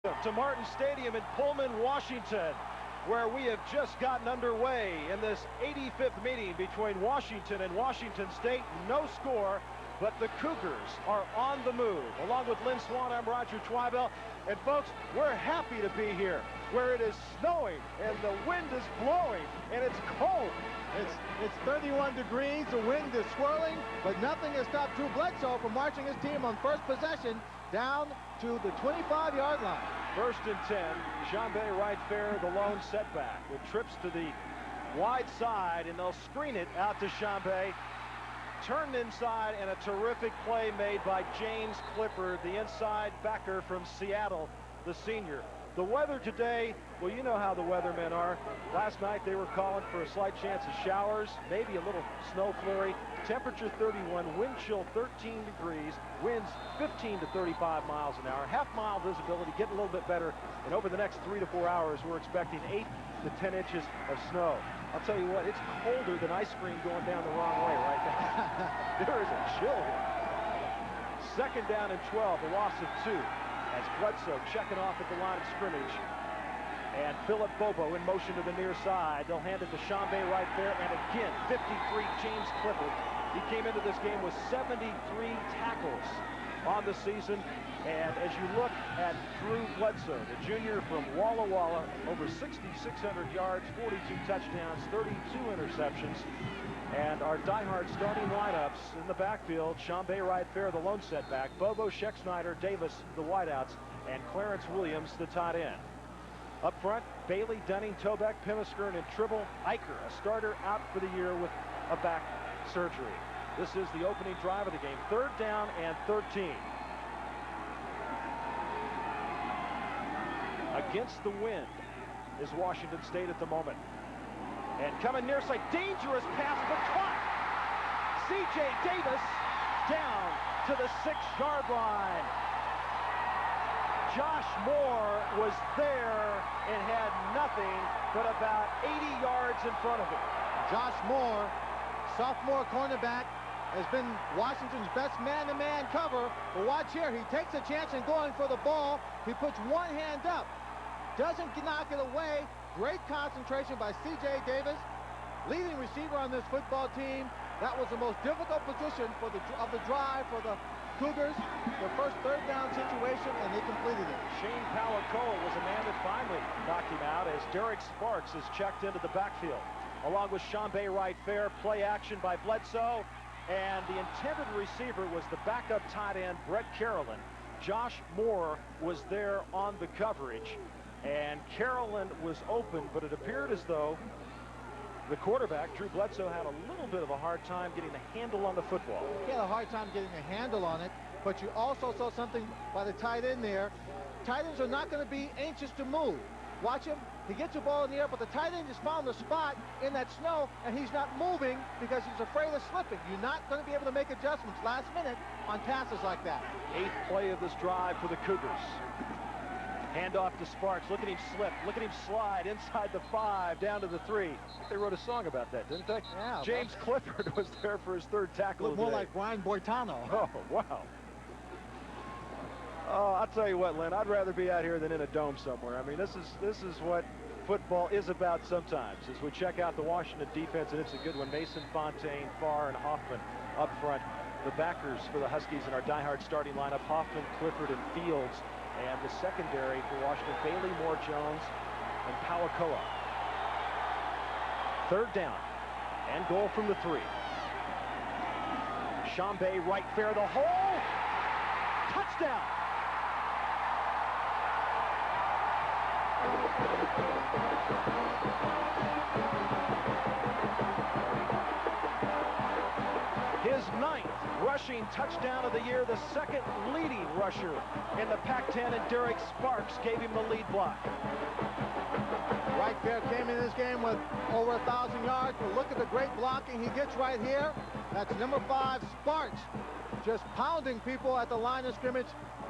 To Martin Stadium in Pullman, Washington, where we have just gotten underway in this 85th meeting between Washington and Washington State. No score, but the Cougars are on the move. Along with Lynn Swan, I'm Roger Twibell. And folks, we're happy to be here where it is snowing and the wind is blowing and it's cold. It's 31 degrees, the wind is swirling, but nothing has stopped Drew Bledsoe from marching his team on first possession down to the 25-yard line. 1st and 10, Chambé right fair, the lone setback with trips to the wide side, and they'll screen it out to Chambé. Turned inside, and a terrific play made by James Clifford, the inside backer from Seattle, the senior. The weather today, well, you know how the weathermen are. Last night they were calling for a slight chance of showers, maybe a little snow flurry. Temperature 31, wind chill 13 degrees, winds 15 to 35 miles an hour. Half-mile visibility, getting a little bit better. And over the next 3 to 4 hours, we're expecting 8 to 10 inches of snow. I'll tell you what, it's colder than ice cream going down the wrong way right now. There is a chill here. 2nd down and 12, a loss of 2. As Bledsoe checking off at the line of scrimmage. And Philip Bobo in motion to the near side. They'll hand it to Chambé right there. And again, 53, James Clifford. He came into this game with 73 tackles on the season. And as you look at Drew Bledsoe, the junior from Walla Walla, over 6,600 yards, 42 touchdowns, 32 interceptions. And our diehard starting lineups in the backfield: Chambé right fair, the lone setback, Bobo, Schexnayder, Davis, the wideouts, and Clarence Williams, the tight end. Up front, Bailey, Dunning, Tobeck, Pimiskern, and Tribble. Eicher, a starter, out for the year with a back surgery. This is the opening drive of the game. 3rd down and 13. Against the wind is Washington State at the moment. And coming near side, dangerous pass, but caught. C.J. Davis down to the 6-yard line. Josh Moore was there and had nothing but about 80 yards in front of him. Josh Moore, sophomore cornerback, has been Washington's best man-to-man cover. But watch here, he takes a chance in going for the ball. He puts one hand up, doesn't knock it away. Great concentration by C.J. Davis, leading receiver on this football team. That was the most difficult position of the drive for the Cougars. The first 3rd down situation, and they completed it. Shane Palacoa was a man that finally knocked him out as Derek Sparks is checked into the backfield. Along with Chambé right fair, play action by Bledsoe. And the intended receiver was the backup tight end, Brett Carolyn. Josh Moore was there on the coverage. And Carolyn was open, but it appeared as though the quarterback, Drew Bledsoe, had a little bit of a hard time getting a handle on the football. He had a hard time getting a handle on it, but you also saw something by the tight end there. Tight ends are not going to be anxious to move. Watch him. He gets the ball in the air, but the tight end just found the spot in that snow, and he's not moving because he's afraid of slipping. You're not going to be able to make adjustments last minute on passes like that. 8th play of this drive for the Cougars. Handoff to Sparks. Look at him slip. Look at him slide inside the 5, down to the 3. They wrote a song about that, didn't they? Yeah. James Clifford was there for his 3rd tackle. Looked more like Brian Boitano. Oh, wow. Oh, I'll tell you what, Lynn, I'd rather be out here than in a dome somewhere. I mean, this is what football is about sometimes, as we check out the Washington defense, and it's a good one. Mason, Fontaine, Farr, and Hoffman up front. The backers for the Huskies in our diehard starting lineup: Hoffman, Clifford, and Fields. And the secondary for Washington: Bailey, Moore, Jones, and Palacoa. 3rd down and goal from the 3. Chambé right fair, the hole. Touchdown. His 9th rushing touchdown of the year, the 2nd leading rusher in the Pac-10, and Derek Sparks gave him the lead block. Right there came in this game with over 1,000 yards, but look at the great blocking he gets right here. That's number 5, Sparks, just pounding people at the line of scrimmage,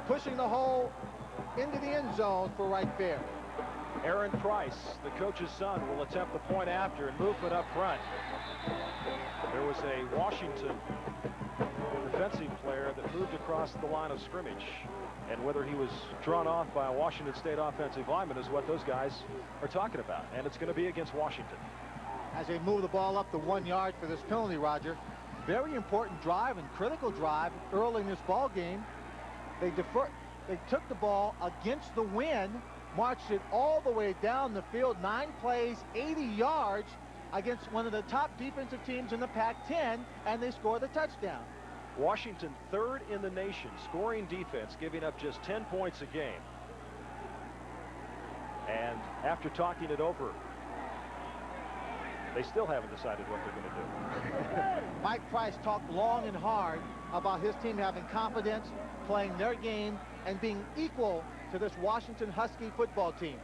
pushing the hole into the end zone for right there. Aaron Price, the coach's son, will attempt the point after and movement up front. There was a Washington defensive player that moved across the line of scrimmage. And whether he was drawn off by a Washington State offensive lineman is what those guys are talking about. And it's going to be against Washington. As they move the ball up to 1 yard for this penalty, Roger. Very important drive and critical drive early in this ball game. They took the ball against the wind, marched it all the way down the field, 9 plays, 80 yards against one of the top defensive teams in the Pac-10, and they scored the touchdown. Washington 3rd in the nation scoring defense, giving up just 10 points a game. And after talking it over, they still haven't decided what they're going to do. Mike Price talked long and hard about his team having confidence, playing their game, and being equal to this Washington Husky football team.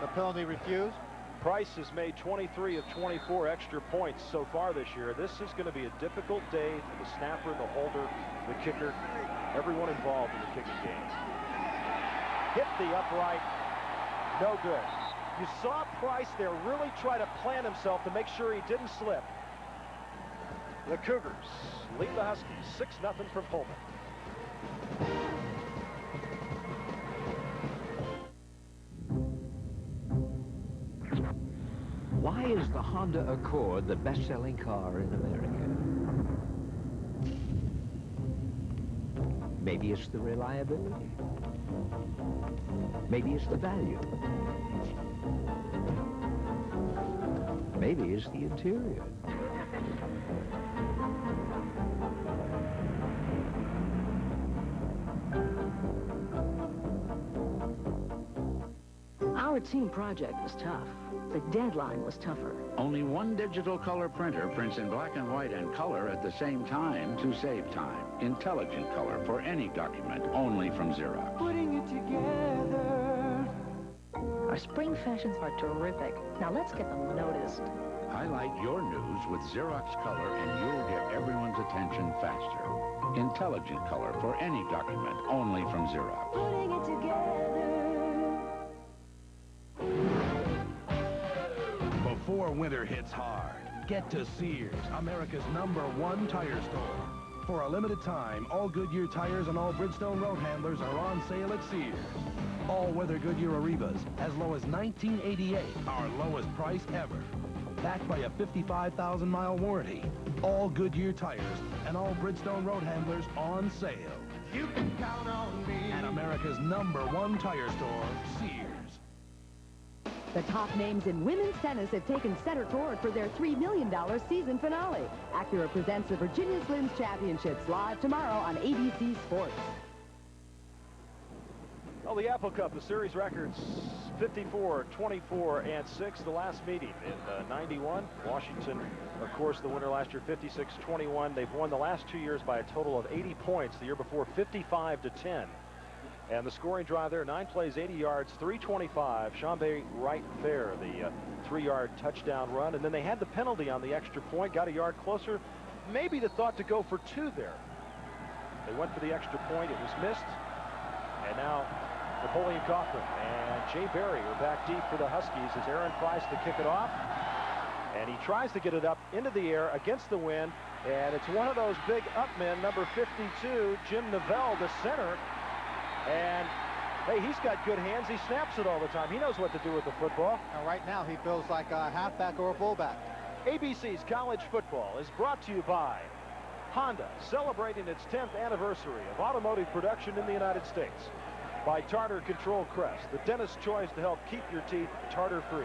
The penalty refused. Price has made 23 of 24 extra points so far this year. This is going to be a difficult day for the snapper, the holder, the kicker, everyone involved in the kicking game. Hit the upright. No good. You saw Price there really try to plant himself to make sure he didn't slip. The Cougars lead the Huskies 6-0 from Pullman. Why is the Honda Accord the best-selling car in America? Maybe it's the reliability. Maybe it's the value. Maybe it's the interior. Our team project was tough. The deadline was tougher. Only one digital color printer prints in black and white and color at the same time to save time. Intelligent color for any document, only from Xerox. Putting it together. Our spring fashions are terrific. Now let's get them noticed. Highlight your news with Xerox color and you'll get everyone's attention faster. Intelligent color for any document, only from Xerox. Putting it together. Before winter hits hard, get to Sears, America's #1 tire store. For a limited time, all Goodyear tires and all Bridgestone road handlers are on sale at Sears. All-weather Goodyear Arrivas, as low as $19.88, our lowest price ever. Backed by a 55,000-mile warranty. All Goodyear tires and all Bridgestone road handlers on sale. You can count on me. At America's #1 tire store, Sears. The top names in women's tennis have taken center court for their $3 million season finale. Acura presents the Virginia Slims Championships live tomorrow on ABC Sports. Well, the Apple Cup, the series records 54, 24, and 6. The last meeting in 91. Washington, of course, the winner last year, 56-21. They've won the last 2 years by a total of 80 points. The year before, 55-10. And the scoring drive there, 9 plays, 80 yards, 325. Chambé Wright Fair, the 3-yard touchdown run. And then they had the penalty on the extra point, got a yard closer. Maybe the thought to go for 2 there. They went for the extra point. It was missed. And now Napoleon Kaufman and Jay Berry are back deep for the Huskies as Aaron Price to kick it off. And he tries to get it up into the air against the wind. And it's one of those big up men, number 52, Jim Novell, the center. And, hey, he's got good hands. He snaps it all the time. He knows what to do with the football. And right now, he feels like a halfback or a fullback. ABC's College Football is brought to you by Honda, celebrating its 10th anniversary of automotive production in the United States. By Tartar Control Crest, the dentist's choice to help keep your teeth tartar-free.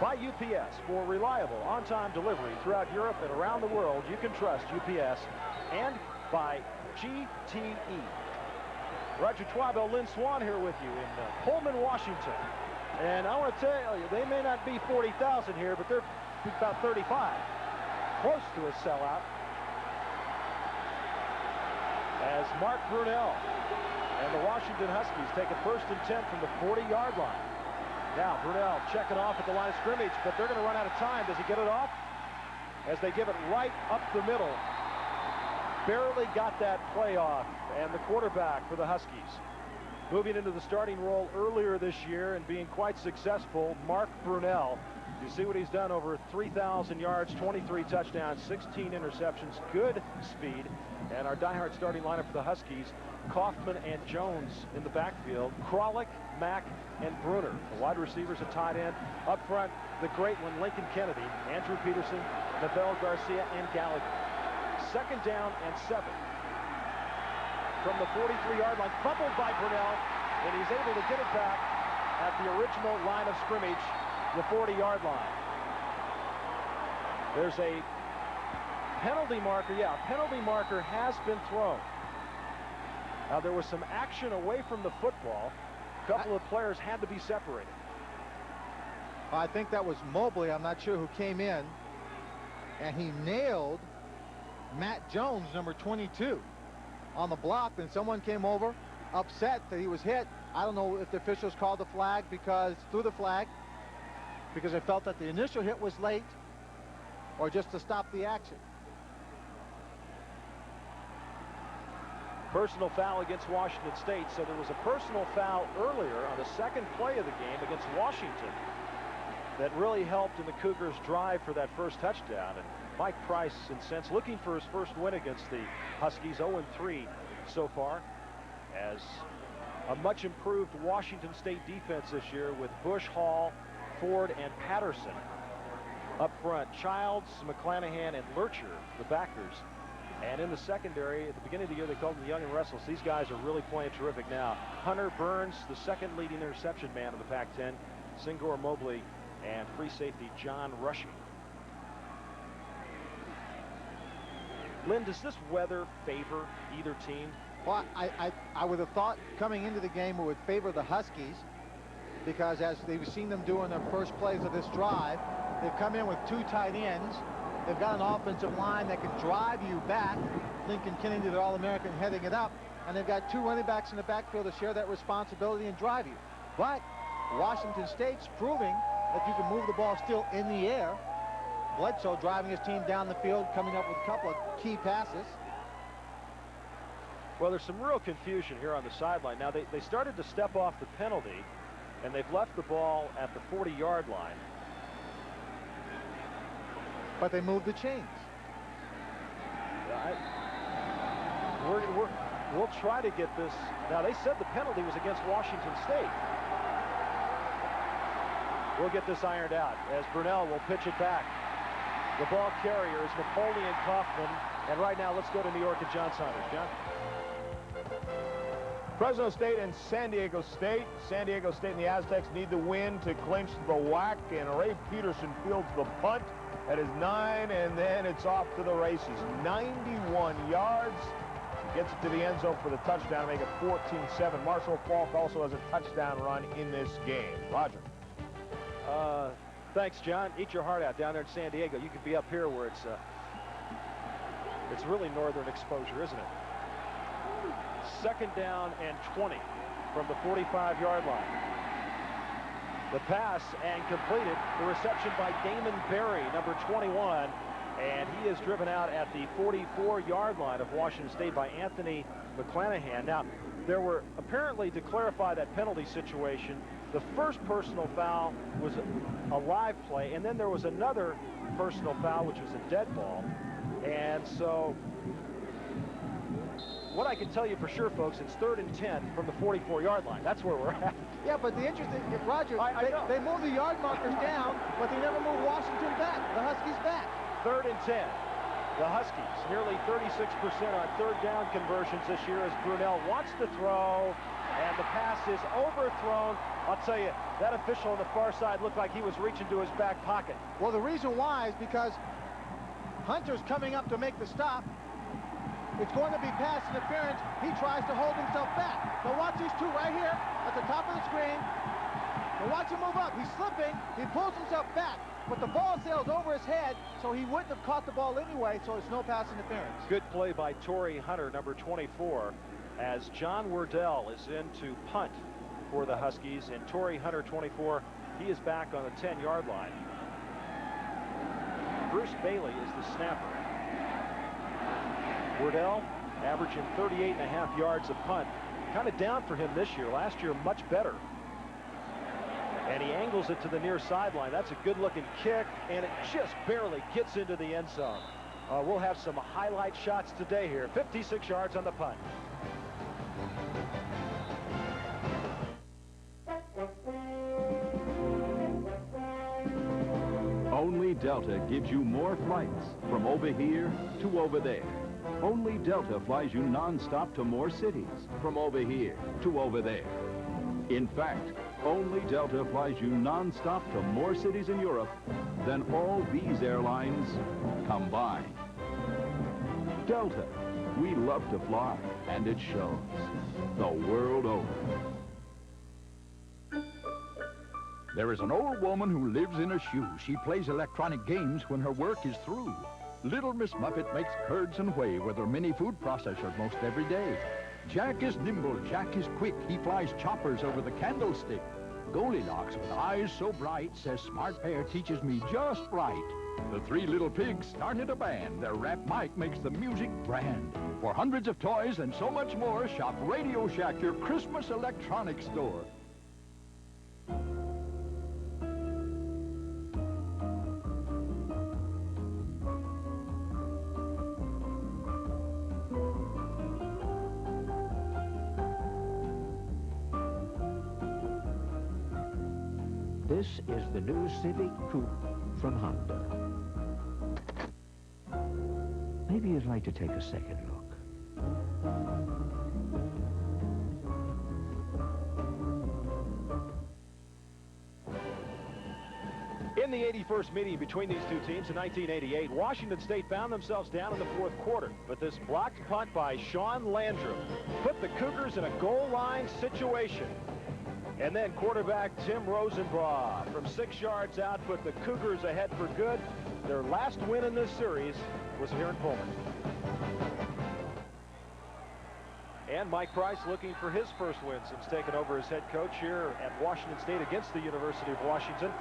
By UPS, for reliable, on-time delivery throughout Europe and around the world, you can trust UPS. And by GTE. Roger Twibell, Lynn Swan here with you in Pullman, Washington. And I want to tell you, they may not be 40,000 here, but they're about 35. Close to a sellout. As Mark Brunell and the Washington Huskies take a 1st and 10 from the 40-yard line. Now Brunell checking off at the line of scrimmage, but they're going to run out of time. Does he get it off? As they give it right up the middle. Barely got that play off, and the quarterback for the Huskies moving into the starting role earlier this year and being quite successful, Mark Brunell. You see what he's done, over 3,000 yards, 23 touchdowns, 16 interceptions, good speed. And our diehard starting lineup for the Huskies, Kaufman and Jones in the backfield, Kralik, Mack, and Bruner. The wide receivers, a tight end. Up front, the great one, Lincoln Kennedy, Andrew Peterson, Navel Garcia, and Gallagher. 2nd down and 7. From the 43-yard line, fumbled by Brunell, and he's able to get it back at the original line of scrimmage, the 40-yard line. There's a penalty marker. Yeah, a penalty marker has been thrown. Now, there was some action away from the football. A couple of players had to be separated. I think that was Mobley. I'm not sure who came in. And he nailed Matt Jones, number 22, on the block. Then someone came over, upset that he was hit. I don't know if the officials called the flag because they felt that the initial hit was late or just to stop the action. Personal foul against Washington State. So there was a personal foul earlier on the 2nd play of the game against Washington that really helped in the Cougars' drive for that first touchdown. And Mike Price, in sense, looking for his first win against the Huskies, 0-3 so far, as a much improved Washington State defense this year with Bush, Hall, Ford, and Patterson up front. Childs, McClanahan, and Lurcher, the backers. And in the secondary, at the beginning of the year, they called them the Young and Restless. These guys are really playing terrific now. Hunter Burns, the 2nd leading interception man of the Pac-10. Singor Mobley and free safety John Rushing. Lynn, does this weather favor either team? Well, I would have thought coming into the game it would favor the Huskies, because as they've seen them do in their first plays of this drive, they've come in with 2 tight ends. They've got an offensive line that can drive you back. Lincoln Kennedy, the All-American, heading it up. And they've got 2 running backs in the backfield to share that responsibility and drive you. But Washington State's proving that you can move the ball still in the air. Bledsoe driving his team down the field, coming up with a couple of key passes. Well, there's some real confusion here on the sideline. Now, they started to step off the penalty, and they've left the ball at the 40-yard line. But they moved the chains. We'll try to get this. Now, they said the penalty was against Washington State. We'll get this ironed out as Brunell will pitch it back. The ball carrier is Napoleon Kaufman. And right now, let's go to New York and John Saunders. John? Fresno State and San Diego State. San Diego State and the Aztecs need the win to clinch the WAC. And Ray Peterson fields the punt. That is 9, and then it's off to the races. 91 yards. He gets it to the end zone for the touchdown, make it 14-7. Marshall Faulk also has a touchdown run in this game. Roger. Thanks, John. Eat your heart out down there in San Diego. You could be up here where it's really northern exposure, isn't it? 2nd down and 20 from the 45-yard line. The pass and completed. The reception by Damon Berry, number 21. And he is driven out at the 44-yard line of Washington State by Anthony McClanahan. Now, there were apparently, to clarify that penalty situation, the first personal foul was a live play, and then there was another personal foul, which was a dead ball. And so what I can tell you for sure, folks, it's 3rd and 10 from the 44-yard line. That's where we're at. Yeah, but the interesting, Roger, they moved the yard markers down, but they never moved Washington back, the Huskies back. 3rd and 10. The Huskies, nearly 36% on 3rd down conversions this year as Brunell wants to throw, and the pass is overthrown. I'll tell you, that official on the far side looked like he was reaching to his back pocket. Well, the reason why is because Hunter's coming up to make the stop. It's going to be pass interference. He tries to hold himself back. Now watch these 2 right here at the top of the screen. Now watch him move up. He's slipping. He pulls himself back. But the ball sails over his head, so he wouldn't have caught the ball anyway, so it's no pass interference. Good play by Torrey Hunter, number 24, as John Wardell is in to punt for the Huskies. And Torrey Hunter, 24, he is back on the 10-yard line. Bruce Bailey is the snapper. Wardell averaging 38.5 yards a punt. Kind of down for him this year. Last year, much better. And he angles it to the near sideline. That's a good-looking kick, and it just barely gets into the end zone. We'll have some highlight shots today here. 56 yards on the punt. Only Delta gives you more flights from over here to over there. Only Delta flies you non-stop to more cities from over here to over there. In fact, only Delta flies you non-stop to more cities in Europe than all these airlines combined. Delta, we love to fly, and it shows the world over. There is an old woman who lives in a shoe. She plays electronic games when her work is through. Little Miss Muffet makes curds and whey with her mini food processor most every day. Jack is nimble, Jack is quick. He flies choppers over the candlestick. Goldilocks, with eyes so bright, says Smart Pear teaches me just right. The three little pigs started a band. Their rap mic makes the music grand. For hundreds of toys and so much more, shop Radio Shack, your Christmas electronics store. This is the new Civic Coupe from Honda. Maybe you'd like to take a second look. In the 81st meeting between these two teams in 1988, Washington State found themselves down in the fourth quarter. But this blocked punt by Sean Landrum put the Cougars in a goal line situation. And then quarterback Tim Rosenbaugh from 6 yards out put the Cougars ahead for good. Their last win in this series was here in Pullman. And Mike Price looking for his first win since taking over as head coach here at Washington State against the University of Washington.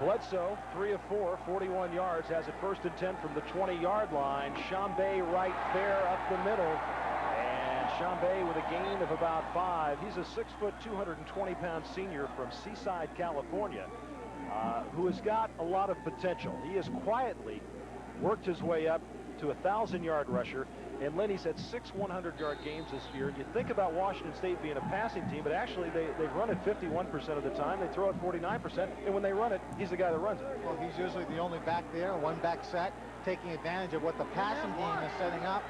Bledsoe, 3 of 4, 41 yards, has it 1st and 10 from the 20-yard line. Chambay right there up the middle. Chambay with a gain of about 5. He's a 6-foot, 220-pound senior from Seaside, California, who has got a lot of potential. He has quietly worked his way up to a 1,000-yard rusher. And Lenny's had 6 100-yard games this year. And you think about Washington State being a passing team, but actually they run it 51% of the time. They throw it 49%. And when they run it, he's the guy that runs it. Well, he's usually the only back there, one back set, taking advantage of what the passing game is setting up.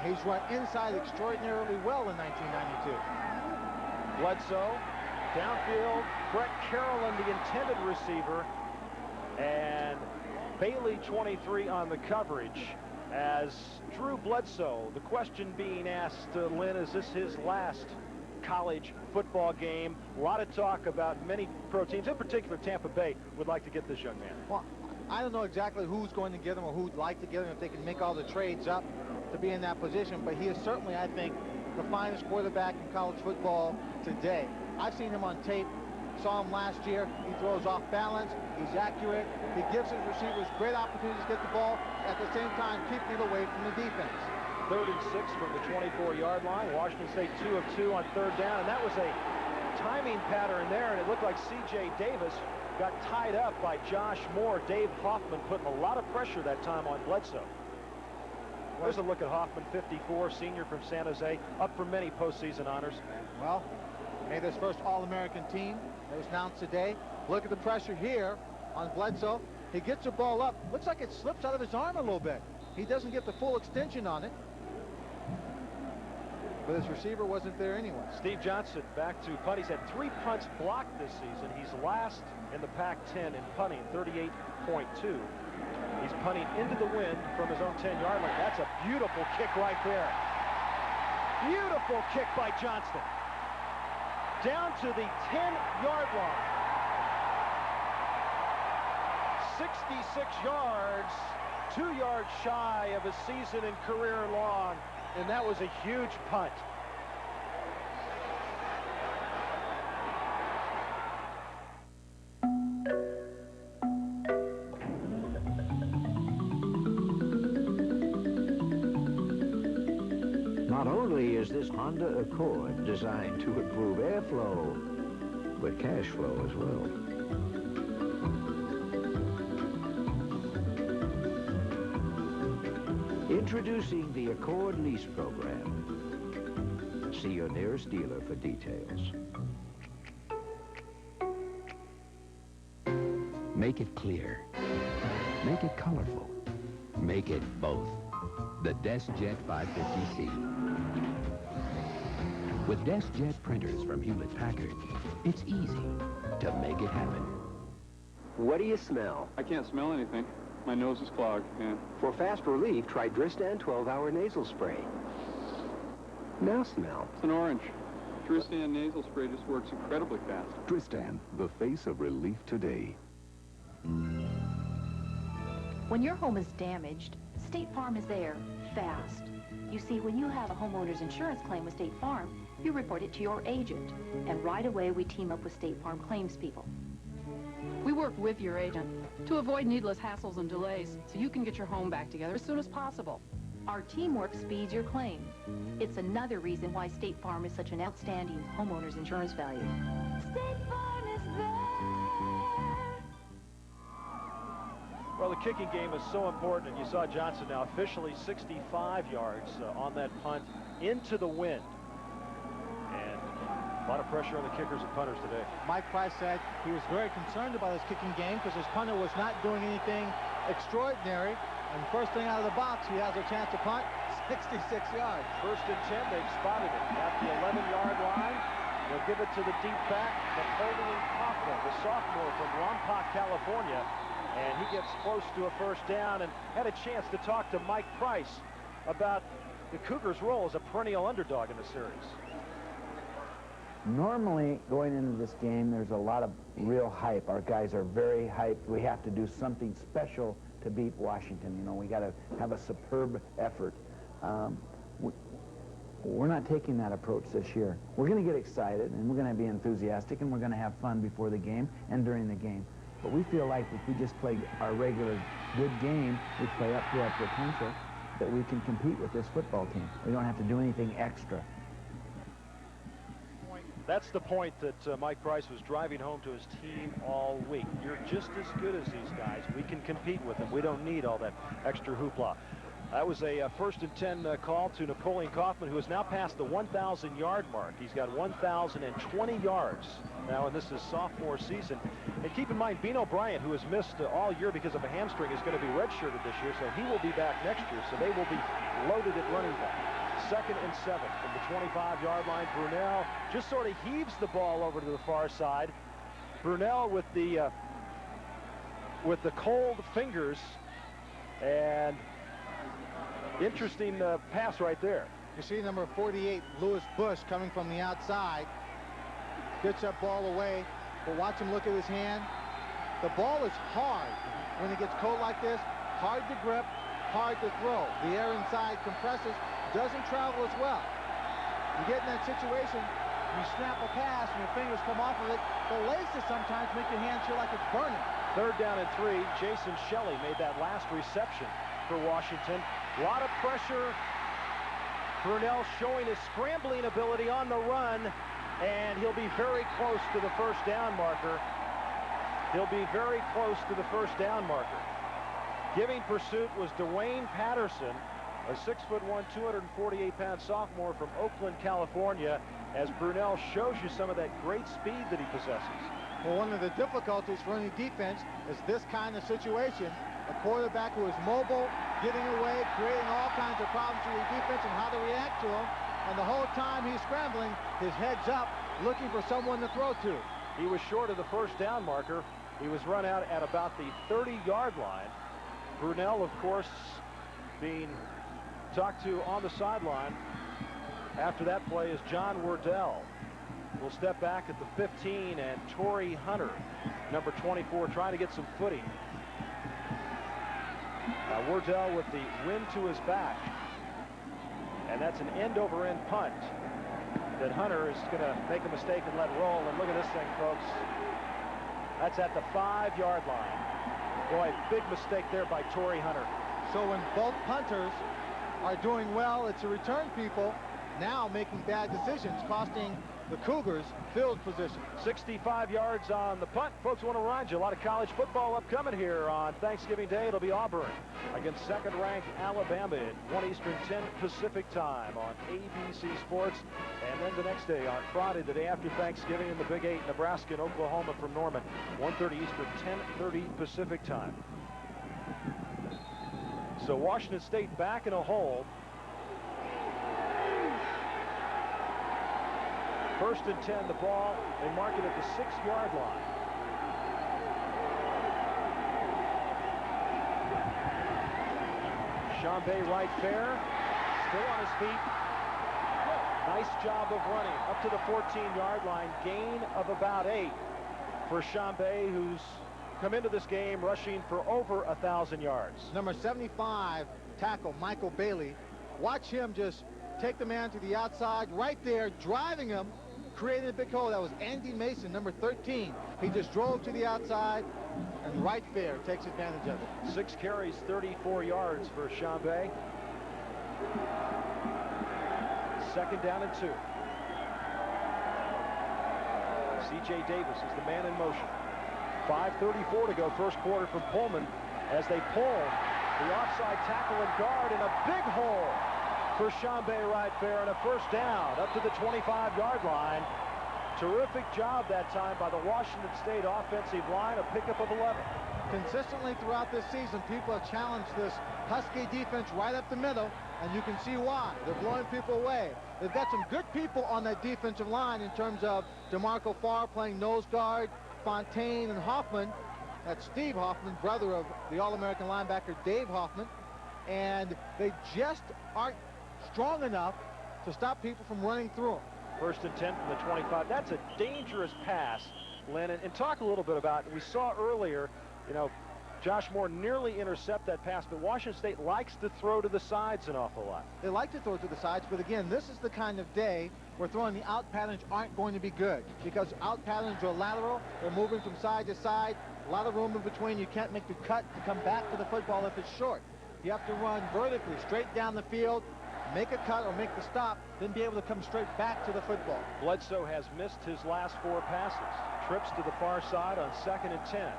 He's run inside extraordinarily well in 1992. Bledsoe, downfield, Brett Carolyn, the intended receiver, and Bailey, 23, on the coverage. As Drew Bledsoe, the question being asked, Lynn, is this his last college football game? A lot of talk about many pro teams, in particular Tampa Bay, would like to get this young man. Well, I don't know exactly who's going to get him or who'd like to get him if they can make all the trades up to be in that position, but he is certainly, I think, the finest quarterback in college football today. I've seen him on tape, saw him last year. He throws off balance, he's accurate, he gives his receivers great opportunities to get the ball, at the same time keeping it away from the defense. 3rd and 6 from the 24-yard line. Washington State 2 of 2 on 3rd down, and that was a timing pattern there, and it looked like C.J. Davis got tied up by Josh Moore. Dave Hoffman putting a lot of pressure that time on Bledsoe. There's a look at Hoffman, 54, senior from San Jose, up for many postseason honors. Well, made his first All-American team that was announced today. Look at the pressure here on Bledsoe. He gets the ball up. Looks like it slips out of his arm a little bit. He doesn't get the full extension on it. But his receiver wasn't there anyway. Steve Johnson back to punt. He's had 3 punts blocked this season. He's last in the Pac-10 in punting, 38.2. He's punting into the wind from his own 10-yard line. That's a beautiful kick right there. Beautiful kick by Johnston. Down to the 10-yard line. 66 yards, 2 yards shy of a season and career long, and that was a huge punt. Not only is this Honda Accord designed to improve airflow, but cash flow as well. Introducing the Accord Lease Program. See your nearest dealer for details. Make it clear. Make it colorful. Make it both. The DeskJet 550C. With DeskJet printers from Hewlett-Packard, it's easy to make it happen. What do you smell? I can't smell anything. My nose is clogged, yeah. For fast relief, try Dristan 12-hour nasal spray. Now smell. It's an orange. Dristan nasal spray just works incredibly fast. Dristan, the face of relief today. When your home is damaged, State Farm is there, fast. You see, when you have a homeowner's insurance claim with State Farm, you report it to your agent, and right away we team up with State Farm claims people. We work with your agent to avoid needless hassles and delays so you can get your home back together as soon as possible. Our teamwork speeds your claim. It's another reason why State Farm is such an outstanding homeowner's insurance value. State Farm is there. Well, the kicking game is so important, and you saw Johnson now officially 65 yards on that punt into the wind. And a lot of pressure on the kickers and punters today. Mike Price said he was very concerned about his kicking game because his punter was not doing anything extraordinary. And first thing out of the box, he has a chance to punt 66 yards. First and 10, they've spotted it at the 11-yard line. They'll give it to the deep back, Napoleon Kaufman, the sophomore from Lompoc, California. And he gets close to a first down and had a chance to talk to Mike Price about the Cougars' role as a perennial underdog in the series. Normally, going into this game, there's a lot of real hype. Our guys are very hyped. We have to do something special to beat Washington. You know, we got to have a superb effort. We're not taking that approach this year. We're going to get excited, and we're going to be enthusiastic, and we're going to have fun before the game and during the game. But we feel like if we just play our regular good game, we play up to our potential, that we can compete with this football team. We don't have to do anything extra. That's the point that Mike Price was driving home to his team all week. You're just as good as these guys. We can compete with them. We don't need all that extra hoopla. That was a first and 10 call to Napoleon Kaufman, who has now passed the 1,000-yard mark. He's got 1,020 yards now in this is sophomore season. And keep in mind, Bean O'Brien, who has missed all year because of a hamstring, is going to be redshirted this year, so he will be back next year. So they will be loaded at running back. 2nd and 7 from the 25-yard line. Brunell just sort of heaves the ball over to the far side. Brunell with the cold fingers, and interesting pass right there. You see number 48, Lewis Bush, coming from the outside. Gets that ball away, but watch him look at his hand. The ball is hard when it gets cold like this. Hard to grip, hard to throw. The air inside compresses, doesn't travel as well. You get in that situation, you snap a pass and your fingers come off of it. The laces sometimes make your hands feel like it's burning. 3rd down and 3. Jason Shelley made that last reception for Washington. A lot of pressure. Brunell showing his scrambling ability on the run, and he'll be very close to the first down marker. He'll be very close to the first down marker. Giving pursuit was Dwayne Patterson, a 6'1", 248-pound sophomore from Oakland, California, as Brunell shows you some of that great speed that he possesses. Well, one of the difficulties for any defense is this kind of situation. A quarterback who is mobile, getting away, creating all kinds of problems for your defense and how to react to him. And the whole time he's scrambling, his head's up, looking for someone to throw to. He was short of the first down marker. He was run out at about the 30-yard line. Brunell, of course, being talked to on the sideline. After that play is John Wardell. Will step back at the 15, and Torrey Hunter, number 24, trying to get some footing. Wardell with the wind to his back. And that's an end-over-end punt that Hunter is going to make a mistake and let roll. And look at this thing, folks. That's at the 5-yard line. Boy, big mistake there by Torrey Hunter. So when both punters are doing well, it's the return people now making bad decisions, costing the Cougars field position. 65 yards on the punt. Folks, want to remind you, a lot of college football upcoming here on Thanksgiving Day. It'll be Auburn against second-ranked Alabama at 1 Eastern, 10 Pacific time on ABC Sports. And then the next day on Friday, the day after Thanksgiving, in the Big 8, Nebraska and Oklahoma from Norman, 1:30 Eastern, 10:30 Pacific time. So Washington State back in a hole. First and 10, the ball. They mark it at the 6-yard line. Chambay right fair, still on his feet. Nice job of running up to the 14-yard line. Gain of about 8 for Chambay, who's come into this game rushing for over 1,000 yards. Number 75 tackle, Michael Bailey. Watch him just take the man to the outside right there, driving him, created a big hole. That was Andy Mason, number 13. He just drove to the outside, and right fair takes advantage of it. 6 carries, 34 yards for Chambay. Second down and 2. C.J. Davis is the man in motion. 5:34 to go, first quarter from Pullman, as they pull the offside tackle and guard, and a big hole for Chambay right fair, and a first down up to the 25-yard line. Terrific job that time by the Washington State offensive line, a pickup of 11. Consistently throughout this season, people have challenged this Husky defense right up the middle, and you can see why. They're blowing people away. They've got some good people on that defensive line in terms of DeMarco Farr playing nose guard, Fontaine and Hoffman. That's Steve Hoffman, brother of the All-American linebacker Dave Hoffman. And they just aren't strong enough to stop people from running through them. First and 10 from the 25. That's a dangerous pass, Lynn. And talk a little bit about, we saw earlier, you know, Josh Moore nearly intercept that pass, but Washington State likes to throw to the sides an awful lot. They like to throw to the sides, but again, this is the kind of day where throwing the out patterns aren't going to be good, because out patterns are lateral. They're moving from side to side. A lot of room in between. You can't make the cut to come back to the football if it's short. You have to run vertically, straight down the field, make a cut or make the stop, then be able to come straight back to the football. Bledsoe has missed his last 4 passes. Trips to the far side on 2nd and 10.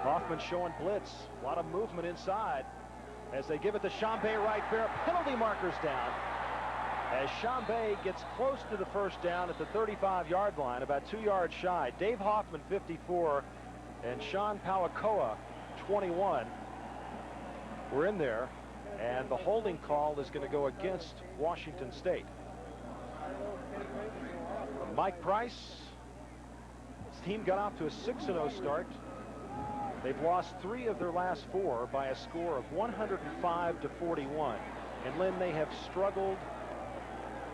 Hoffman showing blitz. A lot of movement inside as they give it to Chambay right fair. Penalty markers down as Chambay gets close to the first down at the 35-yard line, about 2 yards shy. Dave Hoffman, 54, and Sean Palakoa, 21, were in there, and the holding call is going to go against Washington State. Mike Price, his team got off to a 6-0 start. They've lost 3 of their last 4 by a score of 105-41. And Lynn, they have struggled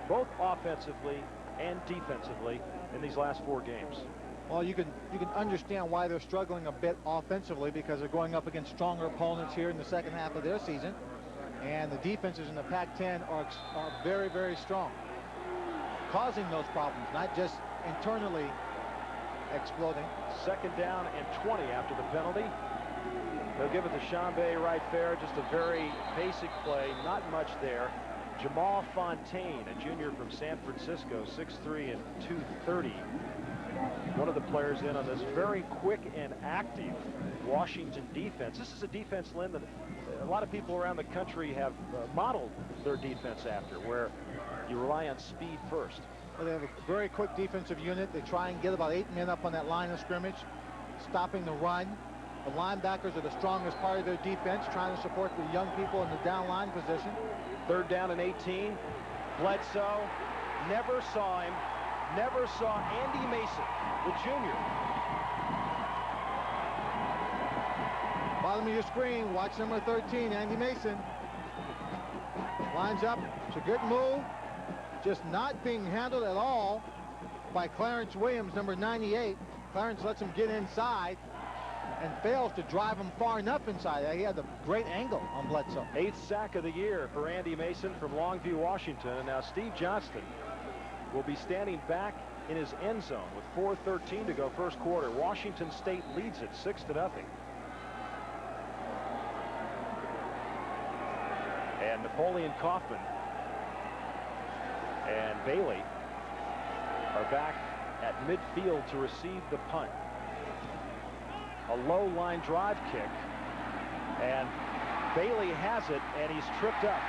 both offensively and defensively in these last 4 games. Well, you can understand why they're struggling a bit offensively, because they're going up against stronger opponents here in the second half of their season. And the defenses in the Pac-10 are very, very strong, causing those problems, not just internally exploding. Second down and 20 after the penalty. They'll give it to Chambay right fair. Just a very basic play, not much there. Jamal Fontaine, a junior from San Francisco, 6'3" and 230. One of the players in on this very quick and active Washington defense. This is a defense, Lynn, that a lot of people around the country have modeled their defense after, where you rely on speed first. Well, they have a very quick defensive unit. They try and get about 8 men up on that line of scrimmage, stopping the run. The linebackers are the strongest part of their defense, trying to support the young people in the down line position. Third down and 18. Bledsoe, never saw him, never saw Andy Mason, the junior. Bottom of your screen, watch number 13, Andy Mason. Lines up, it's a good move. Just not being handled at all by Clarence Williams, number 98. Clarence lets him get inside and fails to drive him far enough inside. He had a great angle on Bledsoe. 8th sack of the year for Andy Mason from Longview, Washington. And now Steve Johnston will be standing back in his end zone with 4:13 to go first quarter. Washington State leads it 6-0. And Napoleon Kaufman and Bailey are back at midfield to receive the punt. A low line drive kick, and Bailey has it, and he's tripped up.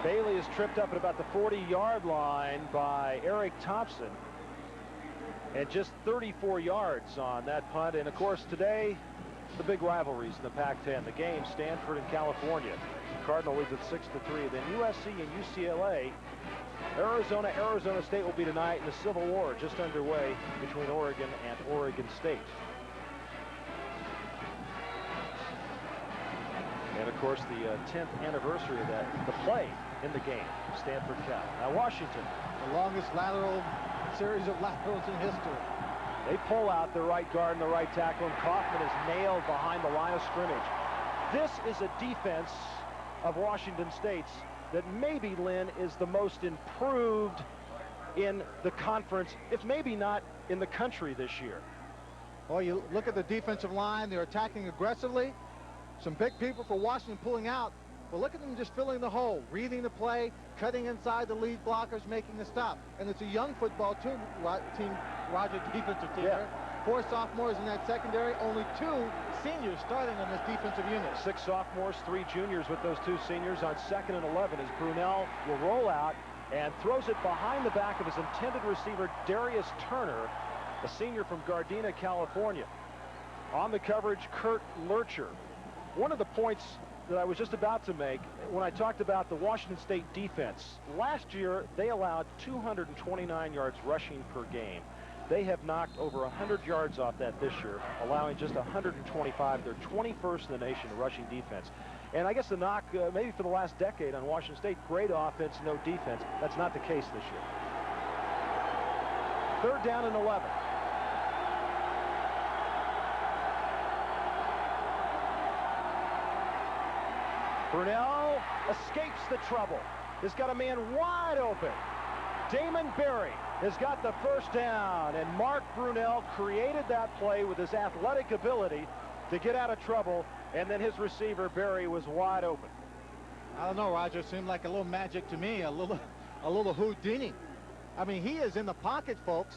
Bailey is tripped up at about the 40-yard line by Eric Thompson, and just 34 yards on that punt. And of course today, the big rivalries in the Pac-10. The game, Stanford and California. Cardinal leads at 6-3. Then USC and UCLA. Arizona State will be tonight, and the Civil War just underway between Oregon and Oregon State. And of course, the 10th anniversary of that, the play in the game, Stanford Cal. Now Washington. The longest series of laterals in history. They pull out the right guard and the right tackle, and Kaufman is nailed behind the line of scrimmage. This is a defense of Washington State's that maybe, Lynn, is the most improved in the conference, if maybe not in the country this year. Well, you look at the defensive line. They're attacking aggressively. Some big people for Washington pulling out. But look at them just filling the hole, reading the play, cutting inside the lead blockers, making the stop. And it's a young football team, Roger, defensive team. Yeah. 4 sophomores in that secondary, only 2 seniors starting on this defensive unit. 6 sophomores, 3 juniors with those 2 seniors on 2nd and 11 as Brunell will roll out and throws it behind the back of his intended receiver, Darius Turner, a senior from Gardena, California. On the coverage, Kurt Lurcher. One of the points that I was just about to make when I talked about the Washington State defense. Last year, they allowed 229 yards rushing per game. They have knocked over 100 yards off that this year, allowing just 125. They're 21st in the nation in rushing defense. And I guess the knock, maybe for the last decade on Washington State, great offense, no defense. That's not the case this year. 3rd down and 11. Brunell escapes the trouble. He's got a man wide open. Damon Berry has got the 1st down, and Mark Brunell created that play with his athletic ability to get out of trouble, and then his receiver, Berry, was wide open. I don't know, Roger. It seemed like a little magic to me, a little Houdini. I mean, he is in the pocket, folks,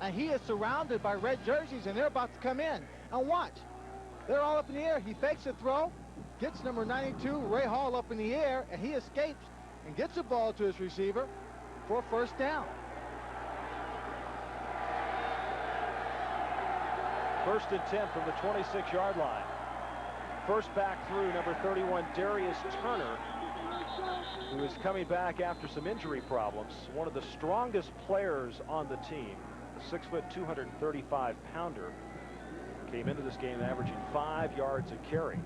and he is surrounded by red jerseys, and they're about to come in. And watch. They're all up in the air. He fakes a throw, gets number 92, Ray Hall, up in the air, and he escapes and gets the ball to his receiver for a 1st down. 1st and 10 from the 26-yard line. First back through, number 31, Darius Turner, who is coming back after some injury problems. One of the strongest players on the team, a 6', 235-pounder, came into this game averaging 5 yards a carry.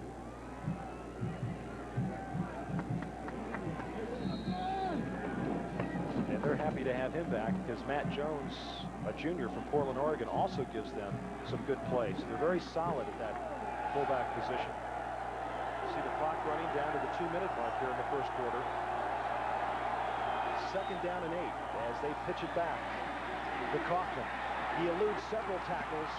And they're happy to have him back because Matt Jones, a junior from Portland, Oregon, also gives them some good plays. They're very solid at that fullback position. See the clock running down to the 2-minute mark here in the 1st quarter. 2nd down and 8 as they pitch it back to Kaufman. He eludes several tackles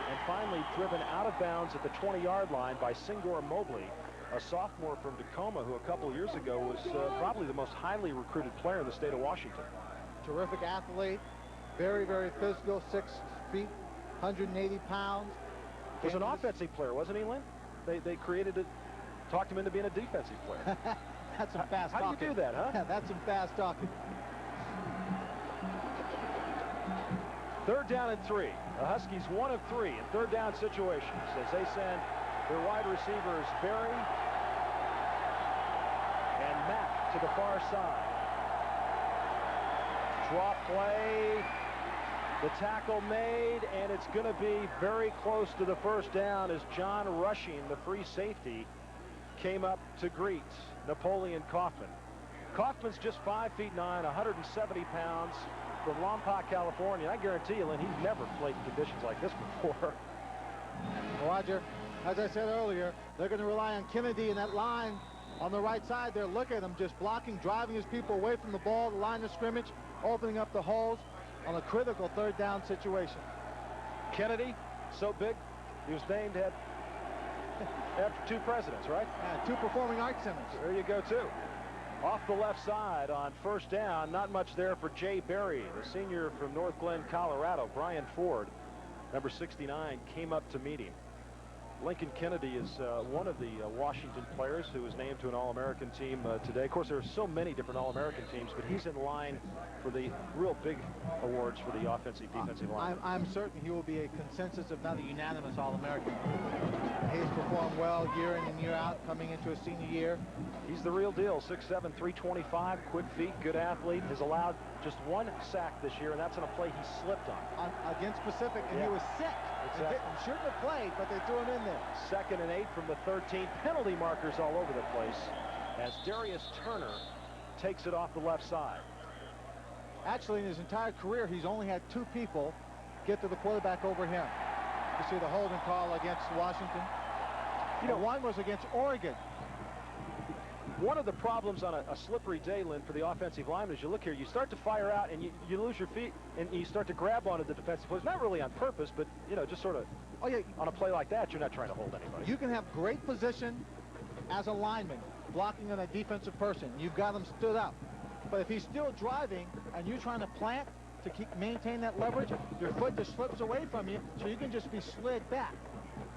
and finally driven out of bounds at the 20-yard line by Singor Mobley, a sophomore from Tacoma who a couple years ago was probably the most highly recruited player in the state of Washington. Terrific athlete, very, very physical, 6 feet, 180 pounds. Was an offensive player, wasn't he, Lynn? They created it, talked him into being a defensive player. That's some fast talking. How do you do that, huh? That's some fast talking. 3rd down and 3. The Huskies 1 of 3 in 3rd down situations as they send their wide receivers Berry and Mack to the far side. Draw play. The tackle made, and it's going to be very close to the 1st down as John Rushing, the free safety, came up to greet Napoleon Kaufman. Kaufman's just 5'9", 170 pounds from Lompoc, California. I guarantee you, Lynn, he's never played in conditions like this before. Roger, as I said earlier, they're going to rely on Kennedy in that line on the right side there. Look at him just blocking, driving his people away from the ball, the line of scrimmage, opening up the holes on a critical 3rd down situation. Kennedy, so big, he was named after 2 presidents, right? 2 performing arts centers. There you go, too. Off the left side on first down, not much there for Jay Berry, the senior from North Glen, Colorado. Brian Ford, number 69, came up to meet him. Lincoln Kennedy is one of the Washington players who was named to an All-American team today. Of course, there are so many different All-American teams, but he's in line for the real big awards for the offensive, defensive line. I'm certain he will be a consensus, if not a unanimous, All-American. He's performed well year in and year out, coming into his senior year. He's the real deal. 6'7", 325, quick feet, good athlete. Has allowed just one sack this year, and that's on a play he slipped on. Against Pacific, and he was sick. Exactly. He shouldn't have played, but they threw him in there. 2nd and 8 from the 13. Penalty markers all over the place as Darius Turner takes it off the left side. Actually, in his entire career, he's only had 2 people get to the quarterback over him. You see the holding call against Washington. You know, one was against Oregon. One of the problems on a slippery day, Lynn, for the offensive lineman is you look here, you start to fire out and you lose your feet and you start to grab onto the defensive players. Not really on purpose, but, you know, just sort of on a play like that, you're not trying to hold anybody. You can have great position as a lineman blocking on a defensive person. You've got him stood up. But if he's still driving and you're trying to plant to maintain that leverage, your foot just slips away from you, so you can just be slid back.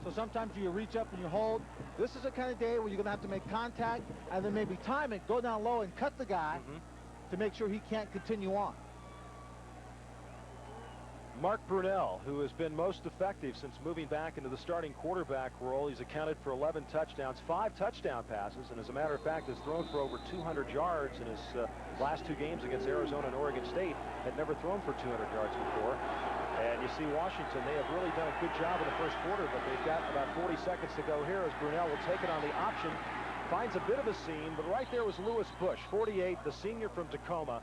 So sometimes you reach up and you hold. This is the kind of day where you're going to have to make contact and then maybe time it, go down low and cut the guy to make sure he can't continue on. Mark Brunell, who has been most effective since moving back into the starting quarterback role. He's accounted for 11 touchdowns, 5 touchdown passes, and as a matter of fact has thrown for over 200 yards in his last 2 games against Arizona and Oregon State. Had never thrown for 200 yards before. And you see Washington, they have really done a good job in the first quarter, but they've got about 40 seconds to go here as Brunell will take it on the option. Finds a bit of a seam, but right there was Lewis Bush, 48, the senior from Tacoma.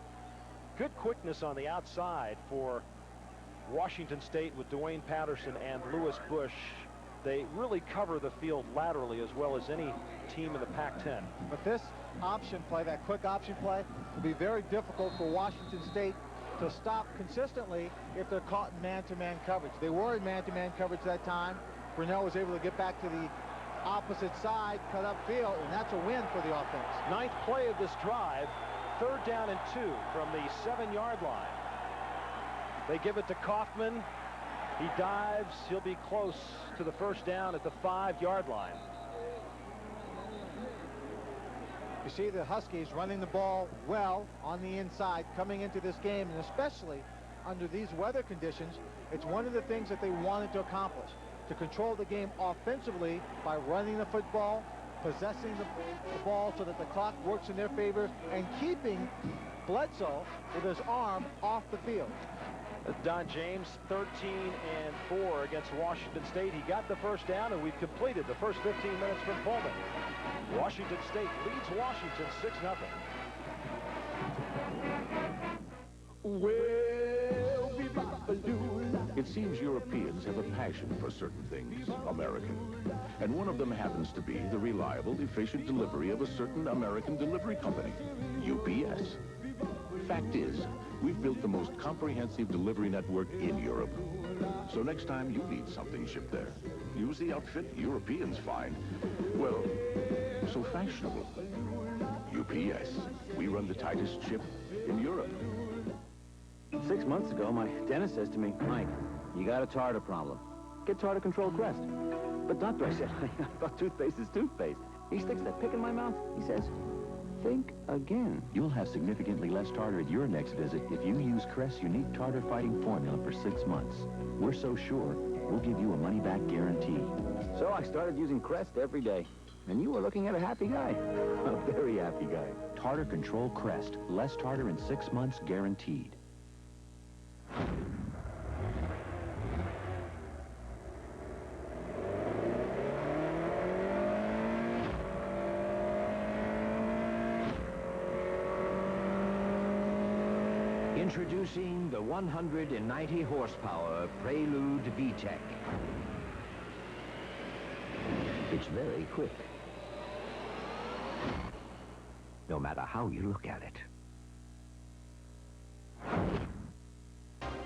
Good quickness on the outside for Washington State with Dwayne Patterson and Lewis Bush. They really cover the field laterally as well as any team in the Pac-10. But this option play, that quick option play, will be very difficult for Washington State to stop consistently if they're caught in man-to-man coverage. They were in man-to-man coverage that time. Brunell was able to get back to the opposite side, cut upfield, and that's a win for the offense. 9th play of this drive, 3rd down and 2 from the 7-yard line. They give it to Kaufman. He dives. He'll be close to the first down at the 5-yard line. You see the Huskies running the ball well on the inside coming into this game, and especially under these weather conditions, it's one of the things that they wanted to accomplish, to control the game offensively by running the football, possessing the ball so that the clock works in their favor, and keeping Bledsoe with his arm off the field. Don James, 13 and 4 against Washington State. He got the first down, and we've completed the first 15 minutes from Pullman. Washington State leads Washington 6-0. It seems Europeans have a passion for certain things, American. And one of them happens to be the reliable, efficient delivery of a certain American delivery company, UPS. Fact is, we've built the most comprehensive delivery network in Europe. So next time you need something shipped there, use the outfit Europeans find, well, so fashionable. UPS. We run the tightest ship in Europe. 6 months ago, my dentist says to me, Mike, you got a tartar problem. Get Tartar Control Crest. But doctor, I said, I thought toothpaste is toothpaste. He sticks that pick in my mouth. He says, think again. You'll have significantly less tartar at your next visit if you use Crest's unique tartar fighting formula for 6 months. We're so sure, we'll give you a money-back guarantee. So I started using Crest every day. And you were looking at a happy guy. A very happy guy. Tartar Control Crest. Less tartar in 6 months guaranteed. Introducing the 190 horsepower Prelude VTEC. It's very quick, no matter how you look at it.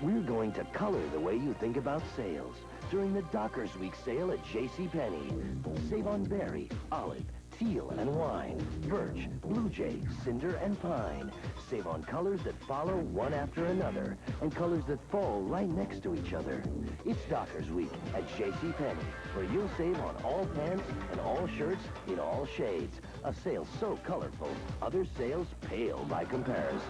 We're going to color the way you think about sales during the Dockers Week sale at JCPenney. Save on berry, olive, teal and wine, birch, blue jay, cinder, and pine. Save on colors that follow one after another, and colors that fall right next to each other. It's Dockers Week at JCPenney, where you'll save on all pants and all shirts in all shades. A sale so colorful, other sales pale by comparison.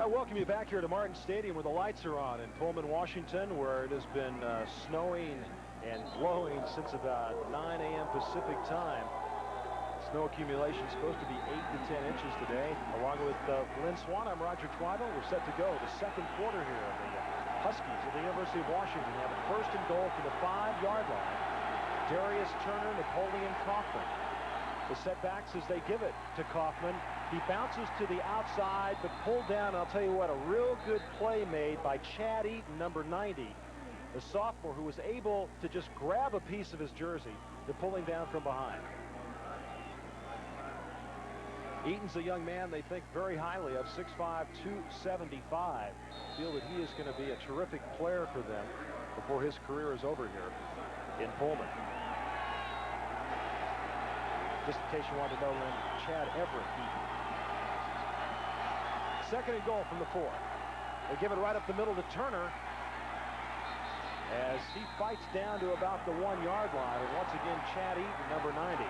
I welcome you back here to Martin Stadium where the lights are on in Pullman, Washington, where it has been snowing and blowing since about 9 a.m. Pacific time. Snow accumulation is supposed to be 8 to 10 inches today. Along with Lynn Swan, I'm Roger Twidle. We're set to go. The second quarter here of the Huskies of the University of Washington have it first and goal from the 5-yard line. Darius Turner, Napoleon Kaufman. The setbacks as they give it to Kaufman. He bounces to the outside, but pulled down. I'll tell you what, a real good play made by Chad Eaton, number 90, the sophomore who was able to just grab a piece of his jersey to pull him down from behind. Eaton's a young man they think very highly of, 6'5", 275. Feel that he is going to be a terrific player for them before his career is over here in Pullman. Just in case you want to know, Lynn, Chad Everett Eaton. Second and goal from the 4. They give it right up the middle to Turner as he fights down to about the 1-yard line. And once again, Chad Eaton, number 90.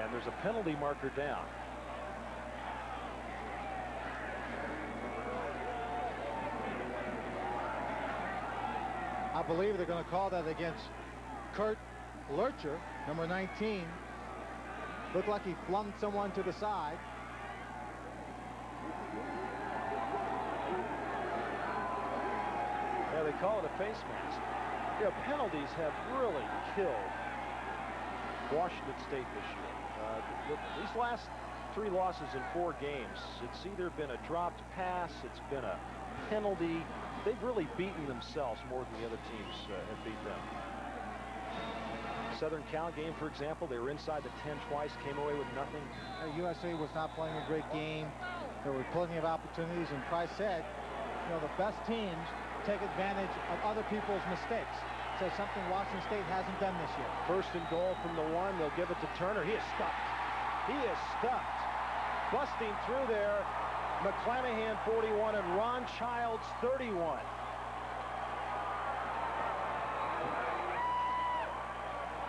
And there's a penalty marker down. I believe they're going to call that against Kurt Lurcher, number 19. Looked like he flung someone to the side. Yeah, they call it a face mask. You know, penalties have really killed Washington State this year. These last 3 losses in 4 games, it's either been a dropped pass, it's been a penalty. They've really beaten themselves more than the other teams have beat them. Southern Cal game, for example, they were inside the 10 twice, came away with nothing. USA was not playing a great game. There were plenty of opportunities, and Price said, you know, the best teams take advantage of other people's mistakes. Says something Washington State hasn't done this year. First and goal from the 1. They'll give it to Turner. He is stuffed. He is stuffed. Busting through there, McClanahan 41 and Ron Childs 31.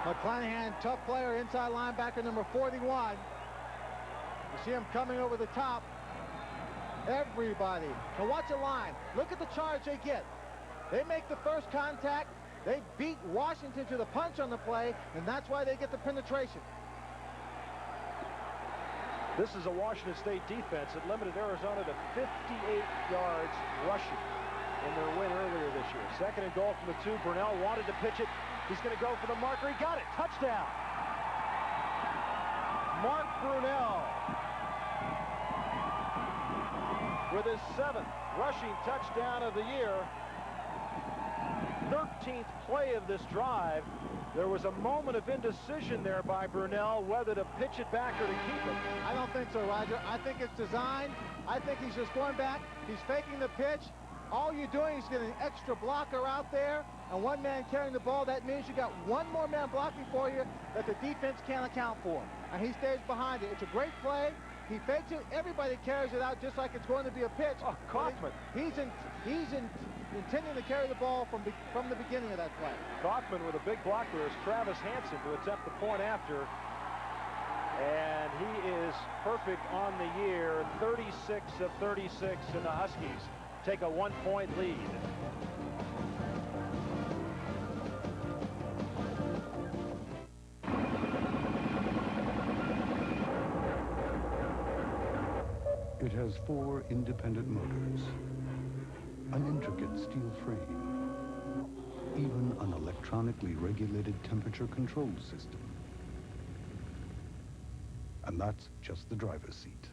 McClanahan, tough player, inside linebacker number 41. You see him coming over the top. Everybody. Now watch the line. Look at the charge they get. They make the first contact. They beat Washington to the punch on the play, and that's why they get the penetration. This is a Washington State defense that limited Arizona to 58 yards rushing in their win earlier this year. Second and goal from the 2. Brunell wanted to pitch it. He's going to go for the marker. He got it. Touchdown. Mark Brunell with his 7th rushing touchdown of the year. 13th play of this drive. There was a moment of indecision there by Brunell whether to pitch it back or to keep it. I don't think so, Roger. I think it's designed. I think he's just going back. He's faking the pitch. All you're doing is getting an extra blocker out there and one man carrying the ball. That means you got one more man blocking for you that the defense can't account for. And he stays behind it. It's a great play. He fakes it. Everybody carries it out just like it's going to be a pitch. Oh, Kaufman. He's intending to carry the ball from the beginning of that play. Kaufman with a big block there is Travis Hansen to attempt the point after. And he is perfect on the year. 36 of 36, and the Huskies take a 1-point lead. It has 4 independent motors, an intricate steel frame, even an electronically regulated temperature control system. And that's just the driver's seat.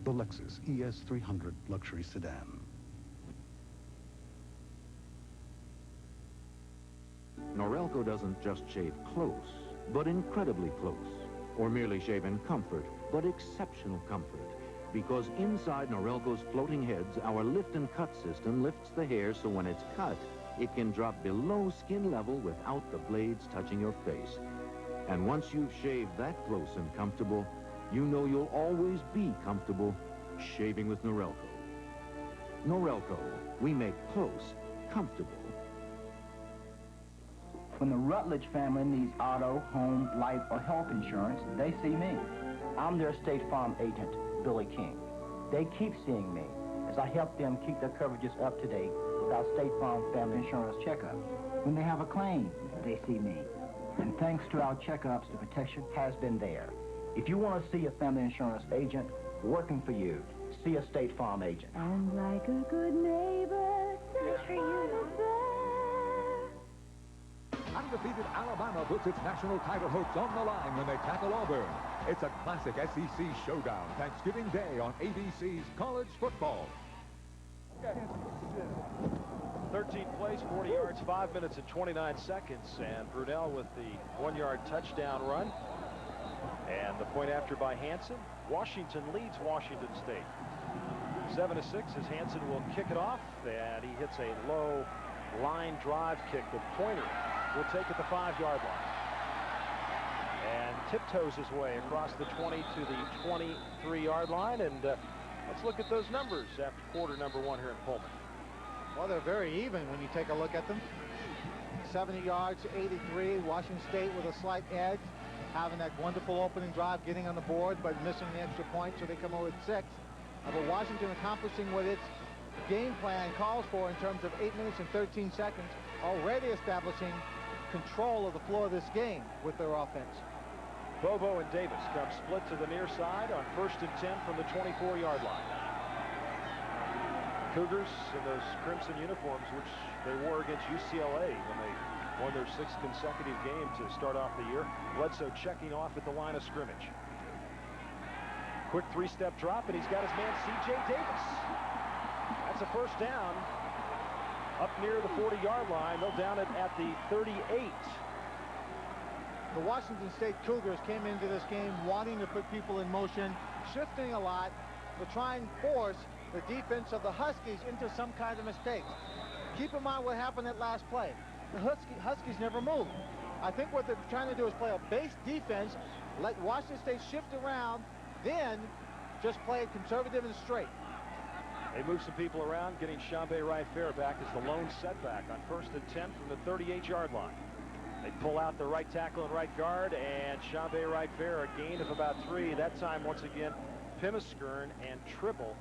The Lexus ES300 luxury sedan. Norelco doesn't just shave close, but incredibly close. Or merely shave in comfort, but exceptional comfort. Because inside Norelco's floating heads, our lift and cut system lifts the hair so when it's cut, it can drop below skin level without the blades touching your face. And once you've shaved that close and comfortable, you know you'll always be comfortable shaving with Norelco. Norelco, we make close comfortable. When the Rutledge family needs auto, home, life, or health insurance, they see me. I'm their State Farm agent, Billy King. They keep seeing me as I help them keep their coverages up to date with our State Farm Family Insurance checkups. When they have a claim, they see me. And thanks to our checkups, the protection has been there. If you want to see a family insurance agent working for you, see a State Farm agent. And like a good neighbor, search for you Undefeated Alabama puts its national title hopes on the line when they tackle Auburn. It's a classic SEC showdown Thanksgiving Day on ABC's College Football. 13th place, 40 yards, 5 minutes and 29 seconds. And Brunell with the 1-yard touchdown run. And the point after by Hansen. Washington leads Washington State. 7-6 as Hansen will kick it off. And he hits a low line drive kick. The pointer will take it the 5-yard line. And tiptoes his way across the 20 to the 23-yard line. And let's look at those numbers after quarter number 1 here in Pullman. Well, they're very even when you take a look at them. 70 yards, 83. Washington State with a slight edge, having that wonderful opening drive, getting on the board, but missing the extra point, so they come over with 6. But Washington accomplishing what its game plan calls for in terms of 8 minutes and 13 seconds, already establishing control of the floor of this game with their offense. Bobo and Davis come split to the near side on 1st and 10 from the 24-yard line. Cougars in those crimson uniforms, which they wore against UCLA when they won their 6th consecutive game to start off the year. Bledsoe checking off at the line of scrimmage. Quick 3-step drop, and he's got his man C.J. Davis. That's a first down up near the 40-yard line. They'll down it at the 38. The Washington State Cougars came into this game wanting to put people in motion, shifting a lot to try and force the defense of the Huskies into some kind of mistakes. Keep in mind what happened at last play. The Huskies never moved. I think what they're trying to do is play a base defense, let Washington State shift around, then just play it conservative and straight. They move some people around, getting Chambé Wright-Fair back as the lone setback on 1st and 10 from the 38-yard line. They pull out the right tackle and right guard, and Chambé Wright-Fair a gain of about 3. That time, once again, Pimiskern and Tribble,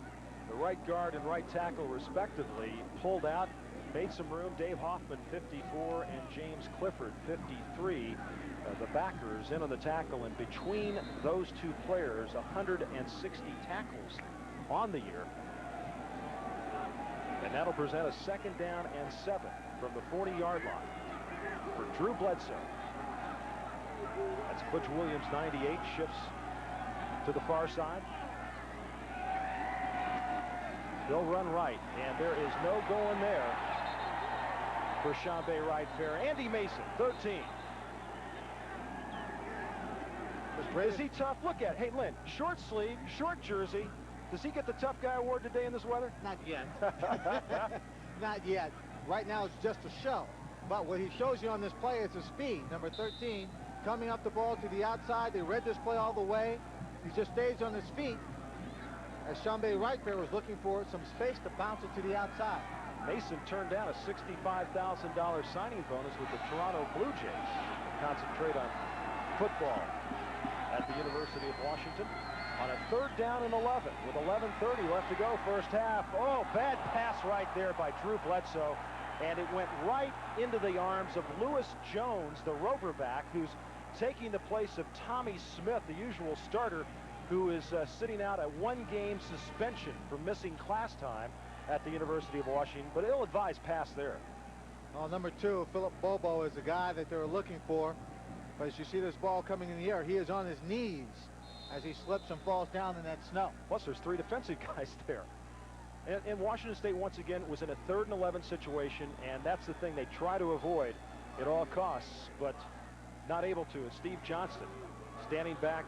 the right guard and right tackle respectively, pulled out, made some room. Dave Hoffman 54 and James Clifford 53. The backers in on the tackle, and between those two players, 160 tackles on the year. And that'll present a 2nd down and 7 from the 40-yard line for Drew Bledsoe. That's Butch Williams, 98, shifts to the far side. They'll run right, and there is no going there for Chambé Wright-Fair. Andy Mason, 13. Is he tough? Look at it. Hey, Lynn, short sleeve, short jersey. Does he get the tough guy award today in this weather? Not yet. Not yet. Right now it's just a show. But what he shows you on this play is his speed. Number 13 coming up the ball to the outside. They read this play all the way. He just stays on his feet as Chambé Wright-Fair was looking for some space to bounce it to the outside. Mason turned down a $65,000 signing bonus with the Toronto Blue Jays to concentrate on football at the University of Washington on a 3rd down and 11 with 11:30 left to go, first half. Oh, bad pass right there by Drew Bledsoe, and it went right into the arms of Lewis Jones, the Roverback, who's taking the place of Tommy Smith, the usual starter, who is sitting out a 1-game suspension for missing class time at the University of Washington, but ill-advised pass there. Well, number 2, Philip Bobo, is the guy that they were looking for. But as you see this ball coming in the air, he is on his knees as he slips and falls down in that snow. Plus, there's 3 defensive guys there. And Washington State, once again, was in a 3rd and 11 situation, and that's the thing they try to avoid at all costs, but not able to. And Steve Johnston standing back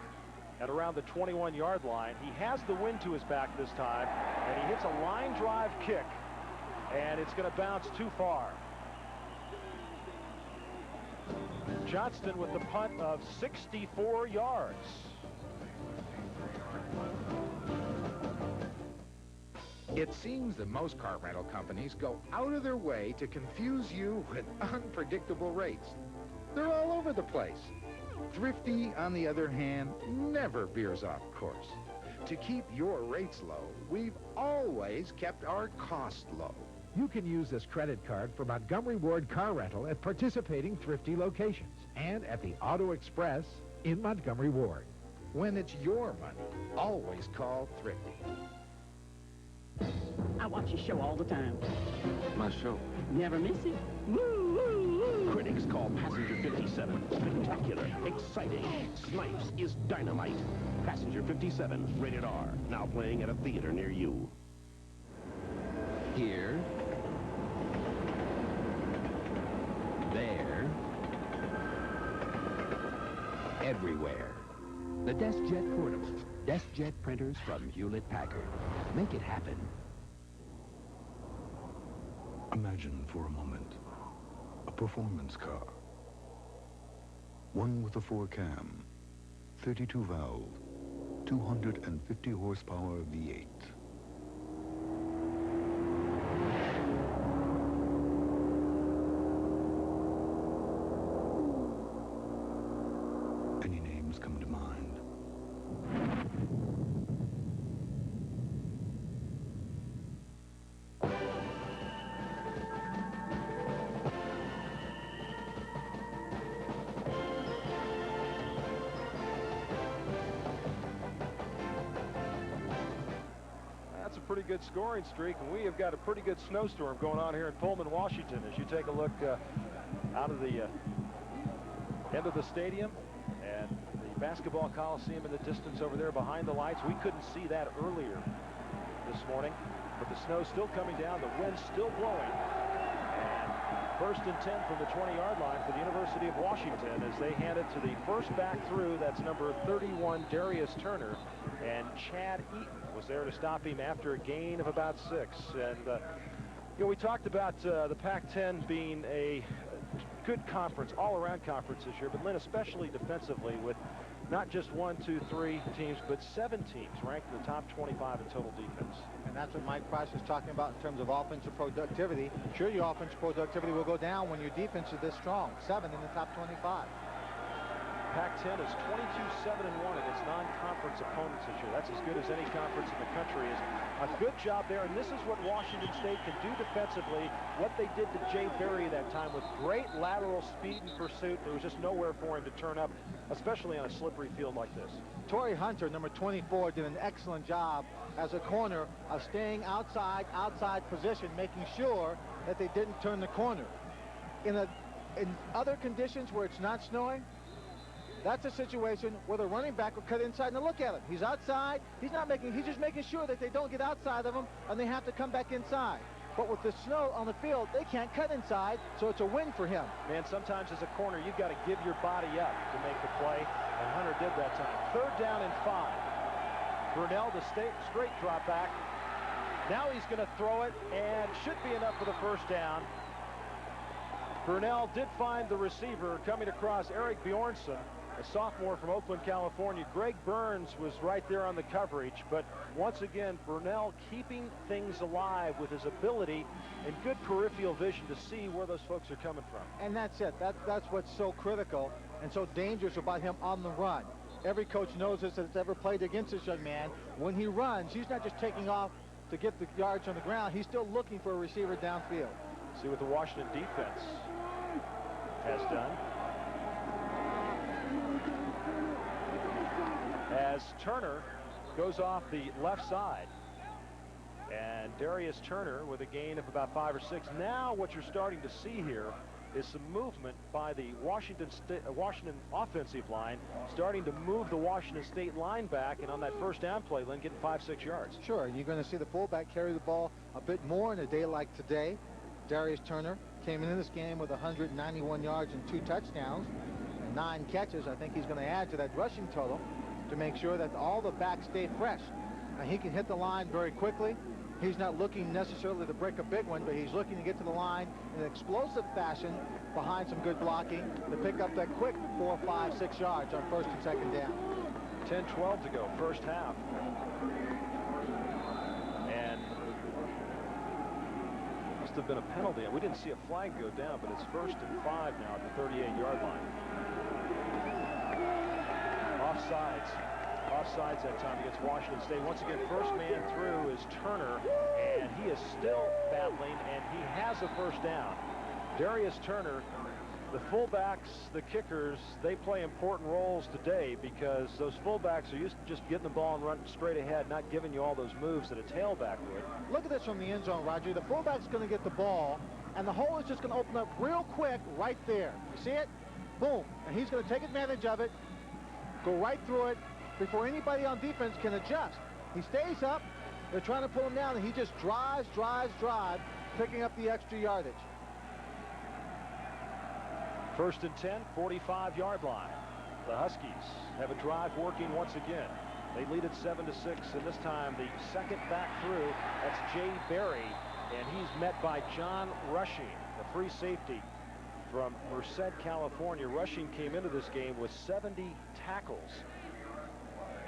at around the 21-yard line. He has the wind to his back this time, and he hits a line drive kick, and it's going to bounce too far. Johnston with the punt of 64 yards. It seems that most car rental companies go out of their way to confuse you with unpredictable rates. They're all over the place. Thrifty, on the other hand, never veers off course. To keep your rates low, we've always kept our costs low. You can use this credit card for Montgomery Ward car rental at participating Thrifty locations and at the Auto Express in Montgomery Ward. When it's your money, always call Thrifty. I watch your show all the time. My show? Never miss it. Woo, woo, woo. Critics call Passenger 57 spectacular, exciting. Snipes is dynamite. Passenger 57, rated R, now playing at a theater near you. Here. There. Everywhere. The DeskJet Portable. DeskJet printers from Hewlett-Packard. Make it happen. Imagine for a moment a performance car. One with a 4-cam, 32-valve, 250 horsepower V8. Any names come to mind? Pretty good scoring streak, and we have got a pretty good snowstorm going on here in Pullman, Washington. As you take a look out of the end of the stadium and the basketball coliseum in the distance over there behind the lights, we couldn't see that earlier this morning, but the snow's still coming down, the wind's still blowing, and first and 10 from the 20-yard line for the University of Washington as they hand it to the first back through. That's number 31, Darius Turner, and Chad Eaton was there to stop him after a gain of about 6. And you know, we talked about the Pac-10 being a good conference, all-around conference this year, but Lynn, especially defensively, with not just 1, 2, 3 teams, but 7 teams ranked in the top 25 in total defense. And that's what Mike Price was talking about in terms of offensive productivity. Sure, your offensive productivity will go down when your defense is this strong. 7 in the top 25. Pac-10 is 22-7-1 against non-conference opponents this year. That's as good as any conference in the country. Is a good job there, and this is what Washington State can do defensively. What they did to Jay Berry that time with great lateral speed and pursuit. There was just nowhere for him to turn up, especially on a slippery field like this. Torrey Hunter, number 24, did an excellent job as a corner of staying outside position, making sure that they didn't turn the corner. In other conditions where it's not snowing, that's a situation where the running back will cut inside. Now look at him. He's outside. He's just making sure that they don't get outside of him and they have to come back inside. But with the snow on the field, they can't cut inside, so it's a win for him. Man, sometimes as a corner, you've got to give your body up to make the play, and Hunter did that time. 3rd down and 5. Brunell, the straight drop back. Now he's going to throw it, and should be enough for the first down. Brunell did find the receiver coming across, Eric Bjornsson, a sophomore from Oakland, California. Greg Burns was right there on the coverage, but once again, Brunell keeping things alive with his ability and good peripheral vision to see where those folks are coming from. And that's it. That's what's so critical and so dangerous about him on the run. Every coach knows this that's ever played against this young man. When he runs, he's not just taking off to get the yards on the ground. He's still looking for a receiver downfield. See what the Washington defense has done. As Turner goes off the left side. And Darius Turner with a gain of about 5 or 6. Now what you're starting to see here is some movement by the Washington offensive line, starting to move the Washington State line back, and on that first down play, Lynn, getting 5-6 yards. Sure, you're going to see the fullback carry the ball a bit more in a day like today. Darius Turner came into this game with 191 yards and 2 touchdowns and 9 catches. I think he's going to add to that rushing total. to make sure that all the backs stay fresh. And he can hit the line very quickly. He's not looking necessarily to break a big one, but he's looking to get to the line in an explosive fashion behind some good blocking to pick up that quick 4, 5, 6 yards on first and second down. 10-12 to go, first half. And must have been a penalty. We didn't see a flag go down, but it's 1st and 5 now at the 38-yard line. Offsides that time against Washington State. Once again, first man through is Turner, and he is still battling, and he has a first down. Darius Turner, the fullbacks, the kickers, they play important roles today because those fullbacks are used to just getting the ball and running straight ahead, not giving you all those moves that a tailback would. Look at this from the end zone, Roger. The fullback's going to get the ball, and the hole is just going to open up real quick right there. You see it? Boom. And he's going to take advantage of it, go right through it before anybody on defense can adjust. He stays up. They're trying to pull him down, and he just drives, picking up the extra yardage. 1st and 10, 45-yard line. The Huskies have a drive working once again. They lead it 7-6, and this time the second back through, that's Jay Berry, and he's met by John Rushing, the free safety from Merced, California. Rushing came into this game with 70 tackles.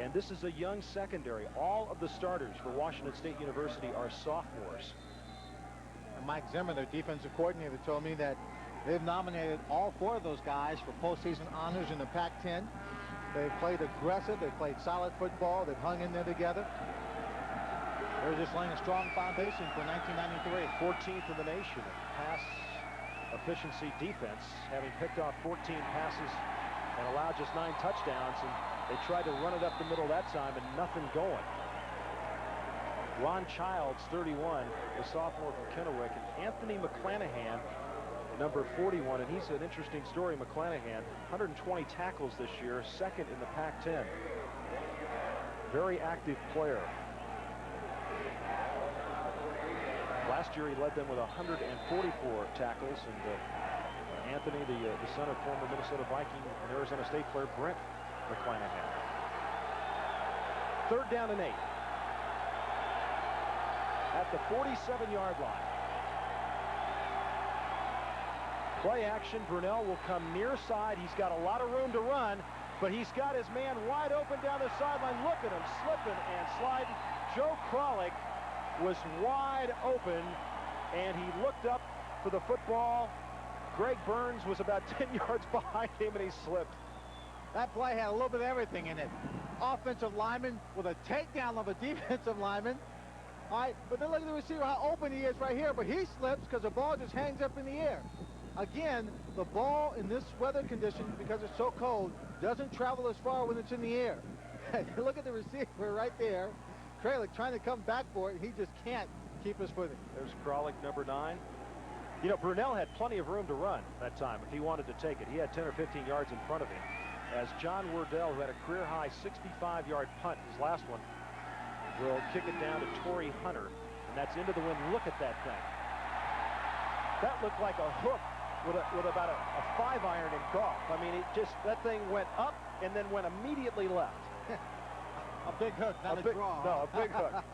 And this is a young secondary. All of the starters for Washington State University are sophomores. And Mike Zimmer, their defensive coordinator, told me that they've nominated all 4 of those guys for postseason honors in the Pac-10. They've played aggressive. They've played solid football. They've hung in there together. They're just laying a strong foundation for 1993. 14th in the nation in pass efficiency defense, having picked off 14 passes and allowed just 9 touchdowns. And they tried to run it up the middle that time and nothing going. Ron Childs, 31, the sophomore from Kennewick, and Anthony McClanahan, number 41, and he's an interesting story. McClanahan, 120 tackles this year, 2nd in the Pac-10. Very active player. Last year he led them with 144 tackles, and Anthony, the son of former Minnesota Viking and Arizona State player Brent McClanahan. 3rd down and 8. At the 47-yard line. Play action. Brunell will come near side. He's got a lot of room to run, but he's got his man wide open down the sideline. Look at him slipping and sliding. Joe Kralik was wide open, and he looked up for the football. Greg Burns was about 10 yards behind him, and he slipped. That play had a little bit of everything in it. Offensive lineman with a takedown of a defensive lineman. All right, but then look at the receiver, how open he is right here, but he slips because the ball just hangs up in the air. Again, the ball in this weather condition, because it's so cold, doesn't travel as far when it's in the air. Look at the receiver right there. Kralik trying to come back for it, and he just can't keep his footing. There's Kralik, number 9. You know, Brunell had plenty of room to run that time if he wanted to take it. He had 10 or 15 yards in front of him. As John Wardell, who had a career-high 65-yard punt, his last one, will kick it down to Torrey Hunter, and that's into the wind. Look at that thing. That looked like a hook with about a 5-iron in golf. I mean, that thing went up and then went immediately left. A big hook, not a draw. No, a big hook.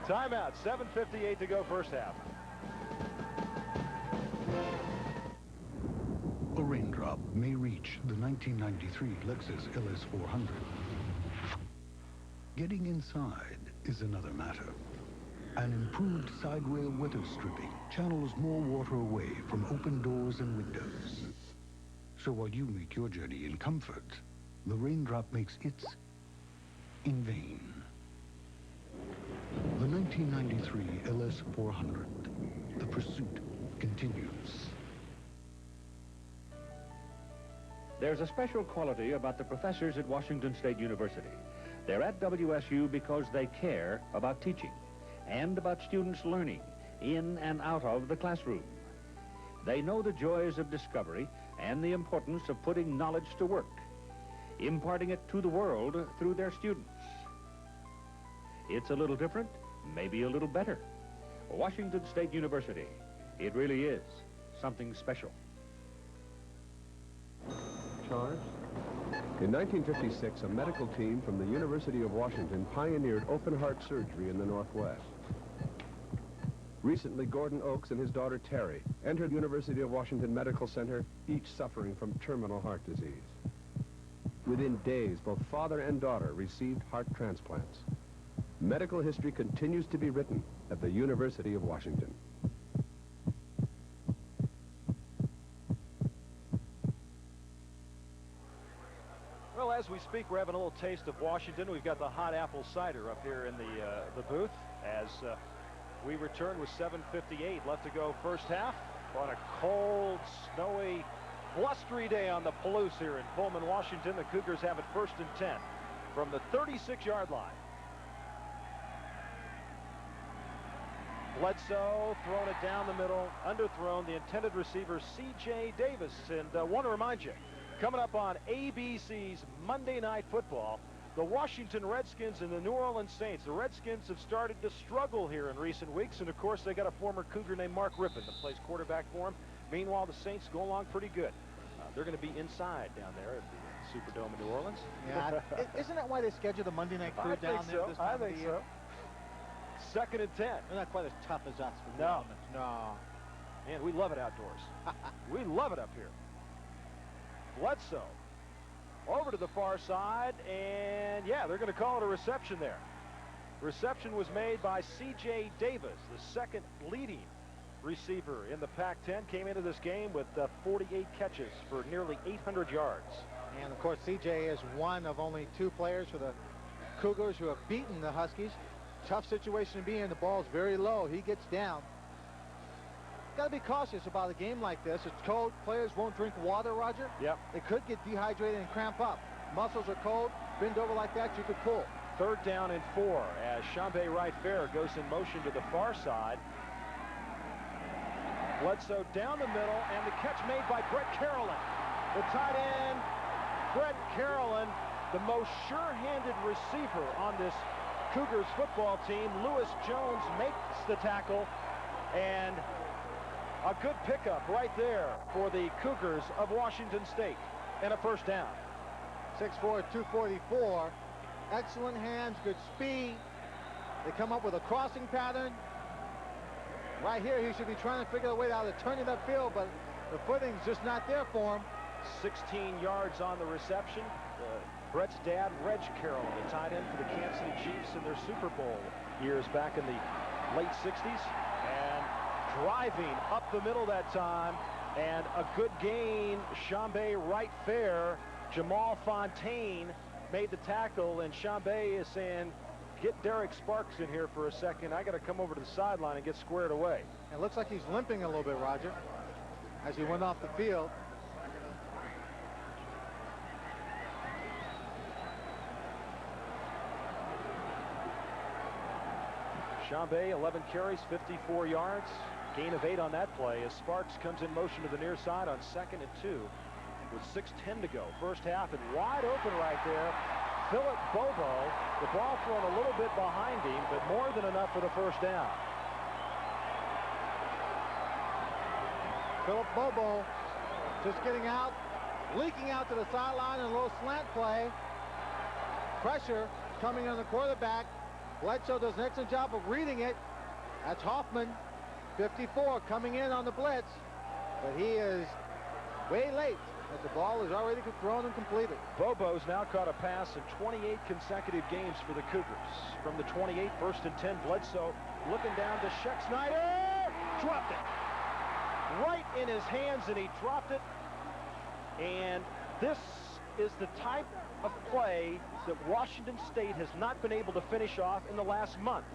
Timeout, 7:58 to go, first half. A raindrop may reach the 1993 Lexus LS400. Getting inside is another matter. An improved side rail weather stripping channels more water away from open doors and windows. So while you make your journey in comfort, the raindrop makes its in vain. The 1993 LS400. The pursuit continues. There's a special quality about the professors at Washington State University. They're at WSU because they care about teaching and about students learning in and out of the classroom. They know the joys of discovery and the importance of putting knowledge to work, imparting it to the world through their students. It's a little different, maybe a little better. Washington State University, it really is something special. Charge, In 1956, a medical team from the University of Washington pioneered open-heart surgery in the Northwest. Recently, Gordon Oakes and his daughter Terry entered University of Washington Medical Center, each suffering from terminal heart disease. Within days, both father and daughter received heart transplants. Medical history continues to be written at the University of Washington. Well, as we speak, we're having a little taste of Washington. We've got the hot apple cider up here in the booth as we return with 7:58 left to go first half on a cold, snowy, blustery day on the Palouse here in Pullman, Washington. The Cougars have it 1st and 10 from the 36-yard line. Bledsoe throwing it down the middle, underthrown. The intended receiver, C.J. Davis. And want to remind you, coming up on ABC's Monday Night Football, the Washington Redskins and the New Orleans Saints. The Redskins have started to struggle here in recent weeks, and of course they got a former Cougar named Mark Rippon that plays quarterback for him. Meanwhile, the Saints go along pretty good. They're going to be inside down there at the Superdome in New Orleans. Yeah, isn't that why they schedule the Monday Night Crew down there this time of the year? 2nd and 10. They're not quite as tough as us. No. No. Man, we love it outdoors. We love it up here. Bledsoe over to the far side, and yeah, they're going to call it a reception there. Reception was made by C.J. Davis, the second leading receiver in the Pac-10. Came into this game with 48 catches for nearly 800 yards. And of course, C.J. is one of only 2 players for the Cougars who have beaten the Huskies. Tough situation to be in. The ball's very low. He gets down. Got to be cautious about a game like this. It's cold. Players won't drink water, Roger. Yep. They could get dehydrated and cramp up. Muscles are cold. Bend over like that, you could pull. 3rd down and 4 as Chambé Wright-Fair goes in motion to the far side. Bledsoe down the middle, and the catch made by Brett Carolyn. The tight end, Brett Carolyn, the most sure-handed receiver on this Cougars football team. Lewis Jones makes the tackle, and a good pickup right there for the Cougars of Washington State, and a 1st down. 6'4", 244. Excellent hands, good speed. They come up with a crossing pattern. Right here, he should be trying to figure a way out of turning upfield, but the footing's just not there for him. 16 yards on the reception. Brett's dad, Reg Carroll, the tight end for the Kansas City Chiefs in their Super Bowl years back in the late 60s. And driving up the middle that time, and a good gain. Chambé Wright-Fair. Jamal Fontaine made the tackle, and Chambé is saying, get Derek Sparks in here for a second. I got to come over to the sideline and get squared away. It looks like he's limping a little bit, Roger, as he went off the field. Chambé, 11 carries, 54 yards. Gain of 8 on that play as Sparks comes in motion to the near side on 2nd and 2 with 6:10 to go. First half, and wide open right there. Philip Bobo, the ball thrown a little bit behind him, but more than enough for the 1st down. Philip Bobo just getting out, leaking out to the sideline in a little slant play. Pressure coming on the quarterback. Bledsoe does an excellent job of reading it. That's Hoffman, 54, coming in on the blitz. But he is way late as the ball is already thrown and completed. Bobo's now caught a pass in 28 consecutive games for the Cougars. From the 28, 1st and 10, Bledsoe looking down to Schexnayder. Dropped it. Right in his hands, and he dropped it. And this is the type of play that Washington State has not been able to finish off in the last month.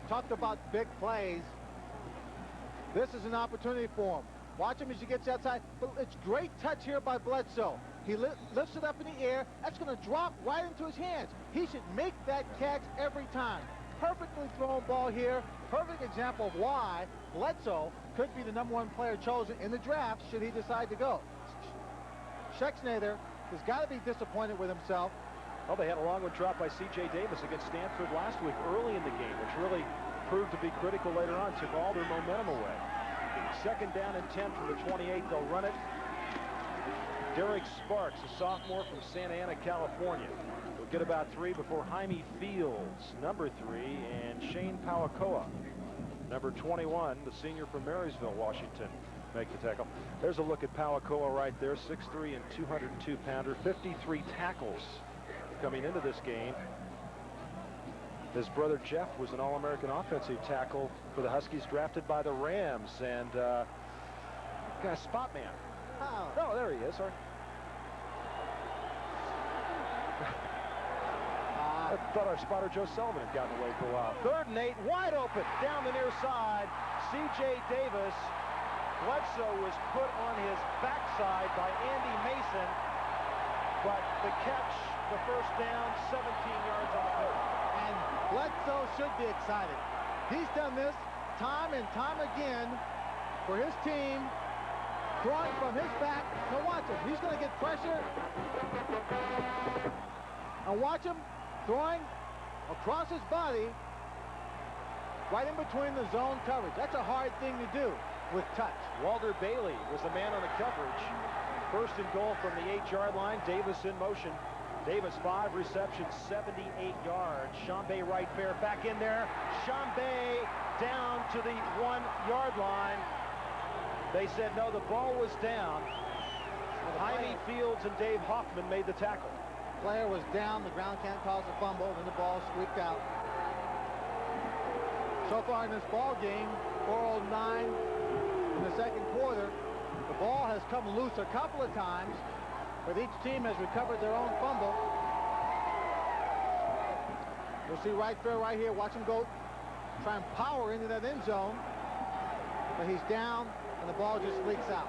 Talked about big plays. This is an opportunity for him. Watch him as he gets outside. But it's great touch here by Bledsoe. He lifts it up in the air. That's going to drop right into his hands. He should make that catch every time. Perfectly thrown ball here. Perfect example of why Bledsoe could be the #1 player chosen in the draft should he decide to go. Schexnayder has got to be disappointed with himself. Well, they had a long one dropped by C.J. Davis against Stanford last week early in the game, which really proved to be critical later on, took all their momentum away. 2nd down and 10 from the 28. They'll run it. Derek Sparks, a sophomore from Santa Ana, California. Will get about 3 before Jaime Fields, number 3, and Shane Pawakoa, number 21, the senior from Marysville, Washington, make the tackle. There's a look at Pawakoa right there, 6'3" and 202-pounder, 53 tackles coming into this game. His brother Jeff was an All-American offensive tackle for the Huskies, drafted by the Rams, and got a spot man. Oh, there he is. Sorry. I thought our spotter Joe Sullivan had gotten away for a while. 3rd and 8, wide open down the near side. C.J. Davis. Bledsoe was put on his backside by Andy Mason, but the catch, the first down, 17 yards on the field. And Bledsoe should be excited. He's done this time and time again for his team, throwing from his back. Now watch him. He's going to get pressure. And watch him throwing across his body right in between the zone coverage. That's a hard thing to do with touch. Walter Bailey was the man on the coverage. 1st and goal from the 8-yard line. Davis in motion. Davis 5 receptions, 78 yards. Chambé right fair back in there. Chambé down to the 1-yard line. They said no, the ball was down. Jaime Fields and Dave Hoffman made the tackle. Player was down. The ground can't cause a fumble, and the ball squeaked out. So far in this ball game, 4:09 in the second quarter. The ball has come loose a couple of times, but each team has recovered their own fumble. You'll see right fair right here. Watch him go try and power into that end zone, but he's down, and the ball just leaks out.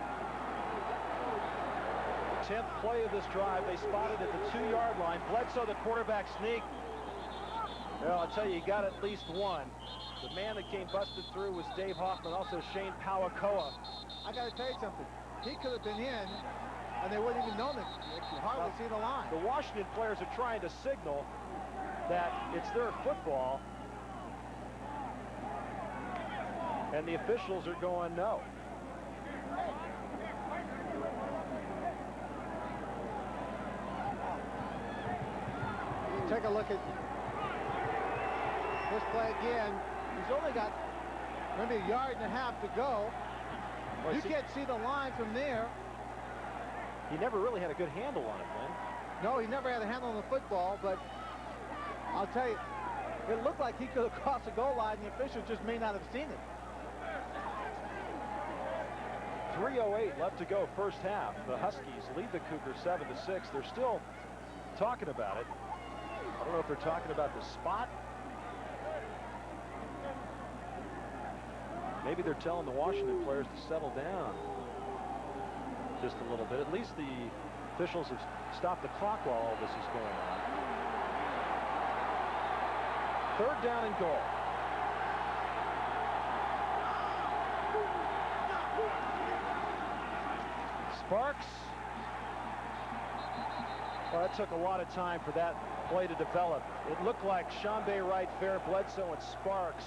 10th play of this drive. They spotted at the 2-yard line. Bledsoe, the quarterback sneak. Well, I'll tell you, he got at least one. The man that came busted through was Dave Hoffman, also Shane Pawakoa. I got to tell you something. He could have been in, and they wouldn't even known it. They could hardly see the line. The Washington players are trying to signal that it's their football, and the officials are going no. Take a look at this play again. He's only got maybe 1.5 yards to go. Well, you can't see the line from there. He never really had a good handle on it, Lynn. No, he never had a handle on the football, but I'll tell you, it looked like he could have crossed the goal line, and the officials just may not have seen it. 3:08 left to go, first half. The Huskies lead the Cougars 7-6. They're still talking about it. I don't know if they're talking about the spot. Maybe they're telling the Washington players to settle down just a little bit. At least the officials have stopped the clock while all this is going on. 3rd down and goal. Sparks. Well, that took a lot of time for that play to develop. It looked like Chambé right fair, Bledsoe, and Sparks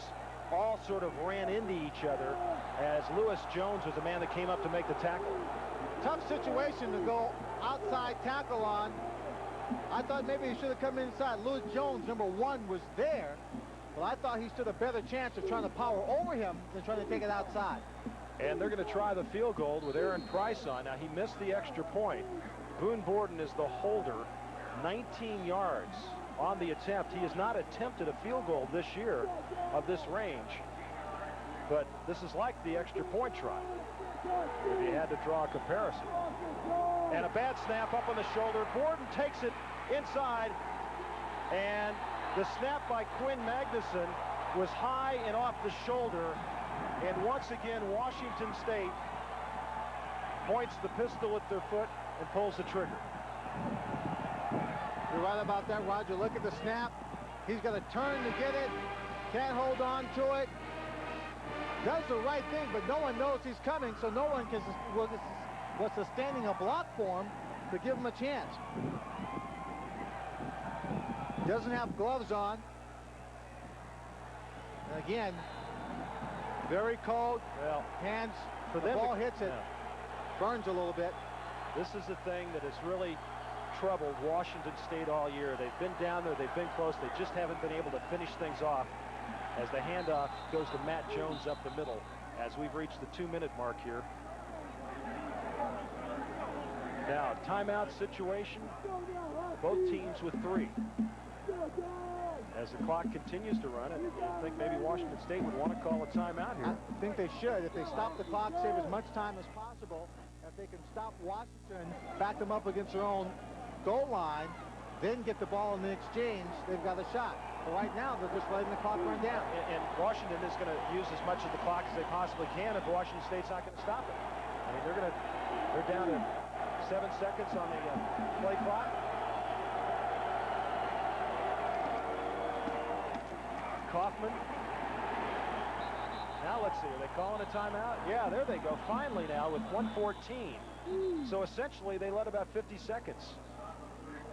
all sort of ran into each other as Lewis Jones was the man that came up to make the tackle. Tough situation to go outside tackle on. I thought maybe he should have come inside. Lewis Jones, number 1, was there, but I thought he stood a better chance of trying to power over him than trying to take it outside. And they're going to try the field goal with Aaron Price on. Now, he missed the extra point. Boone Borden is the holder, 19 yards on the attempt. He has not attempted a field goal this year of this range, but this is like the extra point try if you had to draw a comparison. And a bad snap up on the shoulder. Borden takes it inside, and the snap by Quinn Magnuson was high and off the shoulder, and once again Washington State points the pistol at their foot and pulls the trigger. You're right about that, Roger. Look at the snap. He's got to turn to get it. Can't hold on to it. Does the right thing, but no one knows he's coming, so no one was sustaining a block for him to give him a chance. Doesn't have gloves on. And again, very cold. Well, hands, for the them ball hits it. Burns a little bit. This is the thing that has really troubled Washington State all year. They've been down there, they've been close, they just haven't been able to finish things off as the handoff goes to Matt Jones up the middle as we've reached the 2-minute mark here. Now, timeout situation, both teams with 3. As the clock continues to run, I think maybe Washington State would want to call a timeout here. I think they should. If they stop the clock, save as much time as possible. If they can stop Washington, back them up against their own goal line, then get the ball in the exchange, they've got a shot. But right now, they're just letting the clock run down. And Washington is going to use as much of the clock as they possibly can if Washington State's not going to stop it. I mean, they're down to 7 seconds on the play clock. Kaufman. Now let's see, are they calling a timeout? Yeah, there they go. Finally now with 1:14. So essentially they let about 50 seconds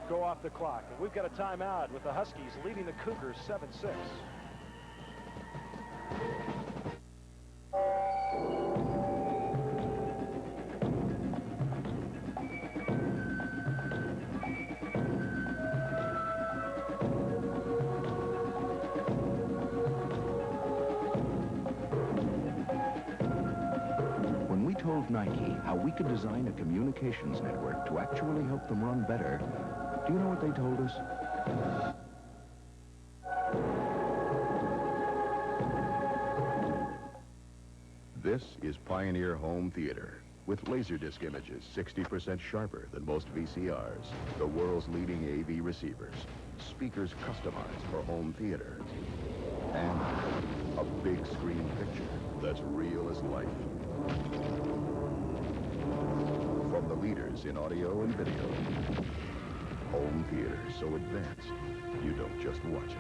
go off the clock. And we've got a timeout with the Huskies leading the Cougars 7-6. Nike how we could design a communications network to actually help them run better, do you know what they told us? This is Pioneer Home Theater, with Laserdisc images 60% sharper than most VCRs, the world's leading AV receivers, speakers customized for home theater, and a big screen picture that's real as life. From the leaders in audio and video, home theater so advanced, you don't just watch it.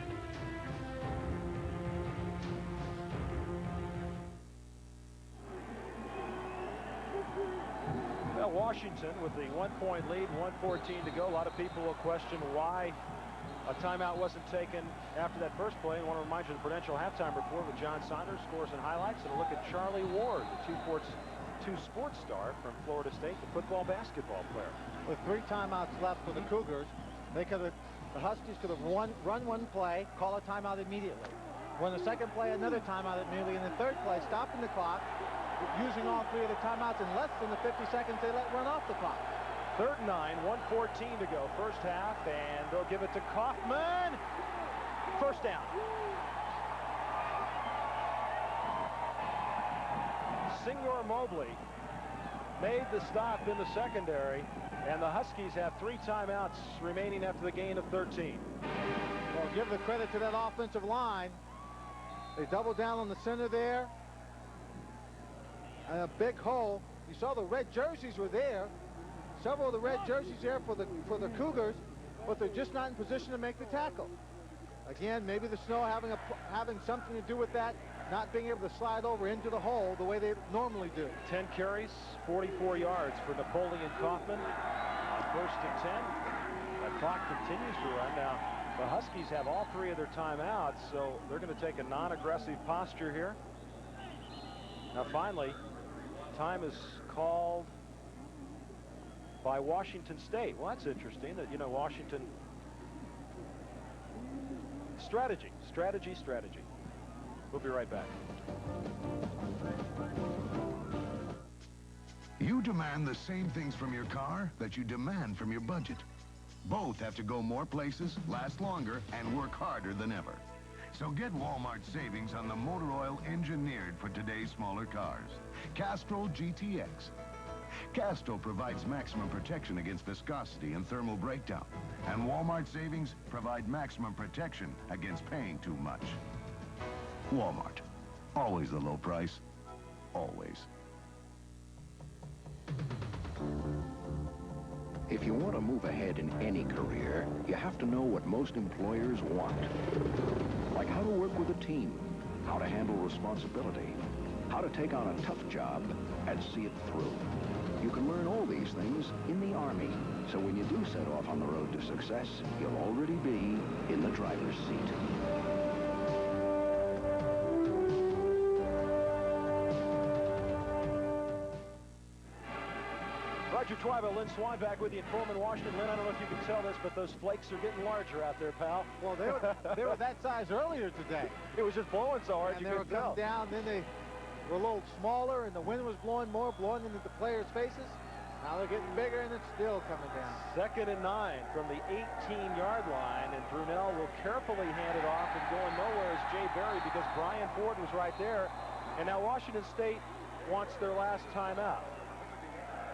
Well, Washington with the 1-point lead, 1:14 to go. A lot of people will question why a timeout wasn't taken after that first play. I want to remind you of the Prudential halftime report with John Saunders, scores and highlights, and a look at Charlie Ward, the two sports star from Florida State, the football basketball player. With 3 timeouts left for the Cougars, the Huskies could have run one play, call a timeout immediately. Run the second play, another timeout immediately, and the third play, stopping the clock, using all 3 of the timeouts in less than the 50 seconds they let run off the clock. 3rd and 9, 1:14 to go, first half, and they'll give it to Kaufman. First down. Senor Mobley made the stop in the secondary, and the Huskies have 3 timeouts remaining after the gain of 13. Well, give the credit to that offensive line. They doubled down on the center there. And a big hole. You saw the red jerseys were there. Several of the red jerseys there for the Cougars, but they're just not in position to make the tackle. Again, maybe the snow having something to do with that, not being able to slide over into the hole the way they normally do. 10 carries, 44 yards for Napoleon Kaufman on 1st and 10. The clock continues to run. Now, the Huskies have all 3 of their timeouts, so they're going to take a non-aggressive posture here. Now, finally, time is called by Washington State. Well, that's interesting that, you know, Washington... Strategy. We'll be right back. You demand the same things from your car that you demand from your budget. Both have to go more places, last longer, and work harder than ever. So get Walmart savings on the motor oil engineered for today's smaller cars. Castrol GTX. Castrol provides maximum protection against viscosity and thermal breakdown. And Walmart savings provide maximum protection against paying too much. Walmart. Always the low price. Always. If you want to move ahead in any career, you have to know what most employers want. Like how to work with a team, how to handle responsibility, how to take on a tough job and see it through. You can learn all these things in the Army, so when you do set off on the road to success, you'll already be in the driver's seat. Roger Twyba, Lynn Swan back with you in Pullman, Washington. Lynn, I don't know if you can tell this, but those flakes are getting larger out there, pal. Well, they were that size earlier today. It was just blowing so hard and you they were couldn't tell. coming down, then they were a little smaller, and the wind was blowing more, blowing into the players' faces. Now they're getting bigger, and it's still coming down. 2nd and 9 from the 18-yard line, and Brunel will carefully hand it off, and going nowhere is Jay Berry because Brian Ford was right there. And now Washington State wants their last timeout.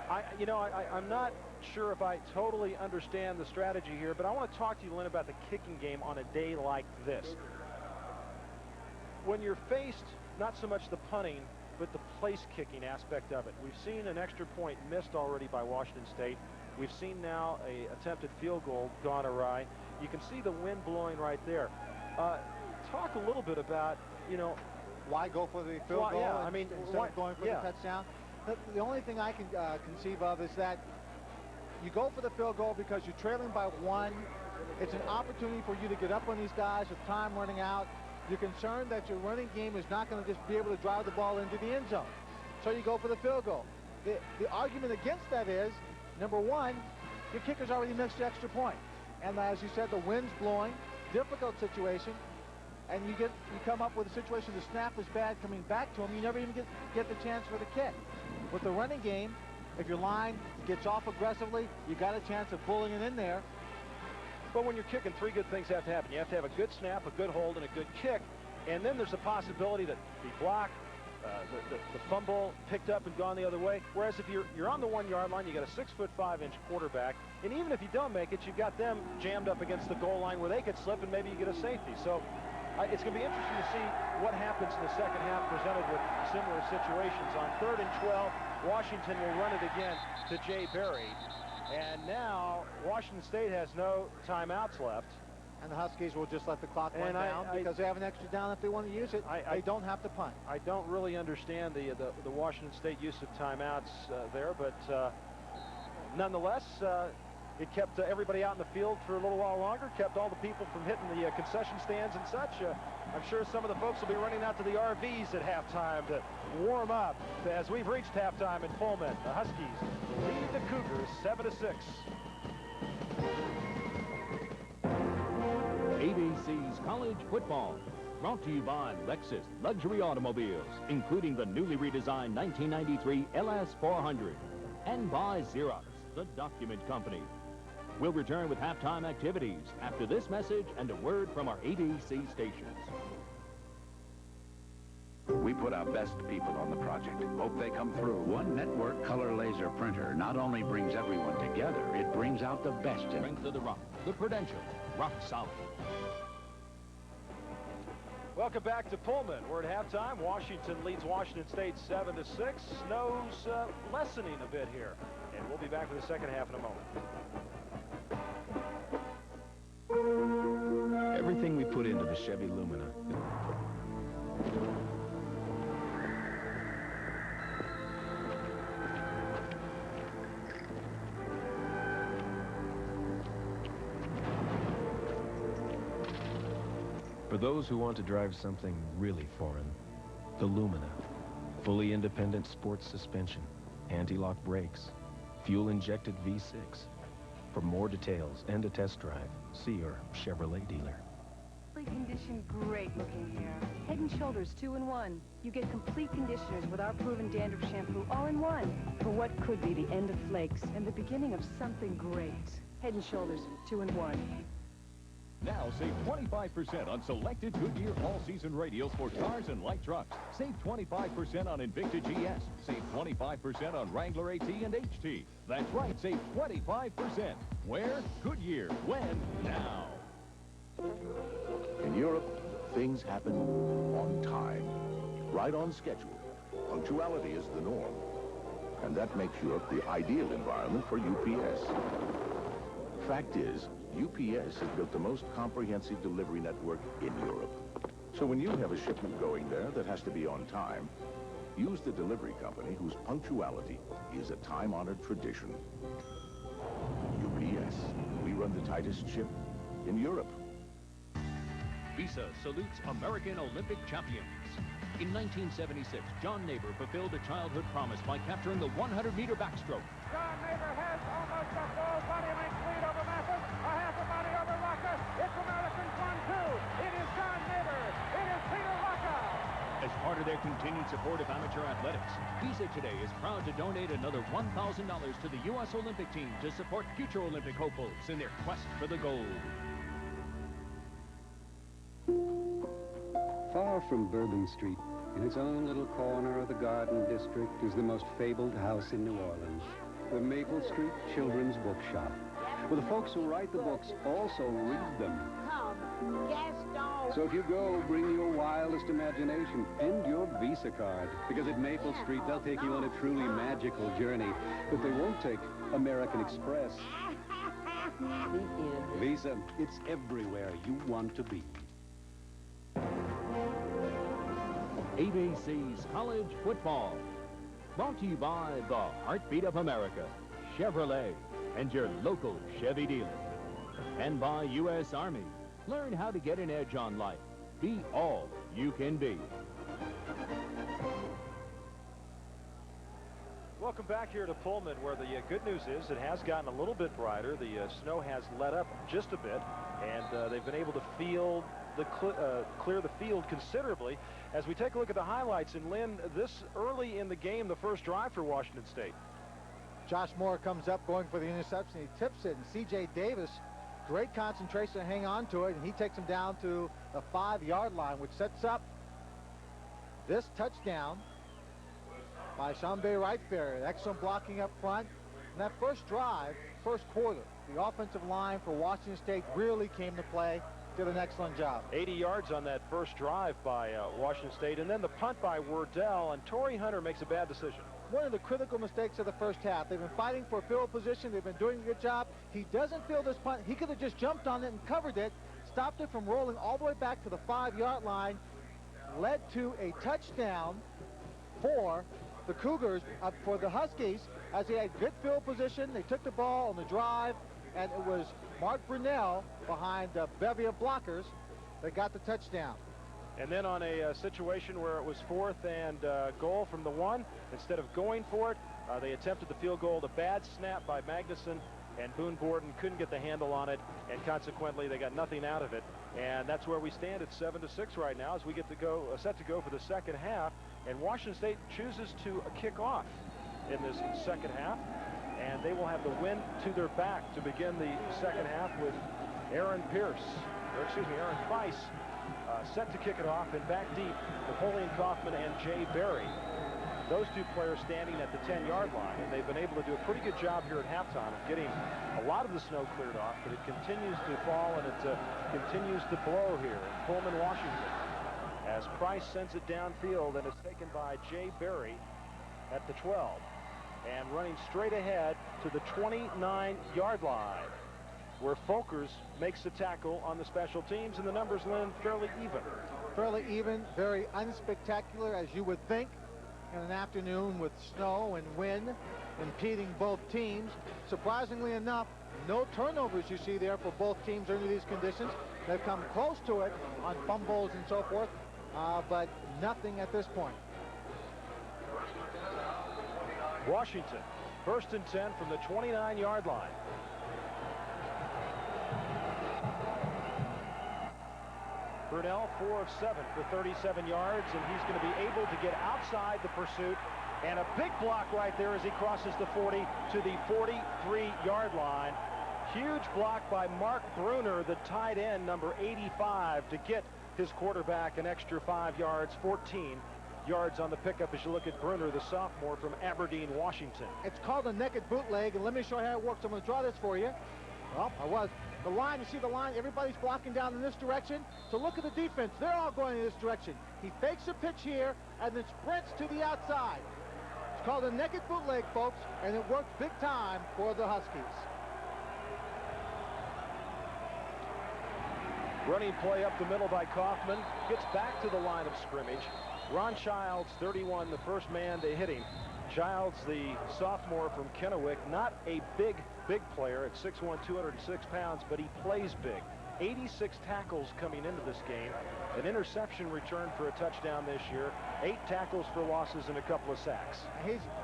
I'm not sure if I totally understand the strategy here, but I want to talk to you, Lynn, about the kicking game on a day like this. When you're faced, not so much the punting, but the place kicking aspect of it. We've seen an extra point missed already by Washington State. We've seen now a attempted field goal gone awry. You can see the wind blowing right there. Talk a little bit about, why go for the field goal yeah, I mean, instead of going for the touchdown? The only thing I can conceive of is that you go for the field goal because you're trailing by 1. It's an opportunity for you to get up on these guys with time running out. You're concerned that your running game is not going to just be able to drive the ball into the end zone. So you go for the field goal. The argument against that is, number one, your kicker's already missed the extra point. And as you said, the wind's blowing, difficult situation. And you come up with a situation, the snap is bad coming back to him. You never even get the chance for the kick. With the running game, if your line gets off aggressively, you got a chance of pulling it in there. But when you're kicking, 3 good things have to happen. You have to have a good snap, a good hold, and a good kick. And then there's a possibility that the block, the fumble picked up and gone the other way. Whereas if you're on the 1-yard line, you got a 6'5" quarterback. And even if you don't make it, you've got them jammed up against the goal line where they could slip and maybe you get a safety. So it's going to be interesting to see what happens in the second half presented with similar situations. On 3rd and 12, Washington will run it again to Jay Berry. And now Washington State has no timeouts left. And the Huskies will just let the clock run down because they have an extra down if they want to use it. They don't have to punt. I don't really understand the Washington State use of timeouts there, but nonetheless, it kept everybody out in the field for a little while longer, kept all the people from hitting the concession stands and such. I'm sure some of the folks will be running out to the RVs at halftime to warm up as we've reached halftime in Pullman. The Huskies lead the Cougars 7-6. ABC's College Football, brought to you by Lexus Luxury Automobiles, including the newly redesigned 1993 LS400, and by Xerox, the document company. We'll return with halftime activities after this message and a word from our ABC stations. We put our best people on the project. Hope they come through. One network color laser printer not only brings everyone together, it brings out the best in Strength of the rock, the Prudential, rock solid. Welcome back to Pullman. We're at halftime. Washington leads Washington State 7-6. Snow's lessening a bit here. And we'll be back for the second half in a moment. Everything we put into the Chevy Lumina. For those who want to drive something really foreign, the Lumina. Fully independent sports suspension, anti-lock brakes, fuel-injected V6. For more details and a test drive, see your Chevrolet dealer. Condition, great looking hair. Head & Shoulders 2-in-1. You get complete conditioners with our proven dandruff shampoo all in one. For what could be the end of flakes and the beginning of something great. Head & Shoulders 2-in-1. Now save 25% on selected Goodyear all-season radials for cars and light trucks. Save 25% on Invicta GS. Save 25% on Wrangler AT and HT. That's right, save 25%. Where? Goodyear. When? Now. In Europe, things happen on time, right on schedule. Punctuality is the norm. And that makes Europe the ideal environment for UPS. Fact is, UPS has built the most comprehensive delivery network in Europe. So when you have a shipment going there that has to be on time, use the delivery company whose punctuality is a time-honored tradition. UPS. We run the tightest ship in Europe. Visa salutes American Olympic champions. In 1976, John Neighbor fulfilled a childhood promise by capturing the 100-meter backstroke. John Neighbor has almost a full body length lead over Mathis, a half a body over Rocca. It's Americans 1-2. It is John Neighbor. It is Peter Rocca. As part of their continued support of amateur athletics, Visa Today is proud to donate another $1,000 to the U.S. Olympic team to support future Olympic hopefuls in their quest for the gold. Far from Bourbon Street, in its own little corner of the Garden District, is the most fabled house in New Orleans, the Maple Street Children's Bookshop, where the folks who write the books also read them. So if you go, bring your wildest imagination and your Visa card, because at Maple Street, they'll take you on a truly magical journey, but they won't take American Express. Visa, it's everywhere you want to be. ABC's College Football. Brought to you by the Heartbeat of America, Chevrolet, and your local Chevy dealer. And by U.S. Army. Learn how to get an edge on life. Be all you can be. Welcome back here to Pullman, where the good news is it has gotten a little bit brighter. The snow has let up just a bit, and they've been able to clear the field considerably. As we take a look at the highlights, and Lynn, this early in the game, the first drive for Washington State. Josh Moore comes up going for the interception. He tips it, and C.J. Davis, great concentration to hang on to it, and he takes him down to the 5-yard line, which sets up this touchdown by Chambé Wright-Fair. Excellent blocking up front. And that first drive, first quarter, the offensive line for Washington State really came to play. Did an excellent job. 80 yards on that first drive by Washington State, and then the punt by Wardell, and Torrey Hunter makes a bad decision. One of the critical mistakes of the first half. They've been fighting for field position. They've been doing a good job. He doesn't field this punt. He could have just jumped on it and covered it, stopped it from rolling all the way back to the 5-yard line, led to a touchdown for the Cougars, for the Huskies, as they had good field position. They took the ball on the drive, and it was Mark Brunell behind a bevy of blockers that got the touchdown. And then on a situation where it was 4th and goal from the 1, instead of going for it, they attempted the field goal. A bad snap by Magnuson, and Boone Borden couldn't get the handle on it, and consequently they got nothing out of it. And that's where we stand at 7-6 right now as we get to go set to go for the second half. And Washington State chooses to kick off in this second half, and they will have the wind to their back to begin the second half with Aaron Price set to kick it off, and back deep, Napoleon Kaufman and Jay Berry. Those two players standing at the 10-yard line, and they've been able to do a pretty good job here at halftime of getting a lot of the snow cleared off, but it continues to fall, and it continues to blow here in Pullman, Washington, as Price sends it downfield, and it's taken by Jay Berry at the 12, and running straight ahead to the 29-yard line, where Folkers makes the tackle on the special teams, and the numbers, Lynn, fairly even. Fairly even, very unspectacular, as you would think, in an afternoon with snow and wind impeding both teams. Surprisingly enough, no turnovers you see there for both teams under these conditions. They've come close to it on fumbles and so forth, but nothing at this point. Washington, 1st and 10 from the 29-yard line. Brunell, 4 of 7 for 37 yards, and he's going to be able to get outside the pursuit, and a big block right there as he crosses the 40 to the 43-yard line. Huge block by Mark Bruner, the tight end, number 85, to get his quarterback an extra 5 yards, 14 yards on the pickup as you look at Bruner, the sophomore from Aberdeen, Washington. It's called a naked bootleg, and let me show you how it works. I'm going to draw this for you. Well, the line, you see the line, everybody's blocking down in this direction. So look at the defense. They're all going in this direction. He fakes a pitch here and then sprints to the outside. It's called a naked bootleg, folks, and it worked big time for the Huskies. Running play up the middle by Kaufman. Gets back to the line of scrimmage. Ron Childs, 31, the first man to hit him. Childs, the sophomore from Kennewick, not a big player at 6'1", 206 pounds, but he plays big. 86 tackles coming into this game. An interception return for a touchdown this year. 8 tackles for losses and a couple of sacks.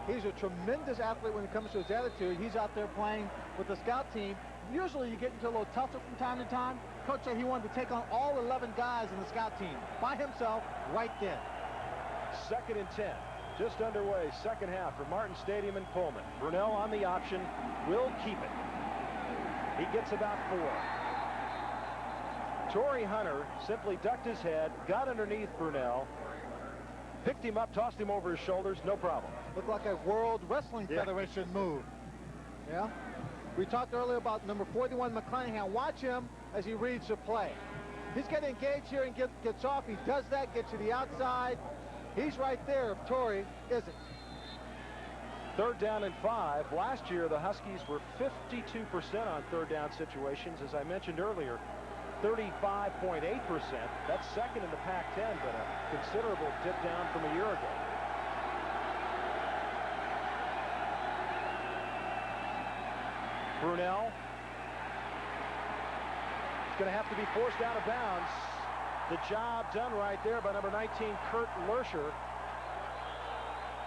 He's a tremendous athlete when it comes to his attitude. He's out there playing with the scout team. Usually you get into a little tussle from time to time. Coach said he wanted to take on all 11 guys in the scout team by himself right then. 2nd and 10. Just underway, second half for Martin Stadium in Pullman. Brunell on the option, will keep it. He gets about 4. Torrey Hunter simply ducked his head, got underneath Brunell, picked him up, tossed him over his shoulders, no problem. Looked like a World Wrestling Federation move. Yeah. We talked earlier about number 41, McClanahan. Watch him as he reads the play. He's getting engaged here and gets off. He does that, gets to the outside. He's right there if Torrey isn't. 3rd down and 5. Last year, the Huskies were 52% on 3rd down situations. As I mentioned earlier, 35.8%. That's 2nd in the Pac-10, but a considerable dip down from a year ago. Brunell is going to have to be forced out of bounds. The job done right there by number 19, Kurt Lurcher.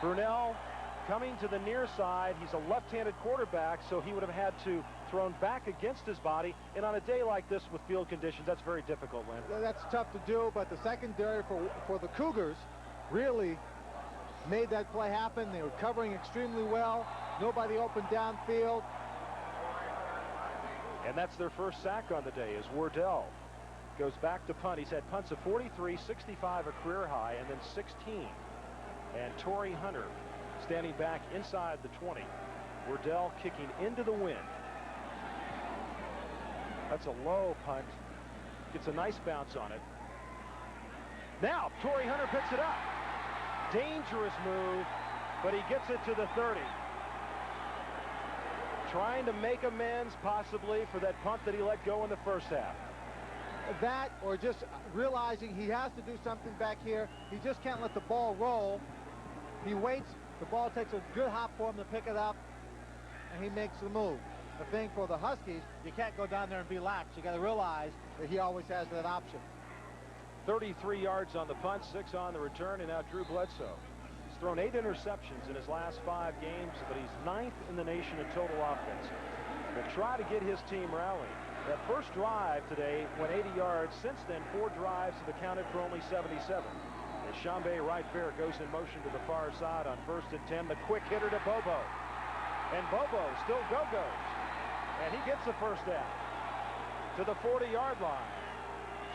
Brunell coming to the near side. He's a left-handed quarterback, so he would have had to thrown back against his body. And on a day like this with field conditions, that's very difficult, Lynn. That's tough to do, but the secondary for the Cougars really made that play happen. They were covering extremely well. Nobody open downfield. And that's their first sack on the day as Wardell goes back to punt. He's had punts of 43, 65 a career high, and then 16. And Torrey Hunter standing back inside the 20. Wardell kicking into the wind. That's a low punt. Gets a nice bounce on it. Now Torrey Hunter picks it up. Dangerous move, but he gets it to the 30. Trying to make amends possibly for that punt that he let go in the first half. That, or just realizing he has to do something back here. He just can't let the ball roll. He waits. The ball takes a good hop for him to pick it up, and he makes the move. The thing for the Huskies, you can't go down there and be lax. You got to realize that he always has that option. 33 yards on the punt, 6 on the return, and now Drew Bledsoe. He's thrown 8 interceptions in his last 5 games, but he's 9th in the nation in total offense. Will try to get his team rallying. That first drive today went 80 yards. Since then, 4 drives have accounted for only 77. As Chambé right fair goes in motion to the far side on 1st and 10, the quick hitter to Bobo. And Bobo still go-goes. And he gets the first down to the 40-yard line.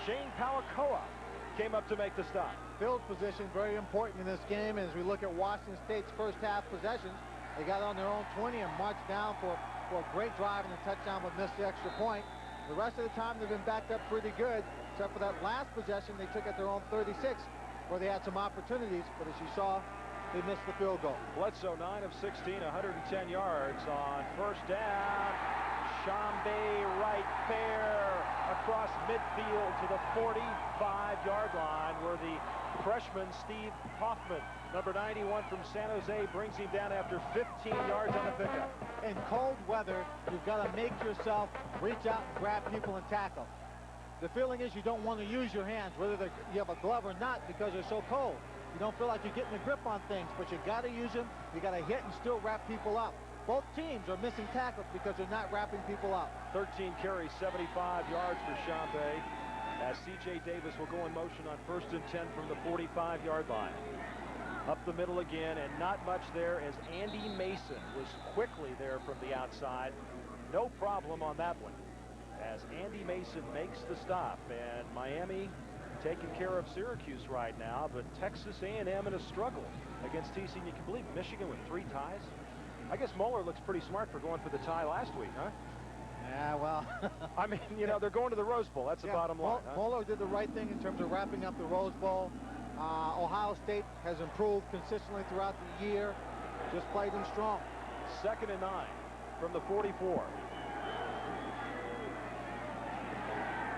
Shane Palakoa came up to make the stop. Field position very important in this game. As we look at Washington State's first half possessions, they got on their own 20 and marched down for a great drive and a touchdown, but missed the extra point. The rest of the time they've been backed up pretty good, except for that last possession they took at their own 36, where they had some opportunities, but as you saw, they missed the field goal. Bledsoe 9 of 16, 110 yards on 1st down. Chambé right fair across midfield to the 45-yard line, where the freshman Steve Hoffman, number 91 from San Jose, brings him down after 15 yards on the pickup. In cold weather, you've got to make yourself reach out and grab people and tackle. The feeling is you don't want to use your hands, whether you have a glove or not, because they're so cold. You don't feel like you're getting a grip on things, but you got to use them. You got to hit and still wrap people up. Both teams are missing tackles because they're not wrapping people up. 13 carries, 75 yards for Chambé, as C.J. Davis will go in motion on 1st and 10 from the 45-yard line. Up the middle again, and not much there as Andy Mason was quickly there from the outside. No problem on that one, as Andy Mason makes the stop. And Miami taking care of Syracuse right now, but Texas A&M in a struggle against TCU. You can believe Michigan with 3 ties? I guess Moeller looks pretty smart for going for the tie last week, huh? Yeah, well. I mean, you know, they're going to the Rose Bowl. That's the bottom line. Moeller did the right thing in terms of wrapping up the Rose Bowl. Ohio State has improved consistently throughout the year. Just played them strong. 2nd and 9 from the 44.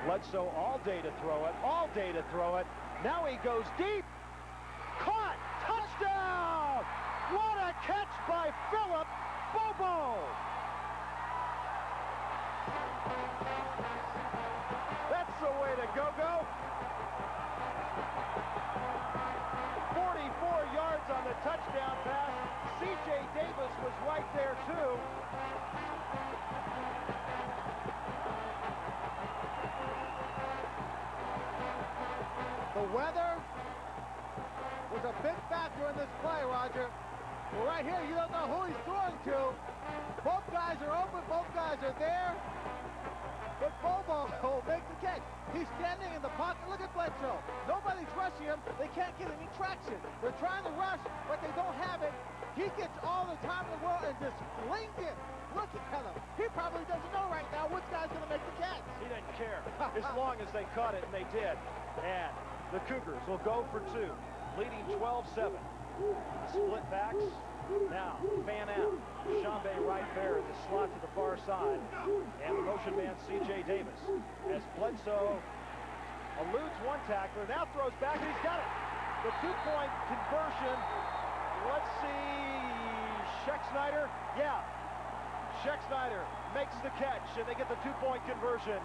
Bledsoe all day to throw it. All day to throw it. Now he goes deep. Caught. Touchdown. What a catch by Philip Bobo. a way to go-go. 44 yards on the touchdown pass. C.J. Davis was right there, too. The weather was a big factor in this play, Roger. Well, right here, you don't know who he's throwing to. Both guys are open, both guys are there. But Bobo will make the catch. He's standing in the pocket. Look at Bledsoe. Nobody's rushing him. They can't get any traction. They're trying to rush, but they don't have it. He gets all the time in the world and just flings it. Look at him. He probably doesn't know right now which guy's going to make the catch. He didn't care as long as they caught it, and they did. And the Cougars will go for two, leading 12-7. Split backs. Now, fan out. Chambé right there in the slot to the far side. And the motion man, C.J. Davis. As Bledsoe eludes one tackler, now throws back, and he's got it. The two-point conversion. Let's see. Schexnayder? Yeah. Schexnayder makes the catch, and they get the two-point conversion.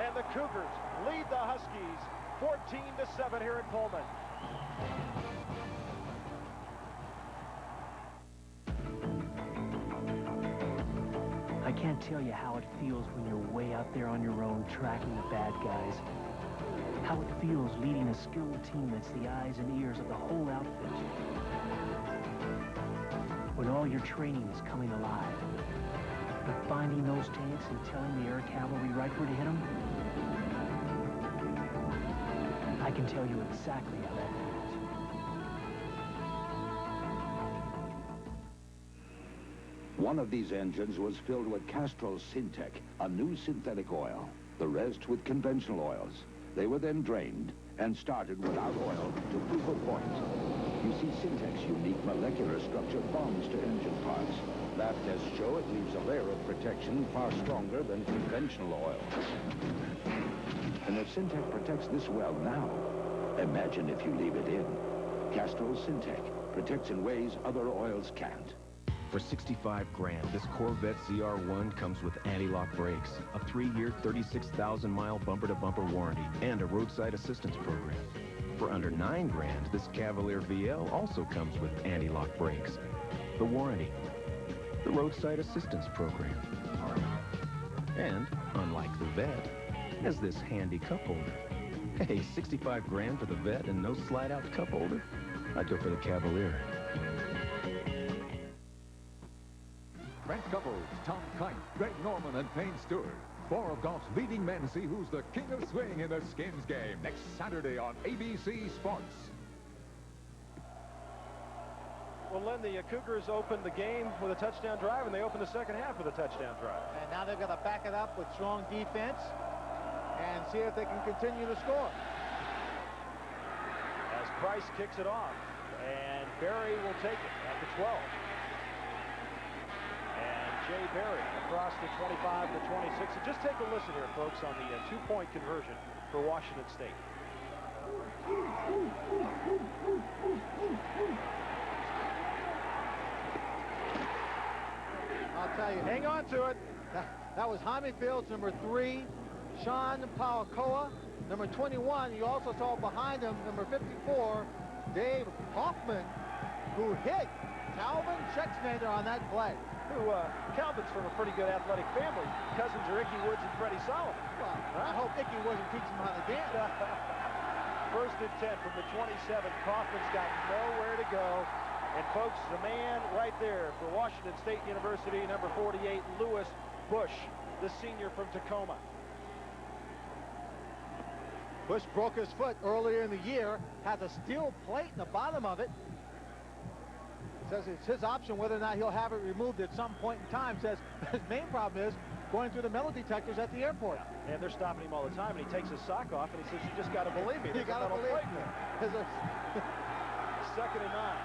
And the Cougars lead the Huskies 14-7 here in Pullman. I can't tell you how it feels when you're way out there on your own tracking the bad guys. How it feels leading a skilled team that's the eyes and ears of the whole outfit. When all your training is coming alive. But finding those tanks and telling the air cavalry right where to hit them, I can tell you exactly how that feels. One of these engines was filled with Castrol Syntec, a new synthetic oil. The rest with conventional oils. They were then drained and started without oil to prove a point. You see, Syntec's unique molecular structure bonds to engine parts. Lab tests show it leaves a layer of protection far stronger than conventional oil. And if Syntec protects this well now, imagine if you leave it in. Castrol Syntec protects in ways other oils can't. For 65 grand, this Corvette ZR1 comes with anti-lock brakes, a 3-year, 36,000-mile bumper-to-bumper warranty, and a roadside assistance program. For under 9 grand, this Cavalier VL also comes with anti-lock brakes, the warranty, the roadside assistance program. And, unlike the Vet, has this handy cup holder. Hey, 65 grand for the Vet and no slide-out cup holder? I'd go for the Cavalier. Brent Couples, Tom Kite, Greg Norman, and Payne Stewart. 4 of golf's leading men see who's the king of swing in the Skins game next Saturday on ABC Sports. Well, Len, the Cougars opened the game with a touchdown drive, and they opened the second half with a touchdown drive. And now they've got to back it up with strong defense and see if they can continue to score. As Price kicks it off, and Berry will take it at the 12. Jay Berry across the 25 to 26. So just take a listen here, folks, on the two-point conversion for Washington State. I'll tell you. Hang on to it. That was Jaime Fields, number 3. Sean Pauakoa, number 21. You also saw behind him, number 54, Dave Hoffman, who hit Calvin Schexnayder on that play. Calvin's from a pretty good athletic family. Cousins are Ickey Woods and Freddie Solomon. Well, I hope Ickey wasn't teaching him how to dance. First and 10 from the 27. Kaufman's got nowhere to go. And, folks, the man right there for Washington State University, number 48, Lewis Bush, the senior from Tacoma. Bush broke his foot earlier in the year, has a steel plate in the bottom of it. Says it's his option whether or not he'll have it removed at some point in time. Says his main problem is going through the metal detectors at the airport. And they're stopping him all the time, and he takes his sock off, and he says, you just got to believe me. You got to believe me. Second and 9.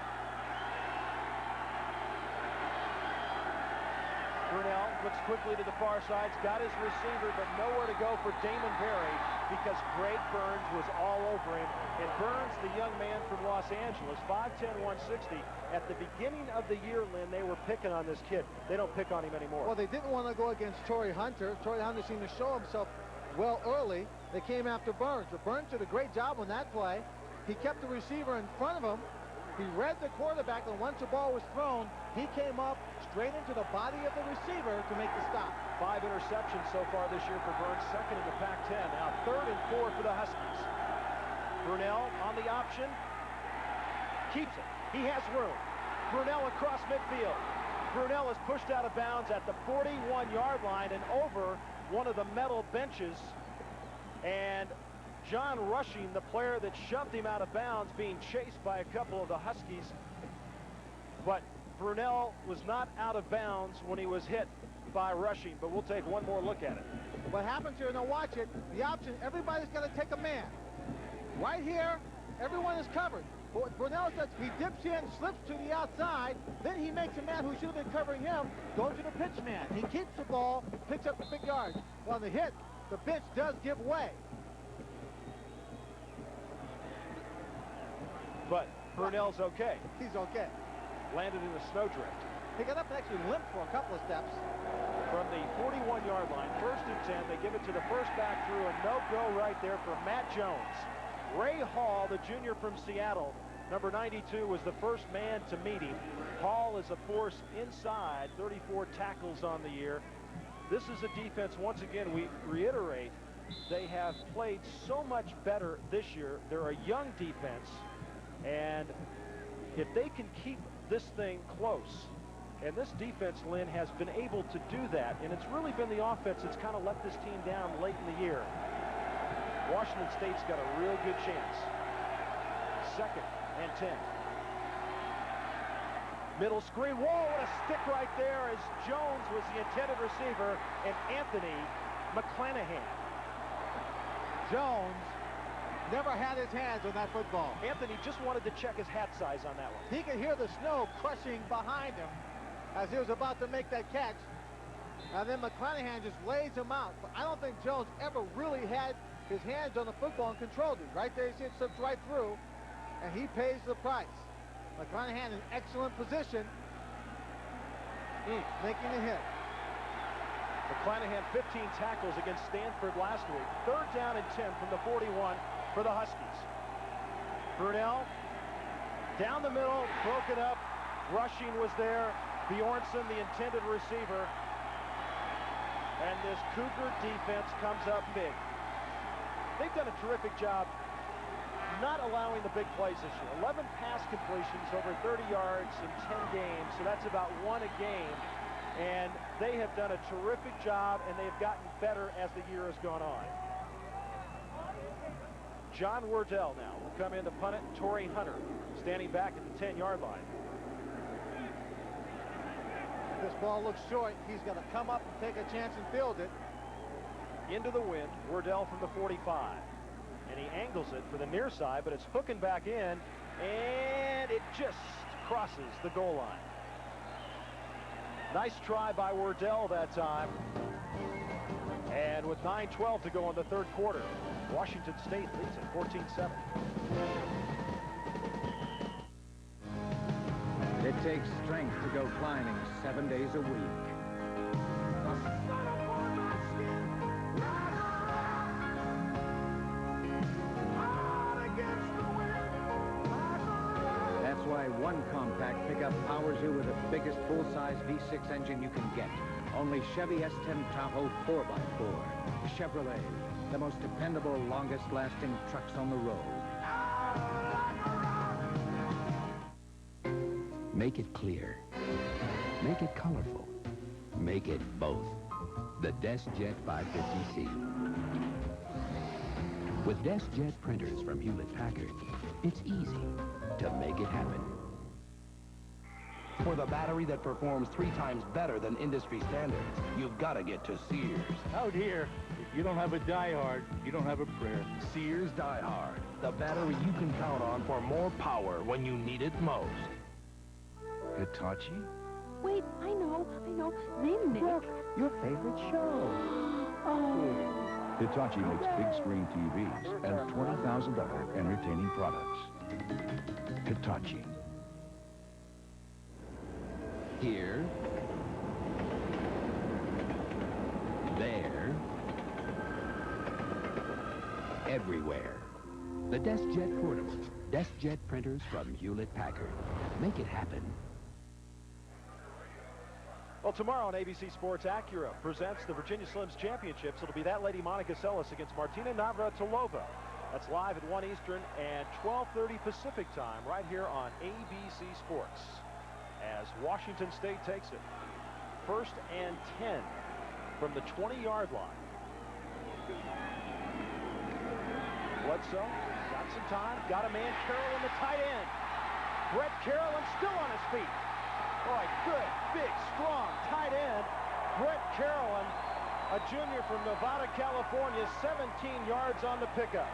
Brunell looks quickly to the far side, got his receiver, but nowhere to go for Damon Berry because Greg Burns was all over him. And Burns, the young man from Los Angeles, 5'10", 160. At the beginning of the year, Lynn, they were picking on this kid. They don't pick on him anymore. Well, they didn't want to go against Torrey Hunter. Torrey Hunter seemed to show himself well early. They came after Burns. But Burns did a great job on that play. He kept the receiver in front of him. He read the quarterback, and once the ball was thrown, he came up straight into the body of the receiver to make the stop. 5 interceptions so far this year for Burns, second in the Pac-10. Now 3rd and 4 for the Huskies. Brunell on the option. Keeps it. He has room. Brunell across midfield. Brunell is pushed out of bounds at the 41-yard line and over one of the metal benches. And John Rushing, the player that shoved him out of bounds, being chased by a couple of the Huskies. But Brunell was not out of bounds when he was hit by Rushing, but we'll take one more look at it. What happens here, now watch it, the option, everybody's got to take a man. Right here, everyone is covered. But what Brunell does, he dips in, slips to the outside, then he makes a man who should have been covering him go to the pitch man. He keeps the ball, picks up the big yards. On the hit, the bench does give way. But Brunell's okay. He's okay. Landed in a snowdrift. He got up and actually limped for a couple of steps. From the 41-yard line, 1st and 10, they give it to the first back through, a no-go right there for Matt Jones. Ray Hall, the junior from Seattle, number 92, was the first man to meet him. Hall is a force inside, 34 tackles on the year. This is a defense, once again, we reiterate, they have played so much better this year. They're a young defense, and if they can keep this thing close, and this defense, Lynn, has been able to do that, and it's really been the offense that's kind of let this team down late in the year. Washington State's got a real good chance. 2nd and 10. Middle screen. Whoa, what a stick right there as Jones was the intended receiver and Anthony McClanahan. Jones never had his hands on that football. Anthony just wanted to check his hat size on that one. He could hear the snow crushing behind him as he was about to make that catch. And then McClanahan just lays him out. But I don't think Jones ever really had his hands on the football and controlled it. Right there, you see it slips right through, and he pays the price. McClanahan in excellent position, making the hit. McClanahan 15 tackles against Stanford last week. 3rd down and 10 from the 41 for the Huskies. Brunell down the middle, broken up. Rushing was there. Bjornsson, the intended receiver. And this Cougar defense comes up big. They've done a terrific job not allowing the big plays this year. 11 pass completions over 30 yards in 10 games, so that's about 1 a game. And they have done a terrific job, and they've gotten better as the year has gone on. John Wardell now will come in to punt it. Torrey Hunter standing back at the 10-yard line. This ball looks short. He's got to come up and take a chance and field it. Into the wind, Wardell from the 45. And he angles it for the near side, but it's hooking back in, and it just crosses the goal line. Nice try by Wardell that time. And with 9:12 to go in the 3rd quarter, Washington State leads at 14-7. It takes strength to go climbing 7 days a week. That's why one compact pickup powers you with the biggest full-size V6 engine you can get. Only Chevy S10 Tahoe 4x4. Chevrolet, the most dependable, longest-lasting trucks on the road. Make it clear. Make it colorful. Make it both. The DeskJet 550C. With DeskJet printers from Hewlett-Packard, it's easy to make it happen. For the battery that performs 3 times better than industry standards, you've got to get to Sears. Oh dear, if you don't have a Die-Hard, you don't have a prayer. Sears Die-Hard, the battery you can count on for more power when you need it most. Hitachi? Wait, I know. Name Nick. Look, your favorite show. Oh. Hitachi makes big screen TVs and 20,000 other entertaining products. Hitachi. Here. There. everywhere. The DeskJet Portable. DeskJet printers from Hewlett-Packard. Make it happen. Well, tomorrow on ABC Sports, Acura presents the Virginia Slims Championships. It'll be that lady Monica Seles against Martina Navratilova. That's live at 1 Eastern and 12:30 Pacific time right here on ABC Sports as Washington State takes it. 1st and 10 from the 20-yard line. Bledsoe got some time, got a man, Carroll, the tight end. Brett Carroll still on his feet. Boy, good, big, strong tight end. Brett Carroll, a junior from Nevada, California, 17 yards on the pickup.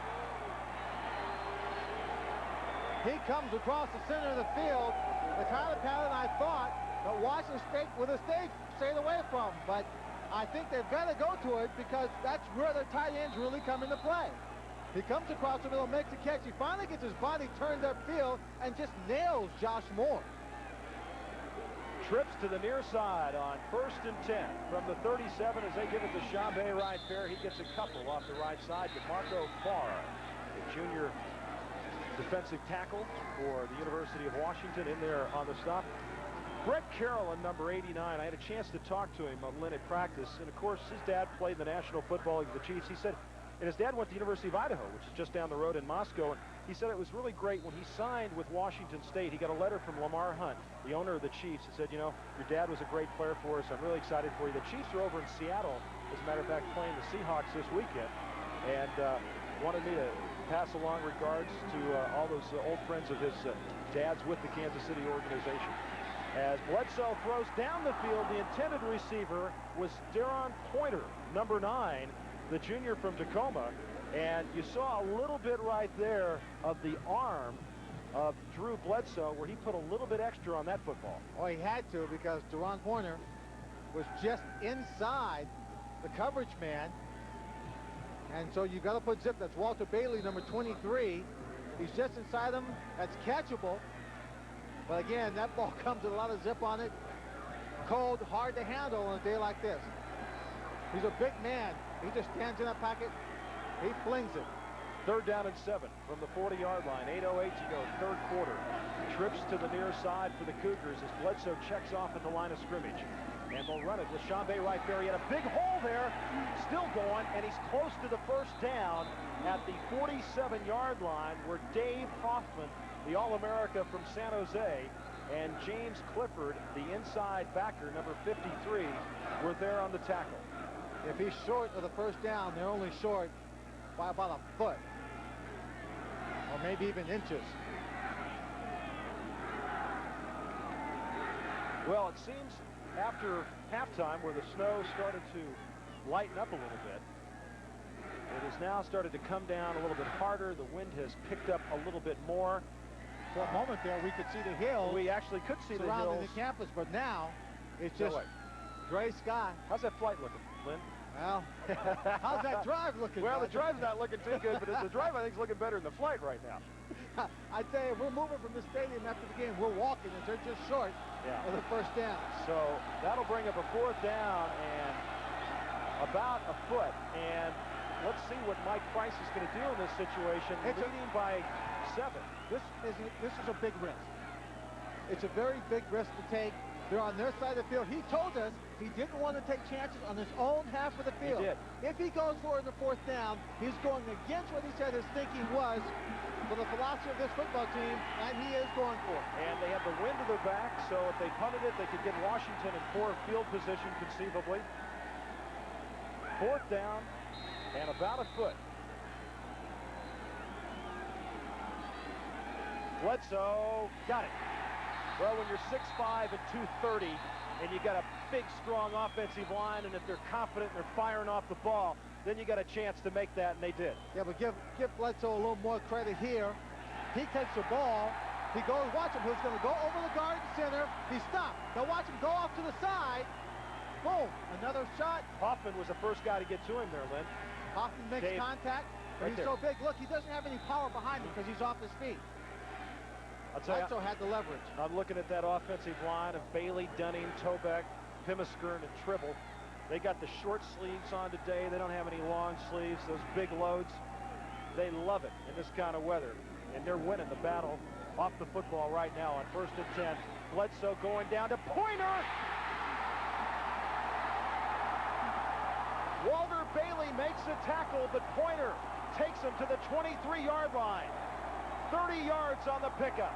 He comes across the center of the field, the kind of pattern I thought that Washington State would have stayed away from, but I think they've got to go to it because that's where their tight ends really come into play. He comes across the middle, makes a catch. He finally gets his body turned upfield and just nails Josh Moore. Trips to the near side on 1st and 10 from the 37 as they give it to Chambé right there. He gets a couple off the right side to Marco Farr, a junior defensive tackle for the University of Washington in there on the stop. Brett Carroll, number 89, I had a chance to talk to him on Lynn at practice, and of course his dad played in the National Football League with the Chiefs. He said, and his dad went to the University of Idaho, which is just down the road in Moscow, and he said it was really great when he signed with Washington State. He got a letter from Lamar Hunt, the owner of the Chiefs, that said, you know, your dad was a great player for us. I'm really excited for you. The Chiefs are over in Seattle, as a matter of fact, playing the Seahawks this weekend, and wanted me to pass along regards to all those old friends of his dad's with the Kansas City organization. As Bledsoe throws down the field, the intended receiver was Deron Pointer, number 9, the junior from Tacoma, and you saw a little bit right there of the arm of Drew Bledsoe where he put a little bit extra on that football. Oh, he had to because Deron Pointer was just inside the coverage man, and so you got to put zip. That's Walter Bailey, number 23. He's just inside him. That's catchable. But again, that ball comes with a lot of zip on it. Cold, hard to handle on a day like this. He's a big man. He just stands in that pocket. He flings it. 3rd down and 7 from the 40-yard line. 8:08 to go, 3rd quarter. Trips to the near side for the Cougars as Bledsoe checks off at the line of scrimmage. And they'll run it with Chambé right there. He had a big hole there, still going, and he's close to the 1st down at the 47-yard line where Dave Hoffman, the All-America from San Jose, and James Clifford, the inside backer, number 53, were there on the tackle. If he's short of the 1st down, they're only short by about a foot, or maybe even inches. Well, it seems after halftime, where the snow started to lighten up a little bit, it has now started to come down a little bit harder. The wind has picked up a little bit more. For a moment there, we could see the hills. We actually could see the hills surrounding the campus, but now it's just gray sky. How's that flight looking, Lynn? Well, how's that drive looking? Well, the drive's not looking too good, but the drive, I think, is looking better than the flight right now. I'd say if we're moving from the stadium after the game, we're walking, and they're just short of the 1st down. So that'll bring up a 4th down and about a foot. And let's see what Mike Price is going to do in this situation, leading by 7. This is a big risk. It's a very big risk to take. They're on their side of the field. He told us he didn't want to take chances on his own half of the field. He did. If he goes for it in the 4th down, he's going against what he said his thinking was for the philosophy of this football team, and he is going for it. And they have the wind to their back, so if they punted it, they could get Washington in poor field position conceivably. 4th down and about a foot. Bledsoe got it. Well, when you're 6'5" and 230, and you got a big, strong offensive line, and if they're confident and they're firing off the ball, then you got a chance to make that, and they did. Yeah, but give Bledsoe a little more credit here. He takes the ball. He goes, watch him. He's going to go over the guard center. He stopped. Now watch him go off to the side. Boom, another shot. Hoffman was the first guy to get to him there, Lynn. Hoffman makes contact, but he's so big. Look, he doesn't have any power behind him because he's off his feet. I'll tell you, Bledsoe had the leverage. I'm looking at that offensive line of Bailey, Dunning, Tobeck, Pimiskern, and Tribble. They got the short sleeves on today. They don't have any long sleeves, those big loads. They love it in this kind of weather, and they're winning the battle off the football right now on 1st and 10. Bledsoe going down to Pointer. Walter Bailey makes a tackle, but Pointer takes him to the 23-yard line. 30 yards on the pickup.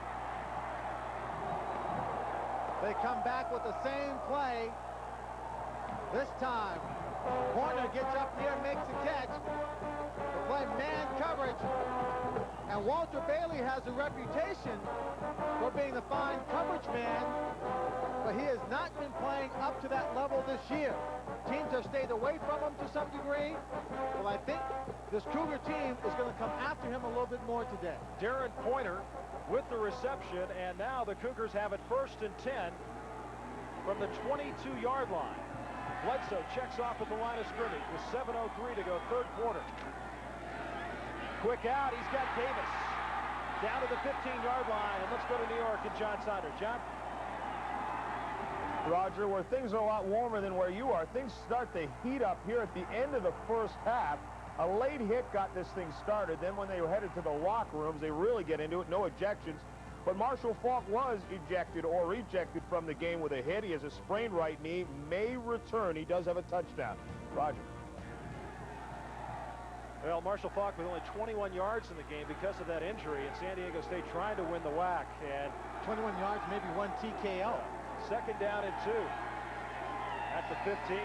They come back with the same play. This time, Pointer gets up near, makes a catch. They play man coverage. And Walter Bailey has a reputation for being the fine coverage man, but he has not been playing up to that level this year. Teams have stayed away from him to some degree. Well, I think this Cougar team is going to come after him a little bit more today. Darren Pointer with the reception, and now the Cougars have it 1st and 10 from the 22-yard line. Bledsoe checks off at the line of scrimmage with 7:03 to go, third quarter. Quick out, he's got Davis down to the 15-yard line, and let's go to New York and John Snyder. John? Roger, where things are a lot warmer than where you are, things start to heat up here at the end of the first half. A late hit got this thing started. Then when they were headed to the locker rooms, they really get into it. No ejections. But Marshall Faulk was ejected or rejected from the game with a hit. He has a sprained right knee, may return. He does have a touchdown. Roger. Well, Marshall Faulk with only 21 yards in the game because of that injury, and San Diego State trying to win the WAC. And 21 yards, maybe one TKO. Second down and 2 at the 15.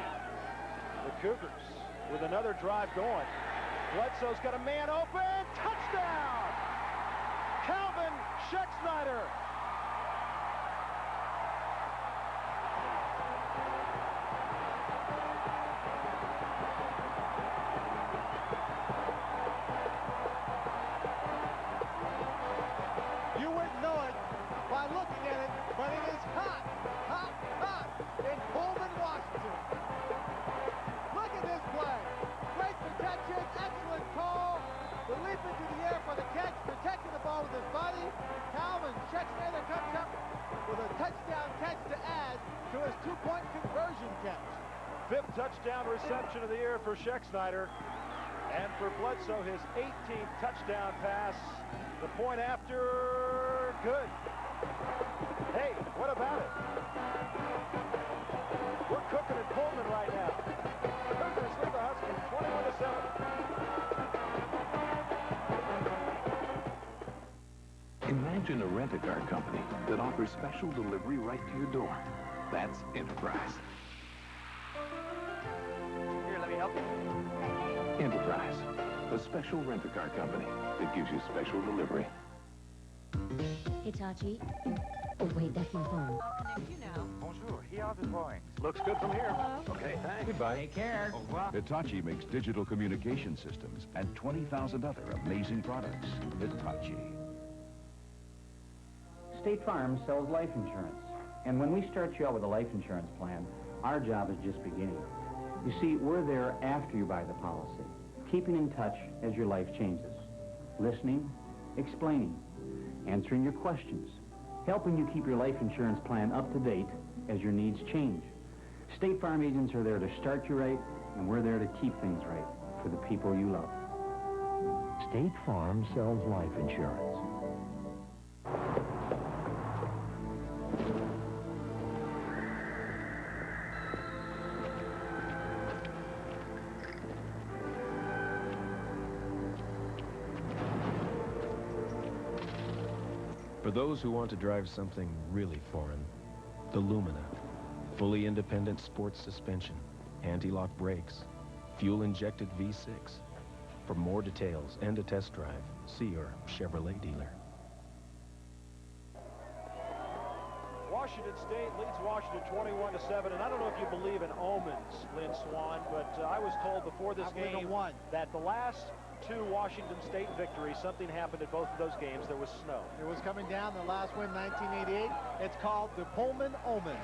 The Cougars with another drive going. Bledsoe's got a man open. Touchdown! Calvin Schexnayder. You wouldn't know it by looking at it, but it is hot, hot, hot in Pullman, Washington. Look at this play. Great protection, excellent call. The leap into the air for the catch, protecting the ball with his body. Calvin Schexnayder comes up with a touchdown catch to add to his two-point conversion catch. 5th touchdown reception of the year for Schexnayder. And for Bledsoe, his 18th touchdown pass. The point after, good. Hey, what about it? We're cooking in Pullman right now. Cougars lead the Huskies 21-7. Imagine a rent-a-car company that offers special delivery right to your door. That's Enterprise. Here, let me help you. Enterprise, a special rent-a-car company that gives you special delivery. Hitachi. Oh, wait, that's my phone. I'll connect you now. Bonjour. Here are the drawings. Looks good from here. Okay, thanks. Goodbye. Take care. Au revoir. Hitachi makes digital communication systems and 20,000 other amazing products. Hitachi. State Farm sells life insurance. And when we start you out with a life insurance plan, our job is just beginning. You see, we're there after you buy the policy, keeping in touch as your life changes, listening, explaining, answering your questions, helping you keep your life insurance plan up to date as your needs change. State Farm agents are there to start you right, and we're there to keep things right for the people you love. State Farm sells life insurance. For those who want to drive something really foreign, the Lumina. Fully independent sports suspension, anti-lock brakes, fuel-injected V6. For more details and a test drive, see your Chevrolet dealer. Washington State leads Washington 21-7, and I don't know if you believe in omens, Lynn Swan, but I was told before this game that the last 2 Washington State victories, something happened at both of those games. There was snow. It was coming down, the last win, 1988. It's called the Pullman Omen.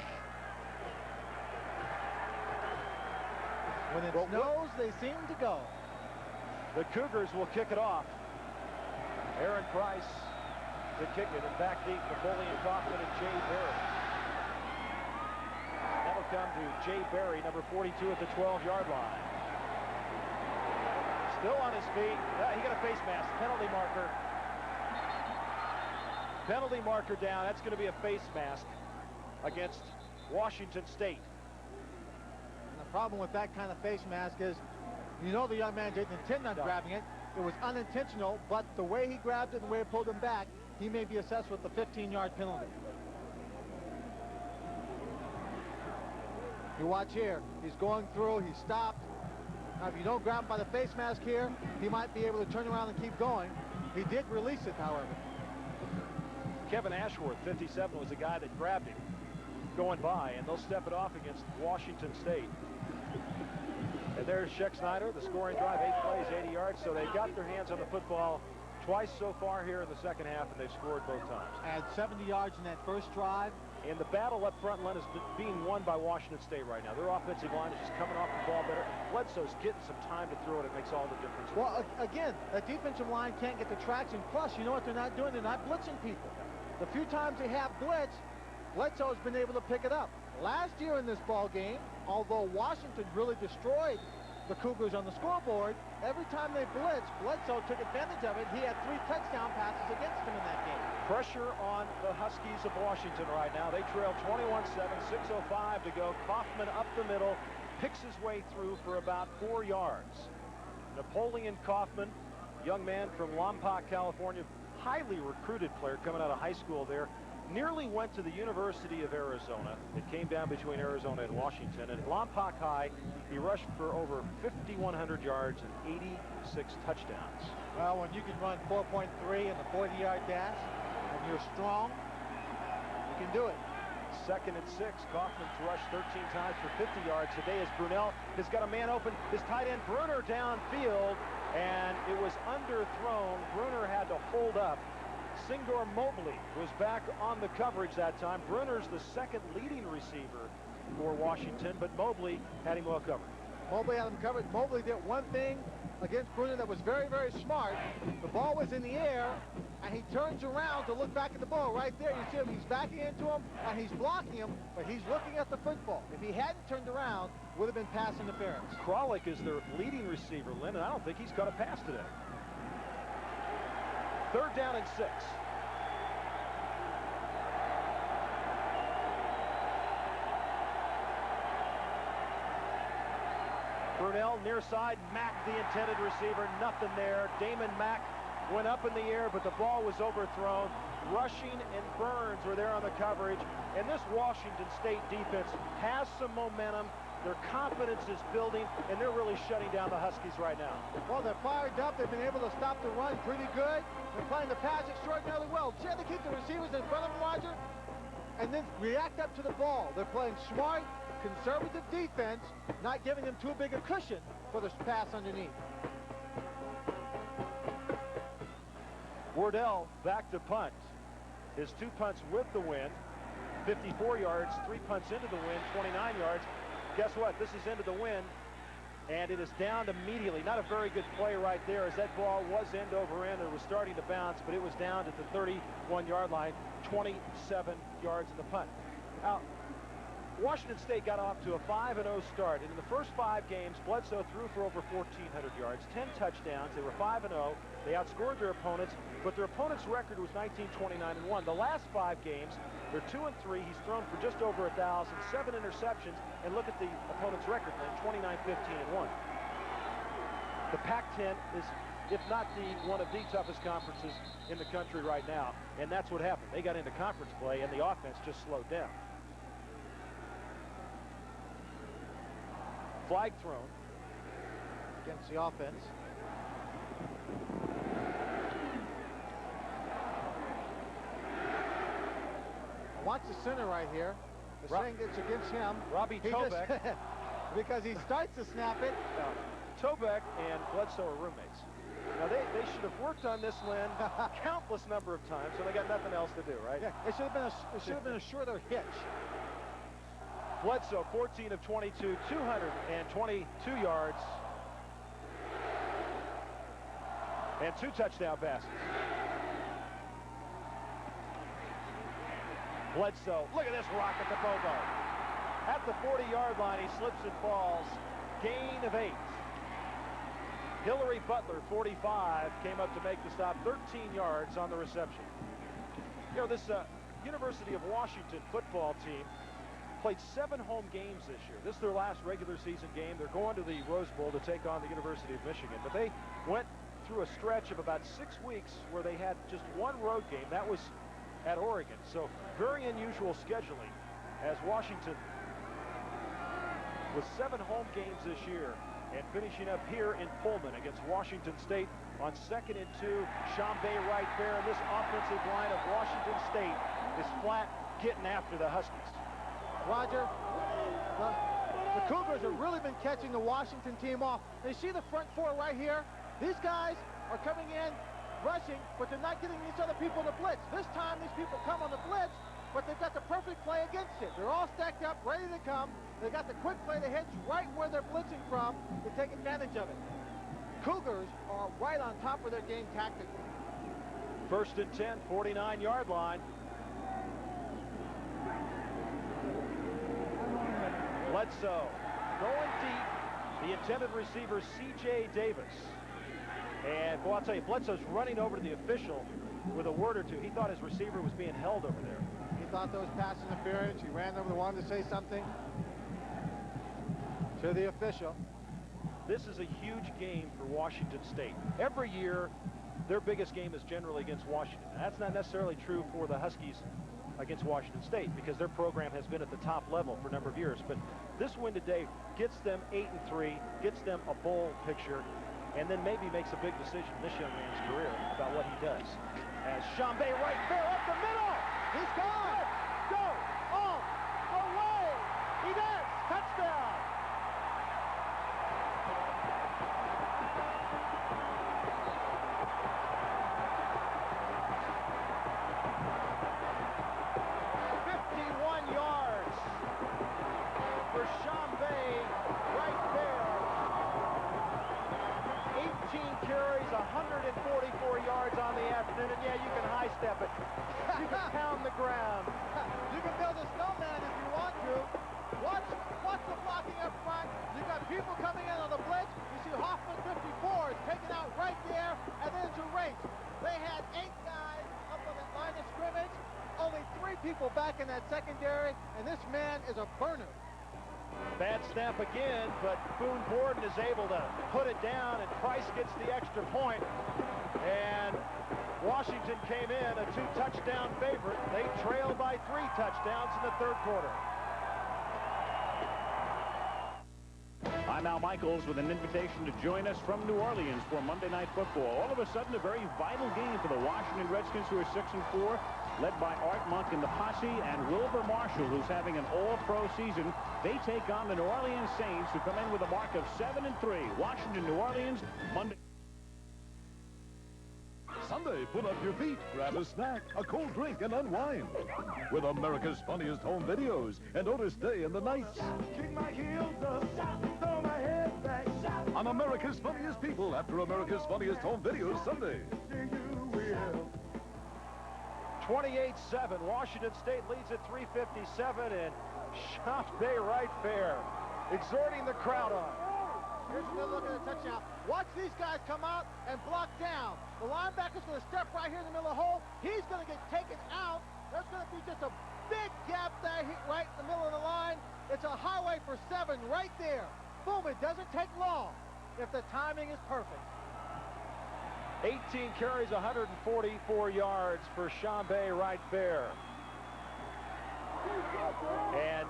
When it snows, they seem to go. The Cougars will kick it off. Aaron Price to kick it, and back deep, Napoleon Kaufman and Jay Berry. That'll come to Jay Berry, number 42 at the 12-yard line. Still on his feet. He got a face mask. Penalty marker. Penalty marker down. That's going to be a face mask against Washington State. And the problem with that kind of face mask is, you know, the young man didn't intend on grabbing it. It was unintentional, but the way he grabbed it and the way it pulled him back, he may be assessed with the 15-yard penalty. You watch here. He's going through. He stopped. Now, if you don't grab him by the face mask here, he might be able to turn around and keep going. He did release it, however. Kevin Ashworth, 57, was the guy that grabbed him going by, and they'll step it off against Washington State. And there's Sheck Snyder, the scoring drive, 8 plays, 80 yards. So they've got their hands on the football twice so far here in the second half, and they've scored both times. Had 70 yards in that first drive. And the battle up front, Len, is being won by Washington State right now. Their offensive line is just coming off the ball better. Bledsoe's getting some time to throw it. It makes all the difference. Well, again, that defensive line can't get the traction. Plus, you know what they're not doing? They're not blitzing people. The few times they have blitz, Bledsoe's been able to pick it up. Last year in this ball game, although Washington really destroyed the Cougars on the scoreboard, every time they blitzed, Bledsoe took advantage of it. He had 3 touchdown passes against him in that game. Pressure on the Huskies of Washington right now. They trail 21-7, 6:05 to go. Kaufman up the middle, picks his way through for about 4 yards. Napoleon Kaufman, young man from Lompoc, California, highly recruited player coming out of high school there. Nearly went to the University of Arizona. It came down between Arizona and Washington. And at Lompoc High, he rushed for over 5,100 yards and 86 touchdowns. Well, when you can run 4.3 in the 40-yard dash, and you're strong, you can do it. 2nd and 6. Kaufman's rushed 13 times for 50 yards today as Brunell has got a man open. His tight end Bruner downfield, and it was underthrown. Bruner had to hold up. Singor Mobley was back on the coverage that time. Bruner's the 2nd leading receiver for Washington, but Mobley had him well covered. Mobley had him covered. Mobley did one thing against Bruner that was very, very smart. The ball was in the air, and he turns around to look back at the ball. Right there, you see him. He's backing into him, and he's blocking him, but he's looking at the football. If he hadn't turned around, it would have been pass interference. Kralik is their leading receiver, Lynn, and I don't think he's caught a pass today. 3rd down and 6. Brunell near side. Mack, the intended receiver, nothing there. Damon Mack went up in the air, but the ball was overthrown. Rushing and Burns were there on the coverage. And this Washington State defense has some momentum. Their confidence is building, and they're really shutting down the Huskies right now. Well, they're fired up. They've been able to stop the run pretty good. They're playing the pass extraordinarily well. See how they keep the receivers in front of them, Roger? And then react up to the ball. They're playing smart, conservative defense, not giving them too big a cushion for the pass underneath. Wardell back to punt. His 2 punts with the win. 54 yards, 3 punts into the win, 29 yards. Guess what? This is into the win, and it is down immediately. Not a very good play right there as that ball was end over end. It was starting to bounce, but it was down at the 31-yard line, 27 yards in the punt. Now, Washington State got off to a 5-0 start, and in the first 5 games, Bledsoe threw for over 1,400 yards, 10 touchdowns. They were 5-0. They outscored their opponents, but their opponent's record was 19-29-1. The last 5 games, they're 2-3. He's thrown for just over 1,000, 7 interceptions, and look at the opponent's record, then 29-15-1. The Pac-10 is, if not one of the toughest conferences in the country right now, and that's what happened. They got into conference play, and the offense just slowed down. Flag thrown against the offense. Watch the center right here. The saying it's against him. Robbie Tobeck. Because he starts to snap it. Tobeck and Bledsoe are roommates. Now, they should have worked on this, Lynn, countless number of times, so they got nothing else to do, right? Yeah, it should have been a shorter hitch. Bledsoe, 14 of 22, 222 yards, and 2 touchdown passes. Bledsoe, look at this rocket to Bobo. At the 40-yard line, he slips and falls. Gain of 8. Hillary Butler, 45, came up to make the stop, 13 yards on the reception. You know, this University of Washington football team played 7 home games this year. This is their last regular season game. They're going to the Rose Bowl to take on the University of Michigan. But they went through a stretch of about 6 weeks where they had just 1 road game. That was at Oregon. So very unusual scheduling as Washington with 7 home games this year and finishing up here in Pullman against Washington State on 2nd and 2. Chambay right there, and this offensive line of Washington State is flat getting after the Huskies. Roger, the Cougars have really been catching the Washington team off. They see the front 4 right here. These guys are coming in, rushing, but they're not getting these other people to blitz. This time, these people come on the blitz, but they've got the perfect play against it. They're all stacked up, ready to come. They got the quick play to hit right where they're blitzing from to take advantage of it. Cougars are right on top of their game tactically. 1st and 10, 49-yard line. Bledsoe going deep. The intended receiver, C.J. Davis. And, boy, I'll tell you, Bledsoe's running over to the official with a word or two. He thought his receiver was being held over there. He thought there was pass interference. He ran over, wanted to say something to the official. This is a huge game for Washington State. Every year, their biggest game is generally against Washington. That's not necessarily true for the Huskies against Washington State because their program has been at the top level for a number of years. But this win today gets them 8-3, gets them a bowl picture, and then maybe makes a big decision in this young man's career about what he does. As Chambay right there up the middle. He's gone. Go all the way. He does. Touchdown. Carries 144 yards on the afternoon, and yeah, you can high step it. You can pound the ground. You can build a snowman if you want to. Watch the blocking up front. You got people coming in on the blitz. You see Hoffman 54 is taken out right there, and then it's a race. They had 8 guys up on the line of scrimmage. Only 3 people back in that secondary, and this man is a burner. Bad snap again, but Boone Borden is able to put it down, and Price gets the extra point. And Washington came in a 2-touchdown favorite. They trailed by 3 touchdowns in the 3rd quarter. I'm Al Michaels with an invitation to join us from New Orleans for Monday Night Football. All of a sudden, a very vital game for the Washington Redskins, who are 6-4, led by Art Monk and the Posse, and Wilbur Marshall, who's having an all-pro season. They take on the New Orleans Saints, who come in with a mark of 7-3. Washington, New Orleans, Monday. Sunday, put up your feet, grab a snack, a cold drink, and unwind with America's Funniest Home Videos and Otis Day and the Nights. Kick my heels up, throw my head back. On America's Funniest People after America's Funniest Home Videos Sunday. 28-7. Washington State leads at 3:57, and Chambay right fair, exhorting the crowd on. Here's another look at the touchdown. Watch these guys come out and block down. The linebacker's going to step right here in the middle of the hole. He's going to get taken out. There's going to be just a big gap there right in the middle of the line. It's a highway for 7 right there. Boom, it doesn't take long if the timing is perfect. 18 carries, 144 yards for Chambay right fair. And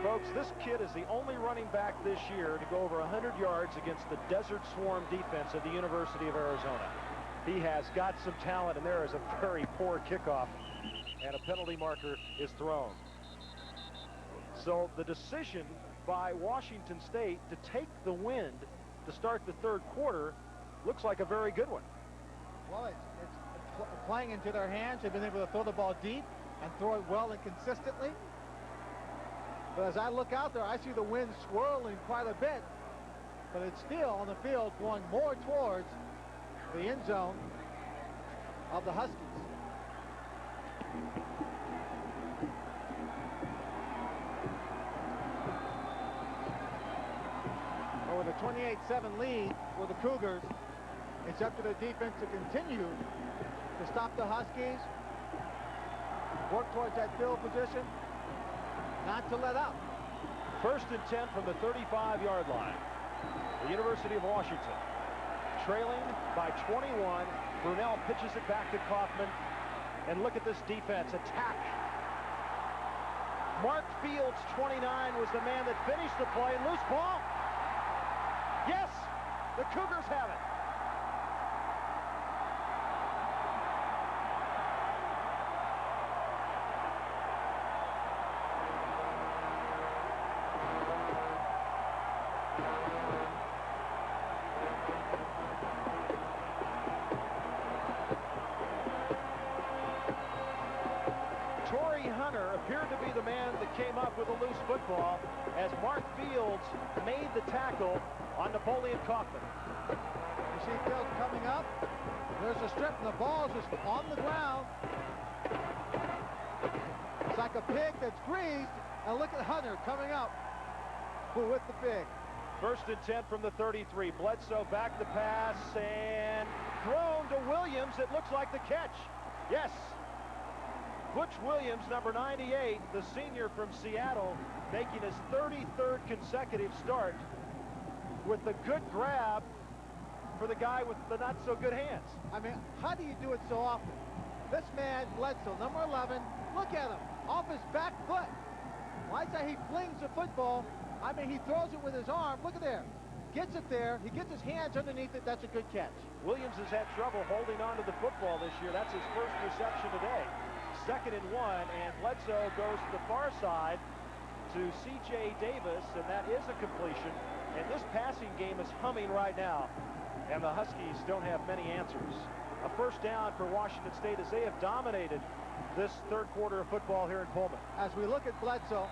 folks, this kid is the only running back this year to go over 100 yards against the Desert Swarm defense of the University of Arizona. He has got some talent, and there is a very poor kickoff, and a penalty marker is thrown. So the decision by Washington State to take the wind to start the 3rd quarter looks like a very good one. Well, it's playing into their hands. They've been able to throw the ball deep and throw it well and consistently. But as I look out there, I see the wind swirling quite a bit. But it's still on the field going more towards the end zone of the Huskies. With a 28-7 lead for the Cougars, It's up to the defense to continue to stop the Huskies, work towards that field position, not to let up. 1st and 10 from the 35-yard line. The University of Washington trailing by 21. Brunell pitches it back to Kaufman. And look at this defense. Attack. Mark Fields, 29, was the man that finished the play. And loose ball. Yes, the Cougars have it. Appeared to be the man that came up with a loose football as Mark Fields made the tackle on Napoleon Kaufman. You see Fields coming up. There's a strip and the ball is just on the ground. It's like a pig that's greased. And look at Hunter coming up with the pig. 1st and 10 from the 33. Bledsoe back to pass and thrown to Williams. It looks like the catch. Yes. Butch Williams, number 98, the senior from Seattle, making his 33rd consecutive start with the good grab for the guy with the not-so-good hands. I mean, how do you do it so often? This man, Bledsoe, number 11, look at him, off his back foot. When I say he flings the football, I mean he throws it with his arm. Look at there. Gets it there. He gets his hands underneath it. That's a good catch. Williams has had trouble holding on to the football this year. That's his first reception today. 2nd and 1, and Bledsoe goes to the far side to C.J. Davis, and that is a completion. And this passing game is humming right now, and the Huskies don't have many answers. A 1st down for Washington State as they have dominated this 3rd quarter of football here in Pullman. As we look at Bledsoe,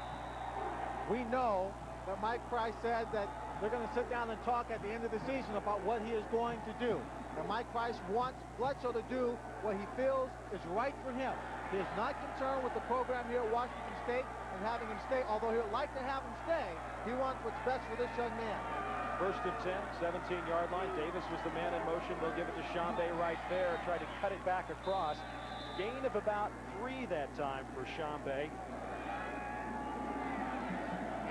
we know that Mike Price said that they're going to sit down and talk at the end of the season about what he is going to do. And Mike Price wants Bledsoe to do what he feels is right for him. He is not concerned with the program here at Washington State and having him stay, although he would like to have him stay. He wants what's best for this young man. 1st and 10, 17-yard line. Davis was the man in motion. They'll give it to Chambé right there. Try to cut it back across. Gain of about 3 that time for Chambé.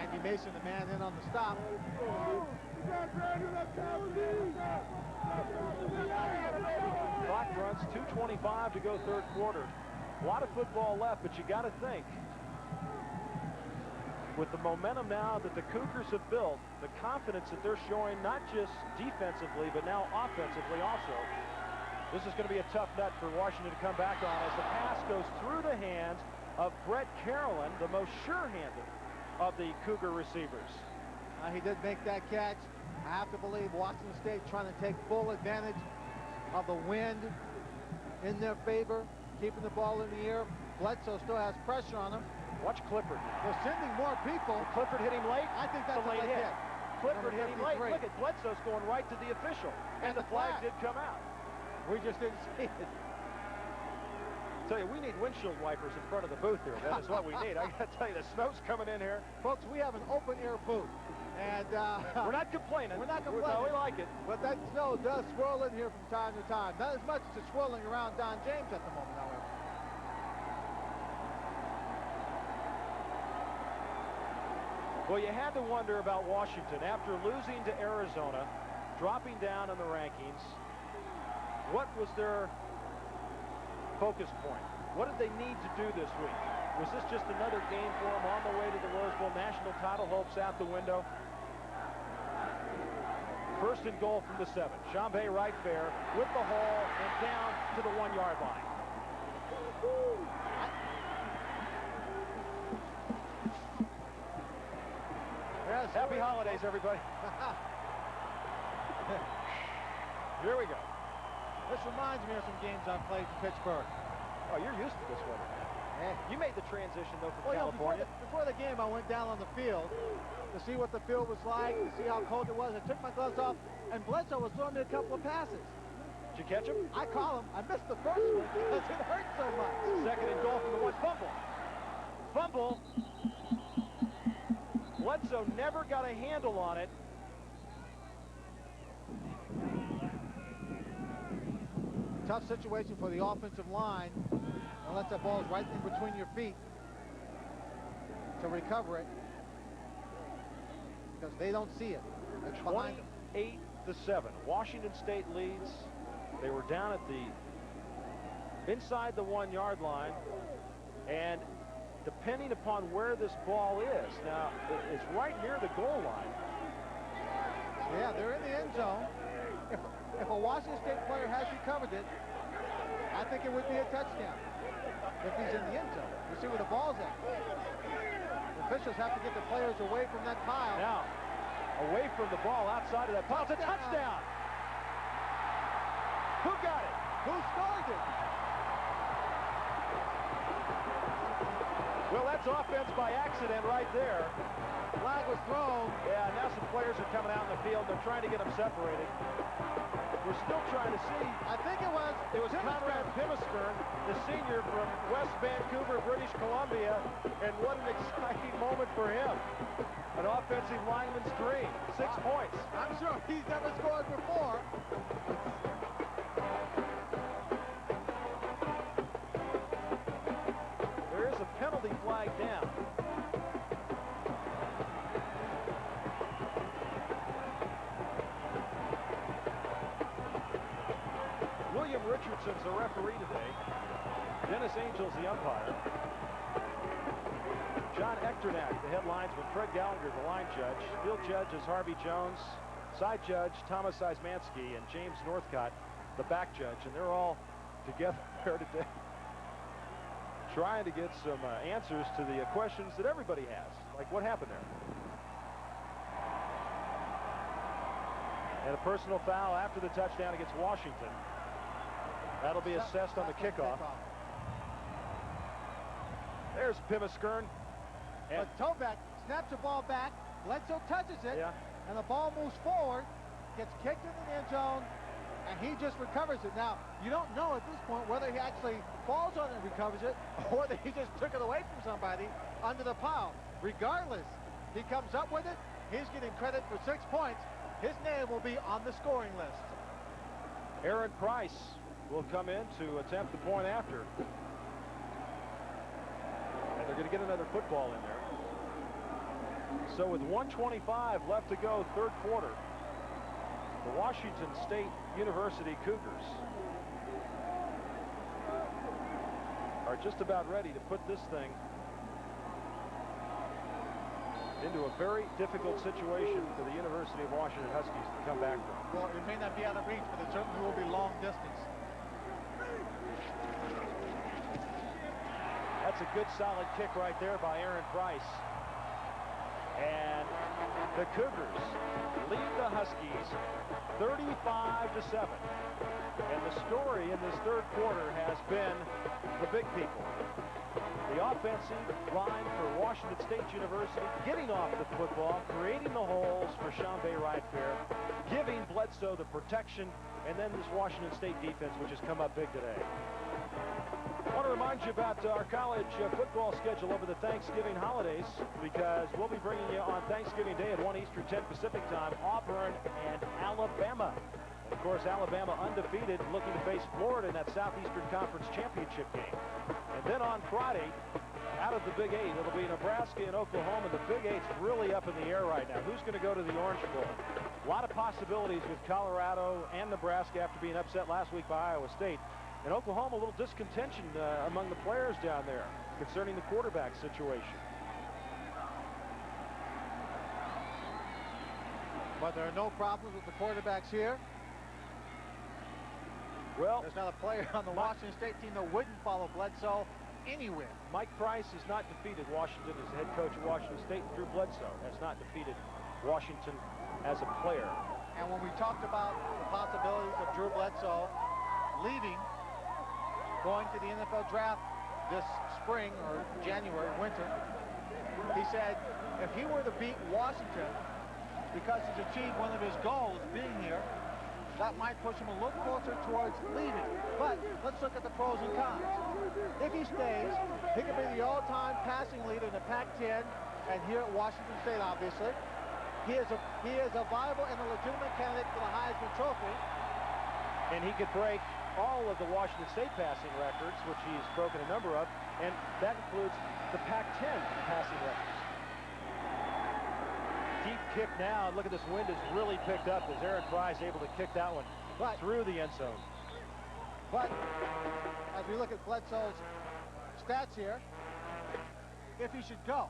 Andy Mason, the man in on the stop. Clock runs, 2:25 to go 3rd quarter. A lot of football left, but you got to think, with the momentum now that the Cougars have built, the confidence that they're showing, not just defensively, but now offensively also, this is going to be a tough nut for Washington to come back on as the pass goes through the hands of Brett Carolyn, the most sure-handed of the Cougar receivers. He did make that catch. I have to believe Washington State trying to take full advantage of the wind in their favor, keeping the ball in the air. Bledsoe still has pressure on him. Watch Clifford. They're sending more people. Did Clifford hit him late? I think that's a late hit. Clifford hit him late. Look at Bledsoe's going right to the official. And the flag did come out. We just didn't see it. I tell you, we need windshield wipers in front of the booth here. That is what we need. I got to tell you, the snow's coming in here. Folks, we have an open-air booth. And we're not complaining. We're not complaining. No, we like it. But that snow does swirl in here from time to time. Not as much as it's swirling around Don James at the moment, however. Well, you had to wonder about Washington. After losing to Arizona, dropping down in the rankings, what was their focus point? What did they need to do this week? Was this just another game for them on the way to the Rose Bowl? National title hopes out the window. 1st and goal from the 7. Chambé right fair with the haul and down to the 1-yard line. Yes, happy holidays, everybody. Here we go. This reminds me of some games I've played in Pittsburgh. Oh, you're used to this weather, man. You made the transition, though, from California. Before the game, I went down on the field to see what the field was like, to see how cold it was. I took my gloves off, and Bledsoe was throwing me a couple of passes. Did you catch him? I caught him. I missed the first one because it hurt so much. 2nd and goal from the 1. Fumble. Fumble. Bledsoe never got a handle on it. tough situation for the offensive line, unless that ball's right in between your feet to recover it, because they don't see it. It's behind them. 28-7. Washington State leads. They were down at the inside the 1-yard line, and depending upon where this ball is, now it's right near the goal line. Yeah, they're in the end zone. If a Washington State player has recovered it, I think it would be a touchdown if he's in the end zone. You see where the ball's at. The officials have to get the players away from that pile. Now, away from the ball, outside of that pile. It's a touchdown. Who got it? Who scored it? Well, that's offense by accident right there. Flag was thrown. Yeah, now some players are coming out in the field. They're trying to get them separated. We're still trying to see. I think it was Conrad Pimiskern, the senior from West Vancouver, British Columbia, and what an exciting moment for him. An offensive lineman's dream. 6 points. I'm sure he's never scored before. There is a penalty flag down. William Richardson's the referee today. Dennis Angel's the umpire. John Echternack, the head linesman. Fred Gallagher, the line judge. Field judge is Harvey Jones. Side judge, Thomas Seismansky, and James Northcott, the back judge. And they're all together there today, trying to get some answers to the questions that everybody has. Like, what happened there? And a personal foul after the touchdown against Washington. That'll be assessed on the kickoff. There's Pimiskern. But Tovak snaps the ball back. Bledsoe touches it. Yeah. And the ball moves forward, gets kicked in the end zone, and he just recovers it. Now, you don't know at this point whether he actually falls on it and recovers it, or whether he just took it away from somebody under the pile. Regardless, he comes up with it. He's getting credit for 6 points. His name will be on the scoring list. Aaron Price will come in to attempt the point after. And they're going to get another football in there. So with 1:25 left to go, third quarter, the Washington State University Cougars are just about ready to put this thing into a very difficult situation for the University of Washington Huskies to come back from. Well, it may not be out of reach, but it certainly will be long distance. That's a good solid kick right there by Aaron Price. And the Cougars lead the Huskies 35-7. And the story in this third quarter has been the big people. The offensive line for Washington State University getting off the football, creating the holes for Chambé Wright-Fair, giving Bledsoe the protection, and then this Washington State defense, which has come up big today. I want to remind you about our college football schedule over the Thanksgiving holidays, because we'll be bringing you on Thanksgiving Day at 1 Eastern, 10 Pacific time, Auburn and Alabama. And of course, Alabama undefeated, looking to face Florida in that Southeastern Conference Championship game. And then on Friday, out of the Big Eight, it'll be Nebraska and Oklahoma. The Big Eight's really up in the air right now. Who's going to go to the Orange Bowl? A lot of possibilities with Colorado and Nebraska after being upset last week by Iowa State. And Oklahoma, a little discontention among the players down there concerning the quarterback situation. But there are no problems with the quarterbacks here. Well, there's not a player on the Washington State team that wouldn't follow Bledsoe anywhere. Mike Price has not defeated Washington as head coach of Washington State. Drew Bledsoe has not defeated Washington as a player. And when we talked about the possibilities of Drew Bledsoe leaving, going to the NFL draft this spring or January, winter, he said if he were to beat Washington because he's achieved one of his goals, being here, that might push him a little closer towards leaving. But let's look at the pros and cons. If he stays, he could be the all-time passing leader in the Pac-10 and here at Washington State, obviously. He is a viable and a legitimate candidate for the Heisman Trophy. And he could break all of the Washington State passing records, which he's broken a number of, and that includes the Pac-10 passing records. Deep kick now, and look at this wind has really picked up as Aaron Fry's able to kick that one through the end zone. But as we look at Bledsoe's stats here, if he should go,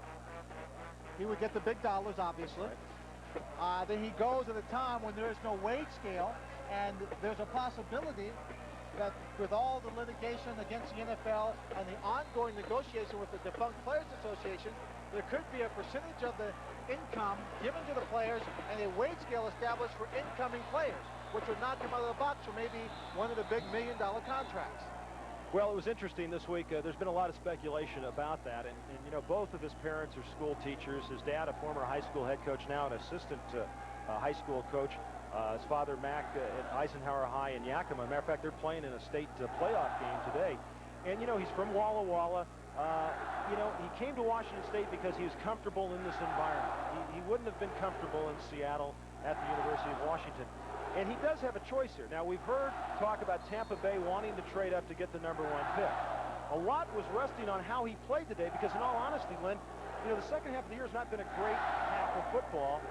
he would get the big dollars, obviously. Then he goes at a time when there is no wage scale, and there's a possibility that with all the litigation against the NFL and the ongoing negotiation with the defunct Players Association, there could be a percentage of the income given to the players and a wage scale established for incoming players, which would not come out of the box for maybe one of the big $1 million contracts. Well, it was interesting this week. There's been a lot of speculation about that, and you know, both of his parents are school teachers. His dad, a former high school head coach, now an assistant high school coach. His father, Mac, at Eisenhower High in Yakima. Matter of fact, they're playing in a state playoff game today. And, you know, he's from Walla Walla. You know, he came to Washington State because he was comfortable in this environment. He wouldn't have been comfortable in Seattle at the University of Washington. And he does have a choice here. Now, we've heard talk about Tampa Bay wanting to trade up to get the #1 pick. A lot was resting on how he played today because, in all honesty, Lynn, you know, the second half of the year has not been a great half of football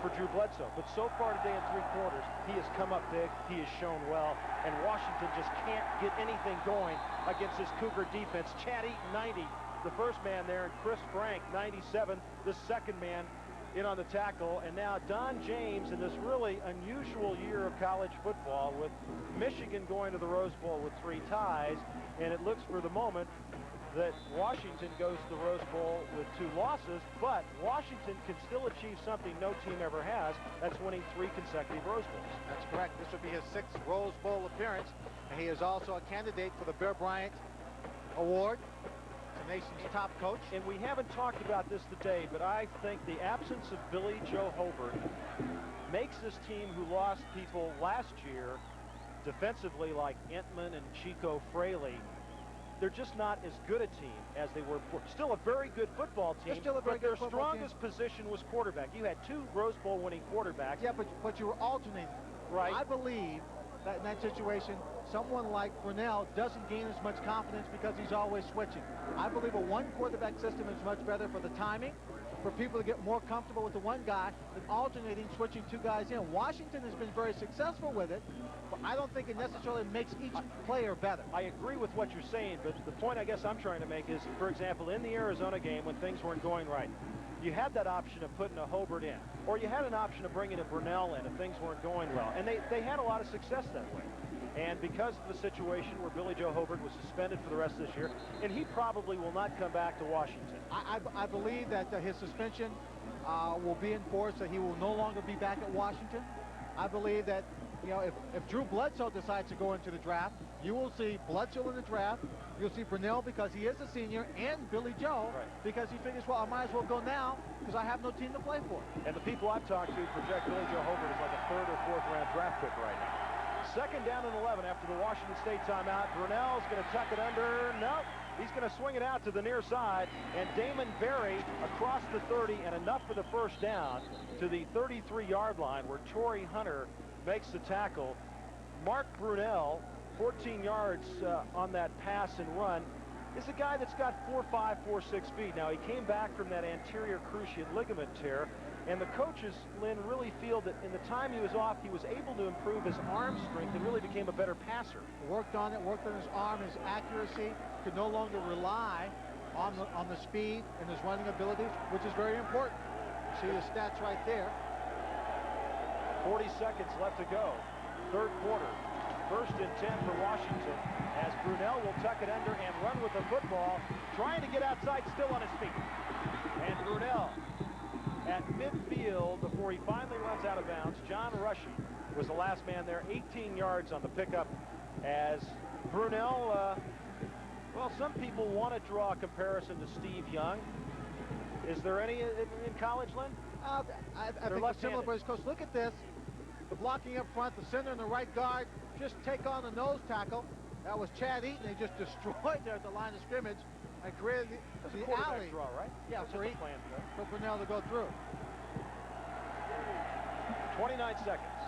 for Drew Bledsoe. But so far today in 3 quarters, he has come up big, he has shown well, and Washington just can't get anything going against this Cougar defense. Chad Eaton, 90, the first man there, and Chris Frank, 97, the second man in on the tackle. And now Don James in this really unusual year of college football with Michigan going to the Rose Bowl with 3 ties, and it looks for the moment that Washington goes to the Rose Bowl with 2 losses, but Washington can still achieve something no team ever has. That's winning 3 consecutive Rose Bowls. That's correct. This would be his 6th Rose Bowl appearance, and he is also a candidate for the Bear Bryant Award, the nation's top coach. And we haven't talked about this today, but I think the absence of Billy Joe Hobert makes this team, who lost people last year defensively like Entman and Chico Fraley, they're just not as good a team as they were before. Still a very good football team, but their strongest position was quarterback. You had 2 Rose Bowl winning quarterbacks. Yeah, but you were alternating. Right. I believe that in that situation, someone like Brunell doesn't gain as much confidence because he's always switching. I believe a 1 quarterback system is much better for the timing, for people to get more comfortable with the 1 guy than alternating, switching 2 guys in. Washington has been very successful with it, but I don't think it necessarily makes each player better. I agree with what you're saying, but the point I guess I'm trying to make is, for example, in the Arizona game when things weren't going right, you had that option of putting a Hobert in, or you had an option of bringing a Brunell in if things weren't going well, and they had a lot of success that way. And because of the situation where Billy Joe Hobert was suspended for the rest of this year, and he probably will not come back to Washington. I believe that his suspension will be enforced, that he will no longer be back at Washington. I believe that, you know, if Drew Bledsoe decides to go into the draft, you will see Bledsoe in the draft. You'll see Brunell because he is a senior, and Billy Joe because he figures, well, I might as well go now because I have no team to play for. And the people I've talked to project Billy Joe Hobert as like a 3rd or 4th round draft pick right now. 2nd down and 11 after the Washington State timeout. Brunell's going to tuck it under. No, he's going to swing it out to the near side. And Damon Berry across the 30 and enough for the 1st down to the 33-yard line where Torrey Hunter makes the tackle. Mark Brunell, 14 yards on that pass and run, is a guy that's got 4.5, 4.6 speed. Now, he came back from that anterior cruciate ligament tear. And the coaches, Lynn, really feel that in the time he was off, he was able to improve his arm strength and really became a better passer. Worked on it, worked on his arm, his accuracy, could no longer rely on the speed and his running abilities, which is very important. You see the stats right there. 40 seconds left to go. 3rd quarter. 1st and 10 for Washington as Brunell will tuck it under and run with the football, trying to get outside, still on his feet. And Brunell at midfield before he finally runs out of bounds. John Rushy was the last man there, 18 yards on the pickup as Brunell, well, some people want to draw a comparison to Steve Young. Is there any in college, Lynn? I think it's similar for his coach. Look at this. The blocking up front, the center and the right guard just take on the nose tackle. That was Chad Eaton. They just destroyed there at the line of scrimmage and created the alley. Draw, right? Yeah, for Brunell to go through. 29 seconds.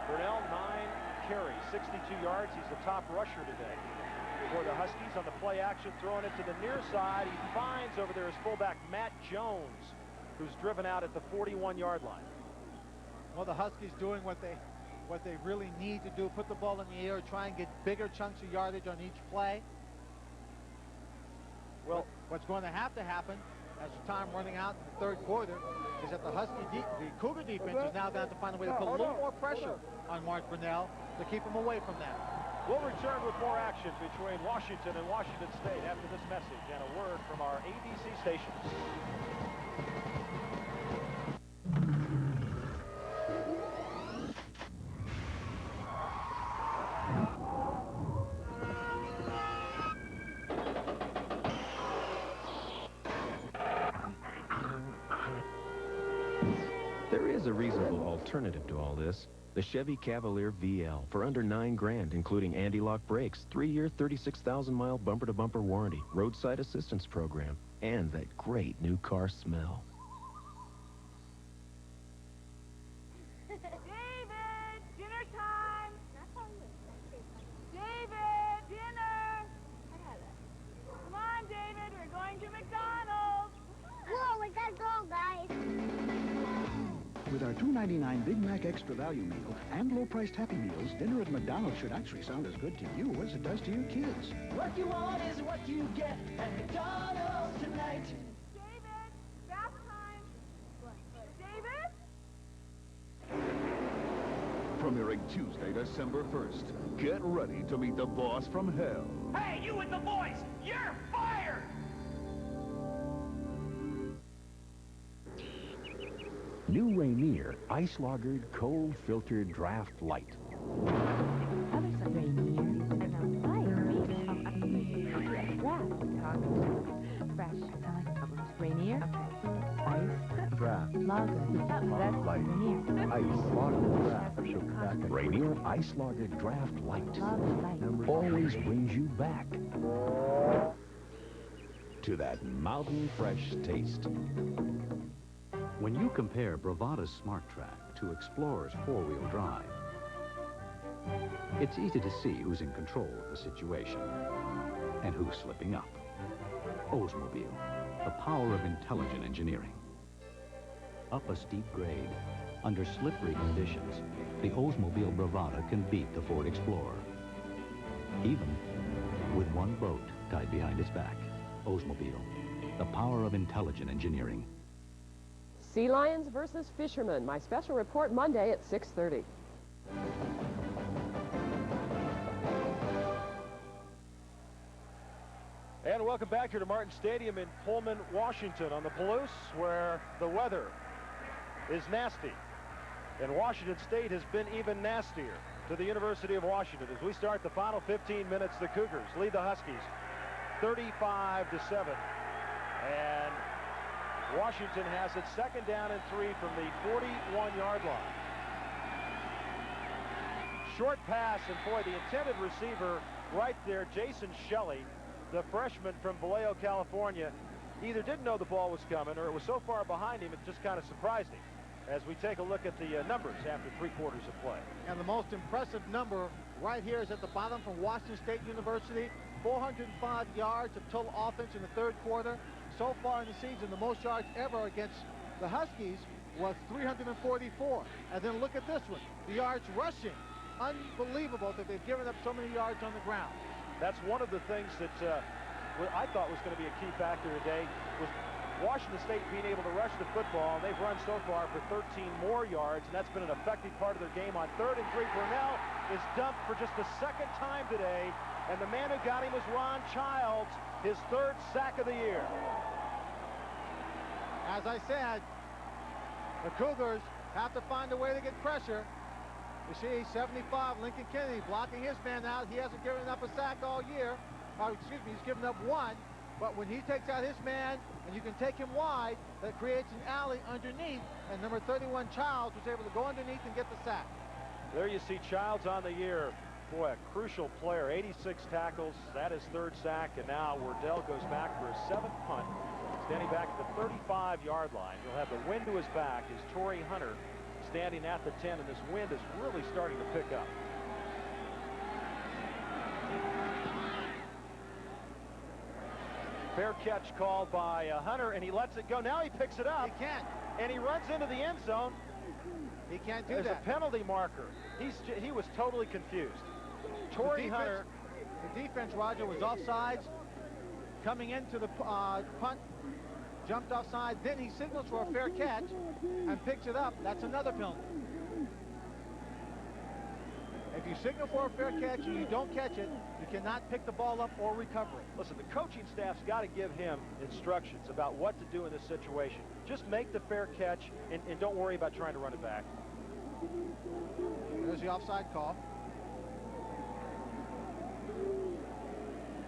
Brunell 9 carries, 62 yards. He's the top rusher today for the Huskies on the play action, throwing it to the near side. He finds over there his fullback, Matt Jones, who's driven out at the 41-yard line. Well, the Huskies doing what they really need to do, put the ball in the air, try and get bigger chunks of yardage on each play. Well, what's going to happen as time running out in the third quarter is that the Cougar defense is now going to have to find a way to put a little more pressure on Mark Brunell to keep him away from that. We'll return with more action between Washington and Washington State after this message and a word from our ABC stations. There is a reasonable alternative to all this. The Chevy Cavalier VL for under $9 grand, including anti-lock brakes, 3-year, 36,000-mile bumper-to-bumper warranty, roadside assistance program, and that great new car smell. David, dinner time. David, dinner. Come on, David, we're going to McDonald's. Whoa, we gotta go, guys. With our $2.99 Big Mac Extra Value Meal and low-priced Happy Meals, dinner at McDonald's should actually sound as good to you as it does to your kids. What you want is what you get at McDonald's tonight. David, bath time. David? Premiering Tuesday, December 1st. Get ready to meet the boss from hell. Hey, you with the voice, you're fired! New Rainier Ice Lagered Cold Filtered Draft Light. Rainier, ice, Draft. lager, Light. Rainier. Ice Lagered Draft. Rainier Ice Lagered Draft Light. Always brings you back to that mountain fresh taste. When you compare Bravada's Smart Track to Explorer's four-wheel drive, it's easy to see who's in control of the situation and who's slipping up. Oldsmobile, the power of intelligent engineering. Up a steep grade, under slippery conditions, the Oldsmobile Bravada can beat the Ford Explorer, even with one boat tied behind its back. Oldsmobile, the power of intelligent engineering. Sea lions versus fishermen. My special report Monday at 6:30. And welcome back here to Martin Stadium in Pullman, Washington on the Palouse, where the weather is nasty. And Washington State has been even nastier to the University of Washington. As we start the final 15 minutes, the Cougars lead the Huskies 35-7. And Washington has it 2nd down and 3 from the 41-yard line. Short pass, and boy, the intended receiver right there, Jason Shelley, the freshman from Vallejo, California, either didn't know the ball was coming or it was so far behind him it just kind of surprised him. As we take a look at the numbers after 3 quarters of play. And the most impressive number right here is at the bottom from Washington State University. 405 yards of total offense in the 3rd quarter. So far in the season, the most yards ever against the Huskies was 344. And then look at this one, the yards rushing. Unbelievable that they've given up so many yards on the ground. That's one of the things that I thought was going to be a key factor today, was Washington State being able to rush the football. They've run so far for 13 more yards, and that's been an effective part of their game. On 3rd and 3, Brunell is dumped for just the 2nd time today, and the man who got him was Ron Childs, his 3rd sack of the year. As I said, the Cougars have to find a way to get pressure. You see, 75, Lincoln Kennedy blocking his man out. He hasn't given up a sack all year. Excuse me, he's given up 1. But when he takes out his man, and you can take him wide, that creates an alley underneath, and number 31, Childs, was able to go underneath and get the sack. There you see Childs on the year. Boy, a crucial player, 86 tackles. That is 3rd sack, and now Wardell goes back for his 7th punt. Standing back at the 35-yard line. He'll have the wind to his back is Torrey Hunter standing at the 10, and this wind is really starting to pick up. Fair catch called by Hunter, and he lets it go. Now he picks it up. He can't. And he runs into the end zone. He can't do There's that. a penalty marker. He was totally confused. Torrey Hunter. The defense, Roger, was offsides. Coming into the punt, jumped offside. Then he signals for a fair catch and picks it up. That's another penalty. If you signal for a fair catch and you don't catch it, you cannot pick the ball up or recover it. Listen, the coaching staff's got to give him instructions about what to do in this situation. Just make the fair catch and don't worry about trying to run it back. There's the offside call.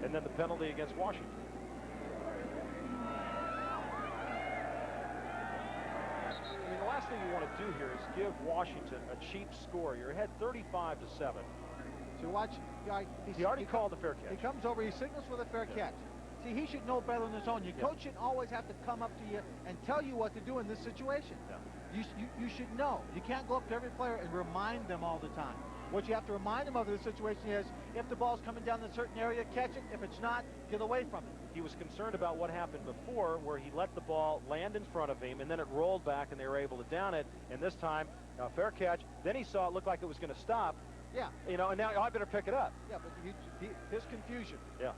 And then the penalty against Washington. I mean, the last thing you want to do here is give Washington a cheap score. You're ahead 35-7. So watch. He already called the fair catch. He comes over. He signals for the fair catch. See, he should know better than his own. Your coach shouldn't always have to come up to you and tell you what to do in this situation. You should know. You can't go up to every player and remind them all the time. What you have to remind them of the situation is, if the ball's coming down in a certain area, catch it. If it's not, get away from it. He was concerned about what happened before, where he let the ball land in front of him, and then it rolled back, and they were able to down it. And this time, fair catch. Then he saw it looked like it was going to stop. Yeah. You know, and now I better pick it up. Yeah, but his confusion. Yeah.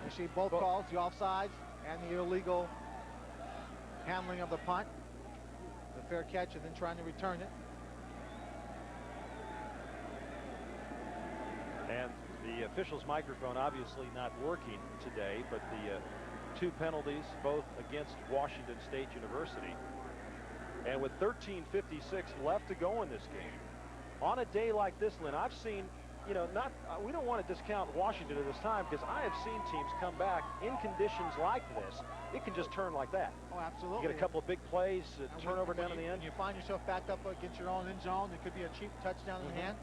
You see both calls, the offsides and the illegal handling of the punt. The fair catch and then trying to return it. And the official's microphone obviously not working today, but the two penalties, both against Washington State University. And with 13:56 left to go in this game, on a day like this, Lynn, I've seen, you know, we don't want to discount Washington at this time, because I have seen teams come back in conditions like this. It can just turn like that. Oh, absolutely. You get a couple of big plays, turnover down in the end. You find yourself backed up against your own end zone. It could be a cheap touchdown in the hand.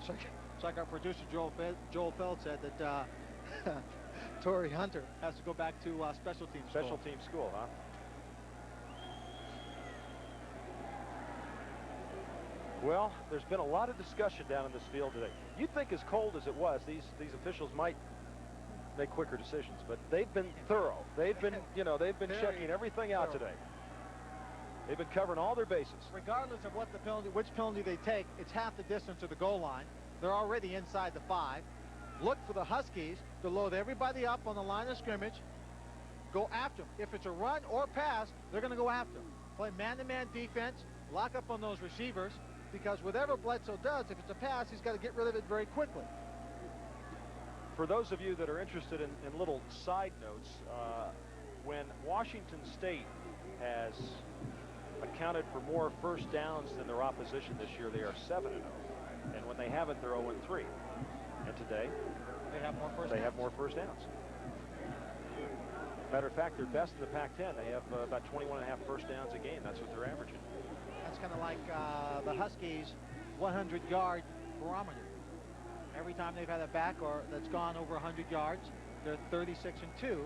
It's like our producer, Joel Feld, said that Torrey Hunter has to go back to special teams school. Special team school, huh? Well, there's been a lot of discussion down in this field today. You'd think as cold as it was, these officials might make quicker decisions, but they've been thorough. They've been, you know, they've been checking everything out today. They've been covering all their bases. Regardless of what the penalty, which penalty they take, it's half the distance to the goal line. They're already inside the 5. Look for the Huskies to load everybody up on the line of scrimmage. Go after them. If it's a run or pass, they're going to go after them. Play man-to-man defense. Lock up on those receivers. Because whatever Bledsoe does, if it's a pass, he's got to get rid of it very quickly. For those of you that are interested in little side notes, when Washington State has accounted for more first downs than their opposition this year, they are 7-0. And when they haven't, they're 0-3. And today, they have more first downs. Matter of fact, they're best in the Pac-10. They have about 21.5 first downs a game. That's what they're averaging. That's kind of like the Huskies' 100-yard barometer. Every time they've had a back or that's gone over 100 yards, they're 36-2 in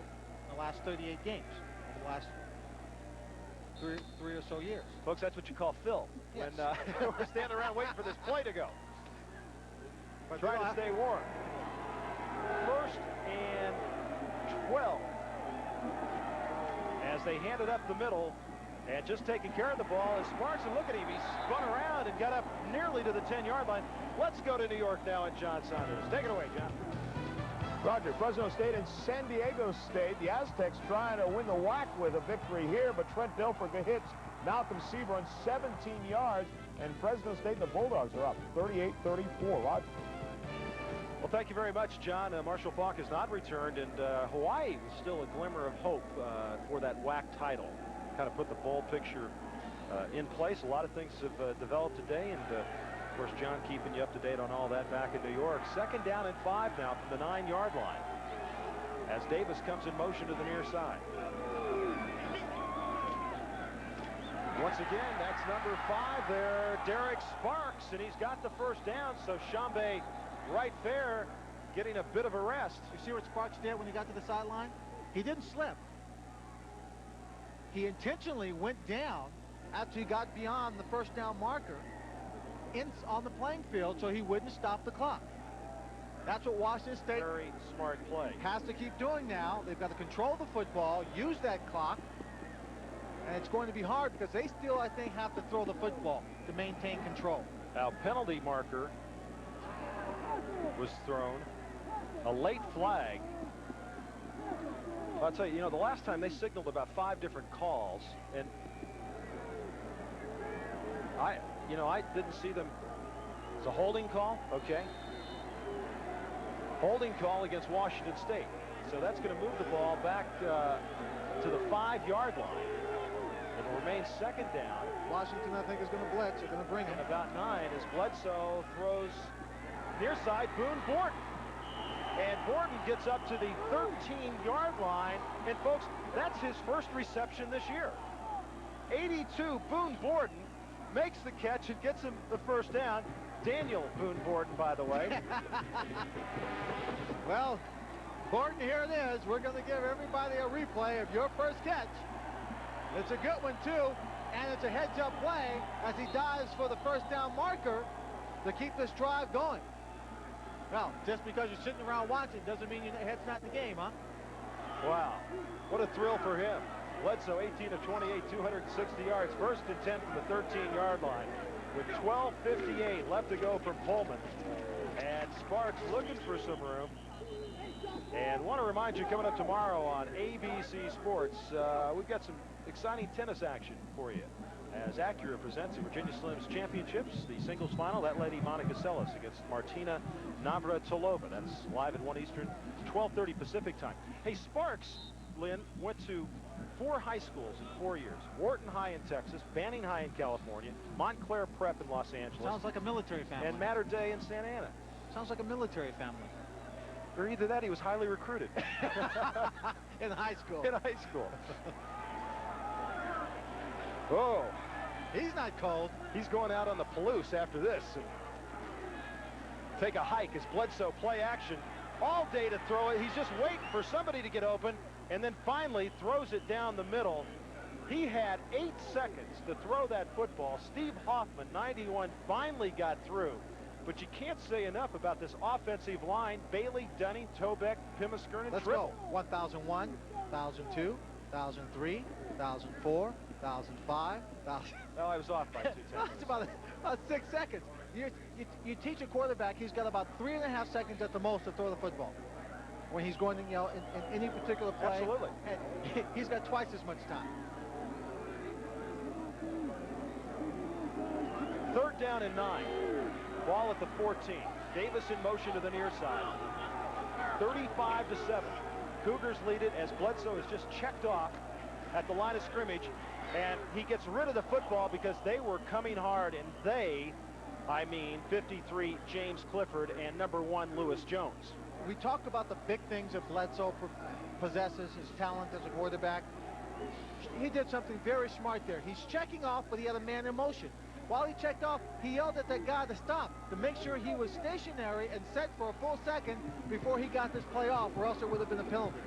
the last 38 games over the last three or so years. Folks, that's what you call Phil. Yes. When we're standing around waiting for this play to go. But trying to stay warm. 1st and 12. As they hand it up the middle, and just taking care of the ball is Sparks, and look at him. He spun around and got up nearly to the 10-yard line. Let's go to New York now and John Saunders. Take it away, John. Roger, Fresno State and San Diego State. The Aztecs trying to win the WAC with a victory here, but Trent Dilfer hits Malcolm Seaver on 17 yards, and Fresno State and the Bulldogs are up 38-34. Roger. Well, thank you very much, John. Marshall Faulk has not returned, and Hawaii was still a glimmer of hope for that WAC title. Kind of put the bowl picture in place. A lot of things have developed today, and of course, John keeping you up to date on all that back in New York. 2nd down and 5 now from the 9-yard line as Davis comes in motion to the near side. Once again, that's number 5 there, Derek Sparks, and he's got the first down, so Chambé right there getting a bit of a rest. You see what Sparks did when he got to the sideline? He didn't slip. He intentionally went down after he got beyond the first down marker on the playing field so he wouldn't stop the clock. That's what Washington State very smart play has to keep doing now. They've got to control the football, use that clock, and it's going to be hard because they still, I think, have to throw the football to maintain control. Now, penalty marker was thrown. A late flag. I'll tell you, the last time they signaled about 5 different calls, and I didn't see them. It's a holding call, okay? Holding call against Washington State. So that's going to move the ball back to the 5-yard line. It'll remain second down. Washington, I think, is going to blitz. They're going to bring him. About 9 as Bledsoe throws near side, Boone Borden. And Borden gets up to the 13-yard line. And, folks, that's his first reception this year. 82, Boone Borden makes the catch and gets him the first down. Daniel Boone Borden, by the way. Well, Borden, here it is. We're going to give everybody a replay of your first catch. It's a good one, too, and it's a heads-up play as he dives for the first down marker to keep this drive going. Well, just because you're sitting around watching doesn't mean your head's not in the game, huh? Wow, what a thrill for him. Bledsoe, 18 of 28, 260 yards. First and 10 from the 13-yard line with 12:58 left to go from Pullman. And Sparks looking for some room. And want to remind you, coming up tomorrow on ABC Sports, we've got some exciting tennis action for you as Acura presents the Virginia Slims Championships, the singles final. That lady, Monica Seles, against Martina Navratilova. That's live at 1 Eastern, 12:30 Pacific time. Hey, Sparks, Lynn, went to 4 high schools in 4 years. Wharton High in Texas, Banning High in California, Montclair Prep in Los Angeles. Sounds like a military family. And Mater Dei in Santa Ana. Sounds like a military family. Or either that, he was highly recruited. In high school. In high school. Oh. He's not cold. He's going out on the Palouse after this. And take a hike as Bledsoe play action all day to throw it. He's just waiting for somebody to get open and then finally throws it down the middle. He had 8 seconds to throw that football. Steve Hoffman, 91, finally got through. But you can't say enough about this offensive line. Bailey, Dunning, Tobeck, Pimiskern, and Let's Tribble. go. 1001, 1002, 1003, 1004, 1005, 1000. Well, I was off by 2 seconds. It's about 6 seconds. You teach a quarterback, he's got about 3.5 seconds at the most to throw the football. When he's going to, in any particular play. Absolutely. And he's got twice as much time. 3rd down and 9. Ball at the 14. Davis in motion to the near side. 35-7. Cougars lead it as Bledsoe is just checked off at the line of scrimmage. And he gets rid of the football because they were coming hard. And they, I mean 53 James Clifford and number 1 Lewis Jones. We talked about the big things that Bledsoe possesses, his talent as a quarterback. He did something very smart there. He's checking off, but he had a man in motion. While he checked off, he yelled at that guy to stop, to make sure he was stationary and set for a full second before he got this play off, or else it would have been a penalty.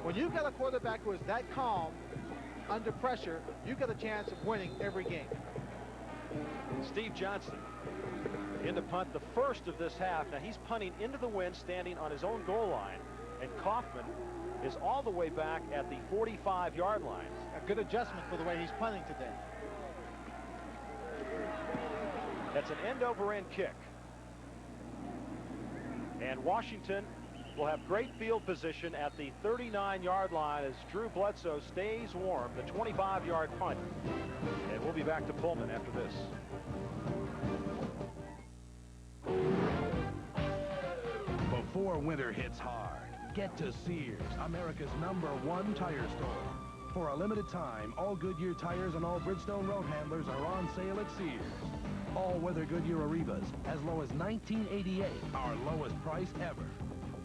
When you've got a quarterback who is that calm under pressure, you've got a chance of winning every game. Steve Johnson in to punt the first of this half. Now he's punting into the wind, standing on his own goal line, and Kaufman is all the way back at the 45-yard line. A good adjustment for the way he's punting today. That's an end-over-end kick. And Washington will have great field position at the 39-yard line as Drew Bledsoe stays warm, the 25-yard punt. And we'll be back to Pullman after this. Before winter hits hard, get to Sears, America's #1 tire store. For a limited time, all Goodyear tires and all Bridgestone road handlers are on sale at Sears. All-weather Goodyear Arrivas, as low as $19.88, our lowest price ever.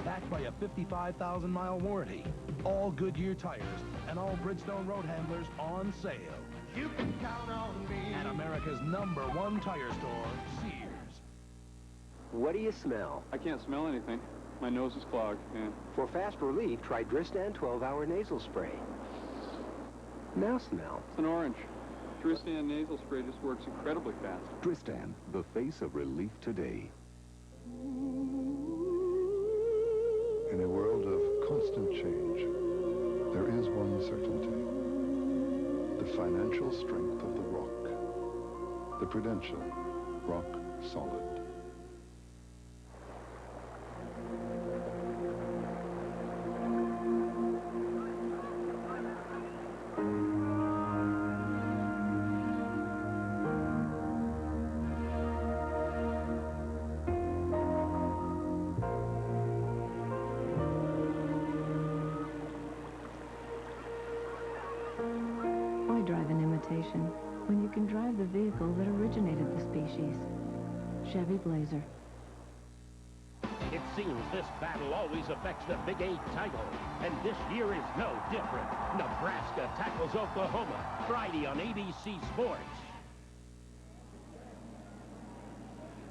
Backed by a 55,000-mile warranty. All Goodyear tires and all Bridgestone road handlers on sale. You can count on me. At America's #1 tire store, Sears. What do you smell? I can't smell anything. My nose is clogged, yeah. For fast relief, try Dristan 12-hour nasal spray. Now smell. It's an orange. Tristan nasal spray just works incredibly fast. Tristan, the face of relief today. In a world of constant change, there is one certainty. The financial strength of the Rock. The Prudential Rock Solid. Why drive an imitation when you can drive the vehicle that originated the species? Chevy Blazer. It seems this battle always affects the Big 8 title, and this year is no different. Nebraska tackles Oklahoma Friday on ABC Sports.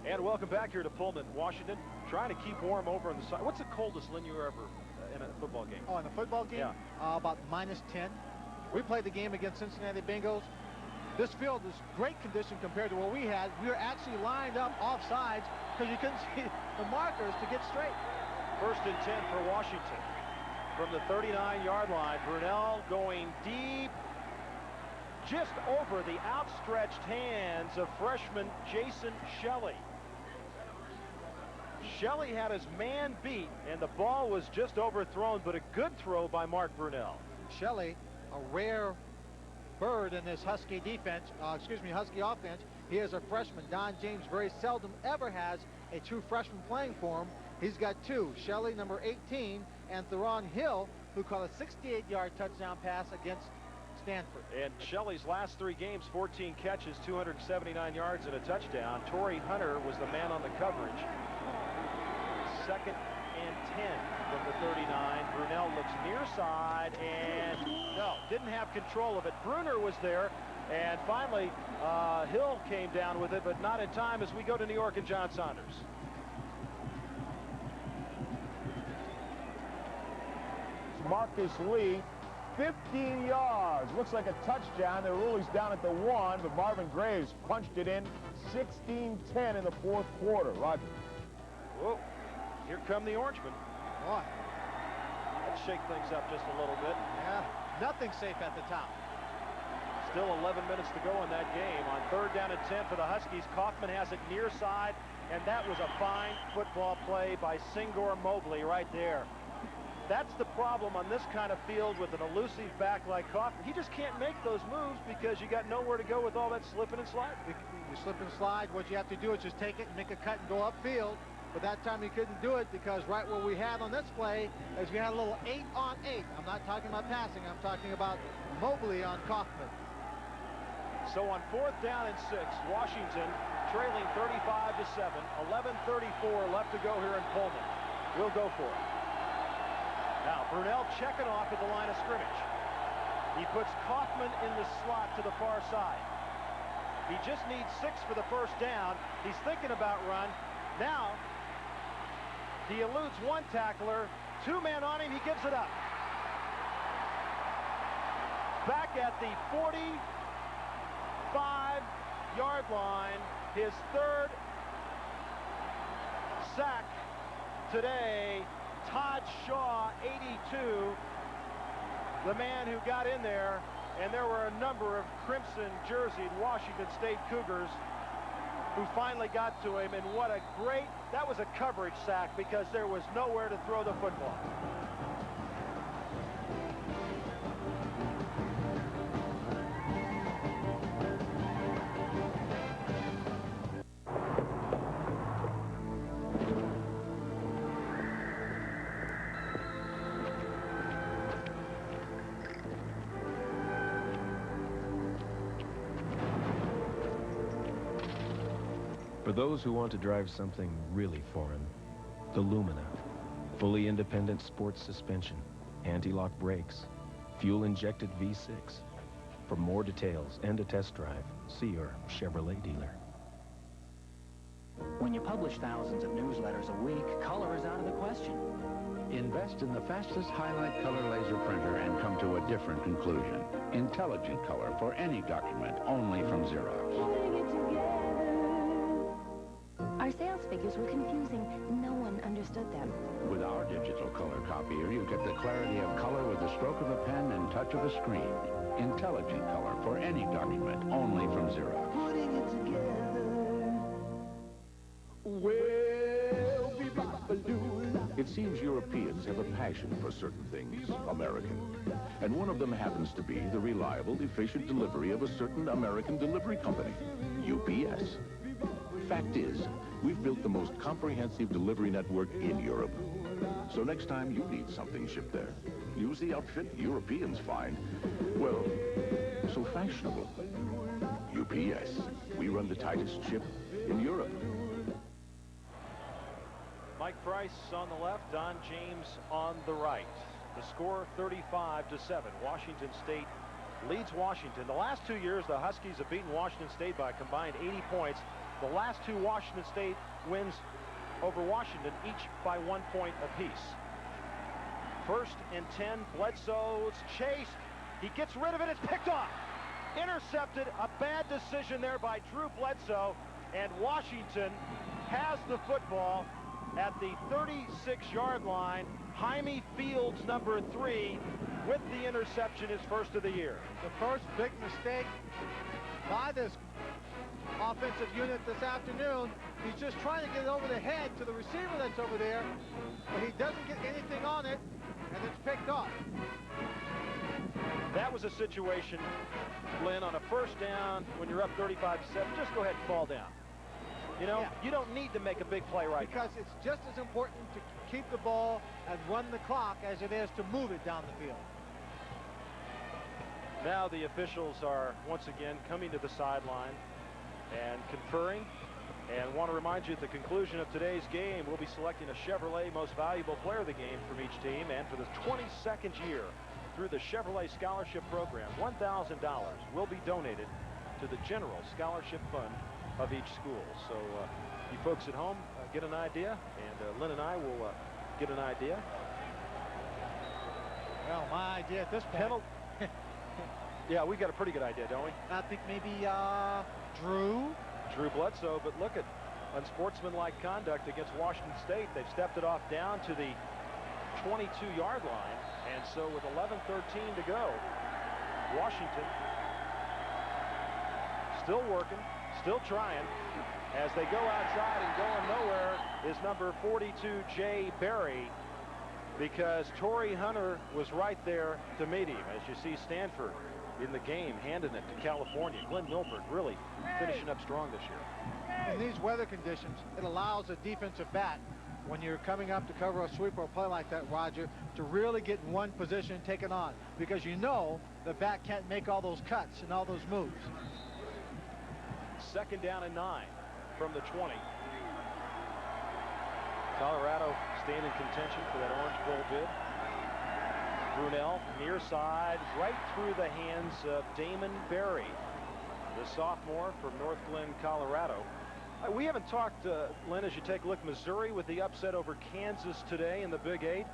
And welcome back here to Pullman, Washington. Trying to keep warm over on the side. What's the coldest, Lynn, you were ever in a football game? Oh, in a football game? Yeah. About -10. We played the game against Cincinnati Bengals. This field is great condition compared to what we had. We were actually lined up off sides because you couldn't see the markers to get straight. 1st and 10 for Washington. From the 39-yard line, Brunell going deep, just over the outstretched hands of freshman Jason Shelley. Shelley had his man beat, and the ball was just overthrown, but a good throw by Mark Brunell. Shelley, a rare bird in this Husky defense, Husky offense. He is a freshman. Don James very seldom ever has a true freshman playing for him. He's got two, Shelley, number 18, and Theron Hill, who caught a 68-yard touchdown pass against Stanford. And Shelley's last 3 games, 14 catches, 279 yards and a touchdown. Torrey Hunter was the man on the coverage. 2nd and 10 from the 39. Brunell looks near side and no, didn't have control of it. Bruner was there, and finally Hill came down with it, but not in time as we go to New York and John Saunders. Marcus Lee, 15 yards. Looks like a touchdown. The ruling's down at the 1, but Marvin Graves punched it in. 16-10 in the 4th quarter. Roger. Whoa, here come the Orangemen. Boy. Let's shake things up just a little bit. Yeah, nothing safe at the top. Still 11 minutes to go in that game. On 3rd down and 10 for the Huskies, Kaufman has it near side, and that was a fine football play by Singor Mobley right there. That's the problem on this kind of field with an elusive back like Kaufman. He just can't make those moves because you got nowhere to go with all that slipping and sliding. You slip and slide, what you have to do is just take it and make a cut and go upfield. But that time he couldn't do it because right what we had on this play is we had a little 8-on-8. I'm not talking about passing. I'm talking about Mobley on Kaufman. So on 4th down and 6, Washington trailing 35-7. 11:34 left to go here in Pullman. We'll go for it. Now Brunell checking off at the line of scrimmage. He puts Kaufman in the slot to the far side. He just needs 6 for the 1st down. He's thinking about run. Now he eludes one tackler, 2 men on him, he gives it up. Back at the 45-yard line, his 3rd sack today. Todd Shaw, 82, the man who got in there, and there were a number of crimson-jerseyed Washington State Cougars who finally got to him, and what a great, that was a coverage sack because there was nowhere to throw the football. For those who want to drive something really foreign, the Lumina. Fully independent sports suspension, anti-lock brakes, fuel-injected V6. For more details and a test drive, see your Chevrolet dealer. When you publish thousands of newsletters a week, color is out of the question. Invest in the fastest highlight color laser printer and come to a different conclusion. Intelligent color for any document, only from Xerox. Our sales figures were confusing. No one understood them. With our digital color copier, you get the clarity of color with the stroke of a pen and touch of a screen. Intelligent color for any document, only from Xerox. Putting it together. It seems Europeans have a passion for certain things, American. And one of them happens to be the reliable, efficient delivery of a certain American delivery company, UPS. Fact is, we've built the most comprehensive delivery network in Europe. So next time you need something shipped there, use the outfit Europeans find, well, so fashionable. UPS. We run the tightest ship in Europe. Mike Price on the left, Don James on the right. The score 35-7. Washington State leads Washington. The last 2 years, the Huskies have beaten Washington State by a combined 80 points. The last 2 Washington State wins over Washington, each by 1 point apiece. 1st and 10, Bledsoe's chased. He gets rid of it. It's picked off. Intercepted. A bad decision there by Drew Bledsoe. And Washington has the football at the 36-yard line. Jaime Fields, number 3, with the interception, his first of the year. The first big mistake by this offensive unit this afternoon. He's just trying to get it over the head to the receiver that's over there, but he doesn't get anything on it, and it's picked off. That was a situation, Lynn, on a 1st down when you're up 35-7. Just go ahead and fall down. You know, you don't need to make a big play right now. Because it's just as important to keep the ball and run the clock as it is to move it down the field. Now the officials are once again coming to the sideline and conferring, and want to remind you at the conclusion of today's game, we'll be selecting a Chevrolet Most Valuable Player of the Game from each team, and for the 22nd year through the Chevrolet Scholarship Program, $1,000 will be donated to the General Scholarship Fund of each school. So you folks at home get an idea, and Lynn and I will get an idea. Well, my idea at this point. Yeah, we got a pretty good idea, don't we? I think maybe Drew Bledsoe, but look at unsportsmanlike conduct against Washington State. They've stepped it off down to the 22-yard line, and so with 11:13 to go, Washington still working, still trying. As they go outside and going nowhere is number 42, Jay Barry, because Torrey Hunter was right there to meet him. As you see, Stanford in the game, handing it to California. Glenn Milford really finishing up strong this year. In these weather conditions, it allows a defensive back, when you're coming up to cover a sweep or a play like that, Roger, to really get in one position and take it on, because you know the back can't make all those cuts and all those moves. 2nd down and 9 from the 20. Colorado staying in contention for that Orange Bowl bid. Brunell near side, right through the hands of Damon Berry, the sophomore from North Glen, Colorado. We haven't talked, Lynn, as you take a look, Missouri with the upset over Kansas today in the Big 8.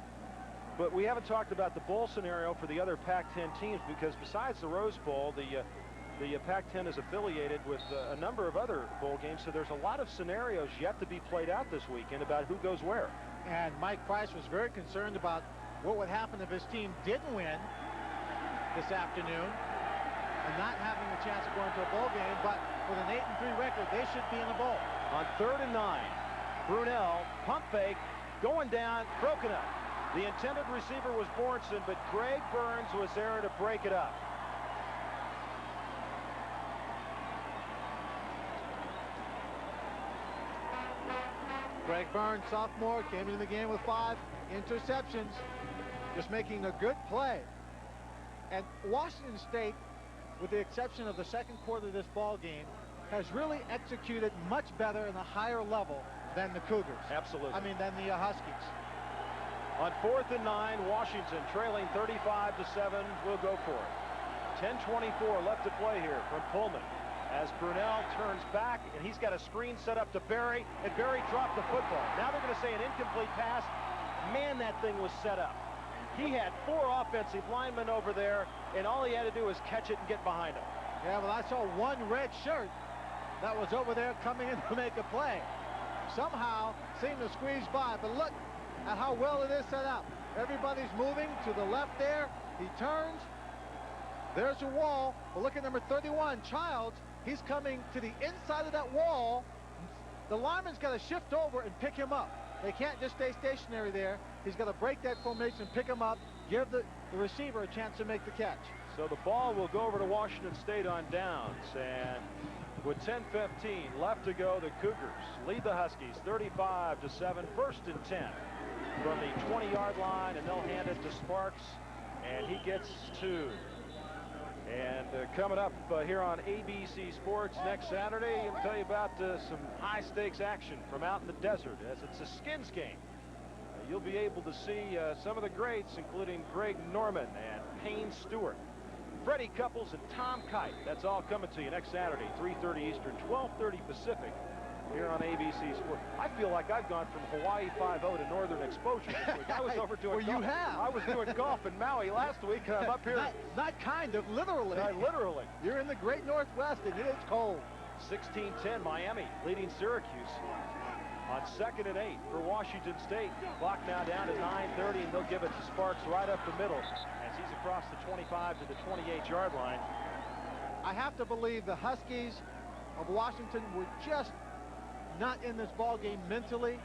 But we haven't talked about the bowl scenario for the other Pac-10 teams, because besides the Rose Bowl, the Pac-10 is affiliated with a number of other bowl games, so there's a lot of scenarios yet to be played out this weekend about who goes where. And Mike Price was very concerned about what would happen if his team didn't win this afternoon and not having a chance of going to a bowl game, but with an 8-3 record, they should be in the bowl. On 3rd and 9, Brunell, pump fake, going down, broken up. The intended receiver was Bornson, but Greg Burns was there to break it up. Greg Burns, sophomore, came into the game with 5 interceptions, just making a good play. And Washington State, with the exception of the 2nd quarter of this ball game, has really executed much better in a higher level than the Cougars. Absolutely. I mean, than the Huskies. On 4th and 9, Washington trailing 35-7. We'll go for it. 10:24 left to play here from Pullman, as Brunell turns back, and he's got a screen set up to Berry, and Berry dropped the football. Now they're going to say an incomplete pass. Man, that thing was set up. He had 4 offensive linemen over there, and all he had to do was catch it and get behind him. Yeah, well, I saw one red shirt that was over there coming in to make a play. Somehow seemed to squeeze by, but look at how well it is set up. Everybody's moving to the left there. He turns. There's a wall. But look at number 31, Childs. He's coming to the inside of that wall. The lineman's got to shift over and pick him up. They can't just stay stationary there. He's got to break that formation, pick him up, give the receiver a chance to make the catch. So the ball will go over to Washington State on downs. And with 10:15 left to go, the Cougars lead the Huskies 35-7, 1st and 10 from the 20-yard line, and they'll hand it to Sparks, and he gets 2. And coming up here on ABC Sports next Saturday, I'll tell you about some high-stakes action from out in the desert, as it's a skins game. You'll be able to see some of the greats, including Greg Norman and Payne Stewart, Freddie Couples, and Tom Kite. That's all coming to you next Saturday, 3:30 Eastern, 12:30 Pacific, here on ABC Sports. I feel like I've gone from Hawaii 5-0 to Northern Exposure this week. I was over doing golf. You have. I was doing golf in Maui last week, and I'm up here. Not kind of, literally. Literally. You're in the great Northwest, and it is cold. 16-10, Miami leading Syracuse on 2nd and 8 for Washington State. Clock now down to 9:30, and they'll give it to Sparks right up the middle as he's across the 25 to the 28-yard line. I have to believe the Huskies of Washington were just not in this ball game mentally.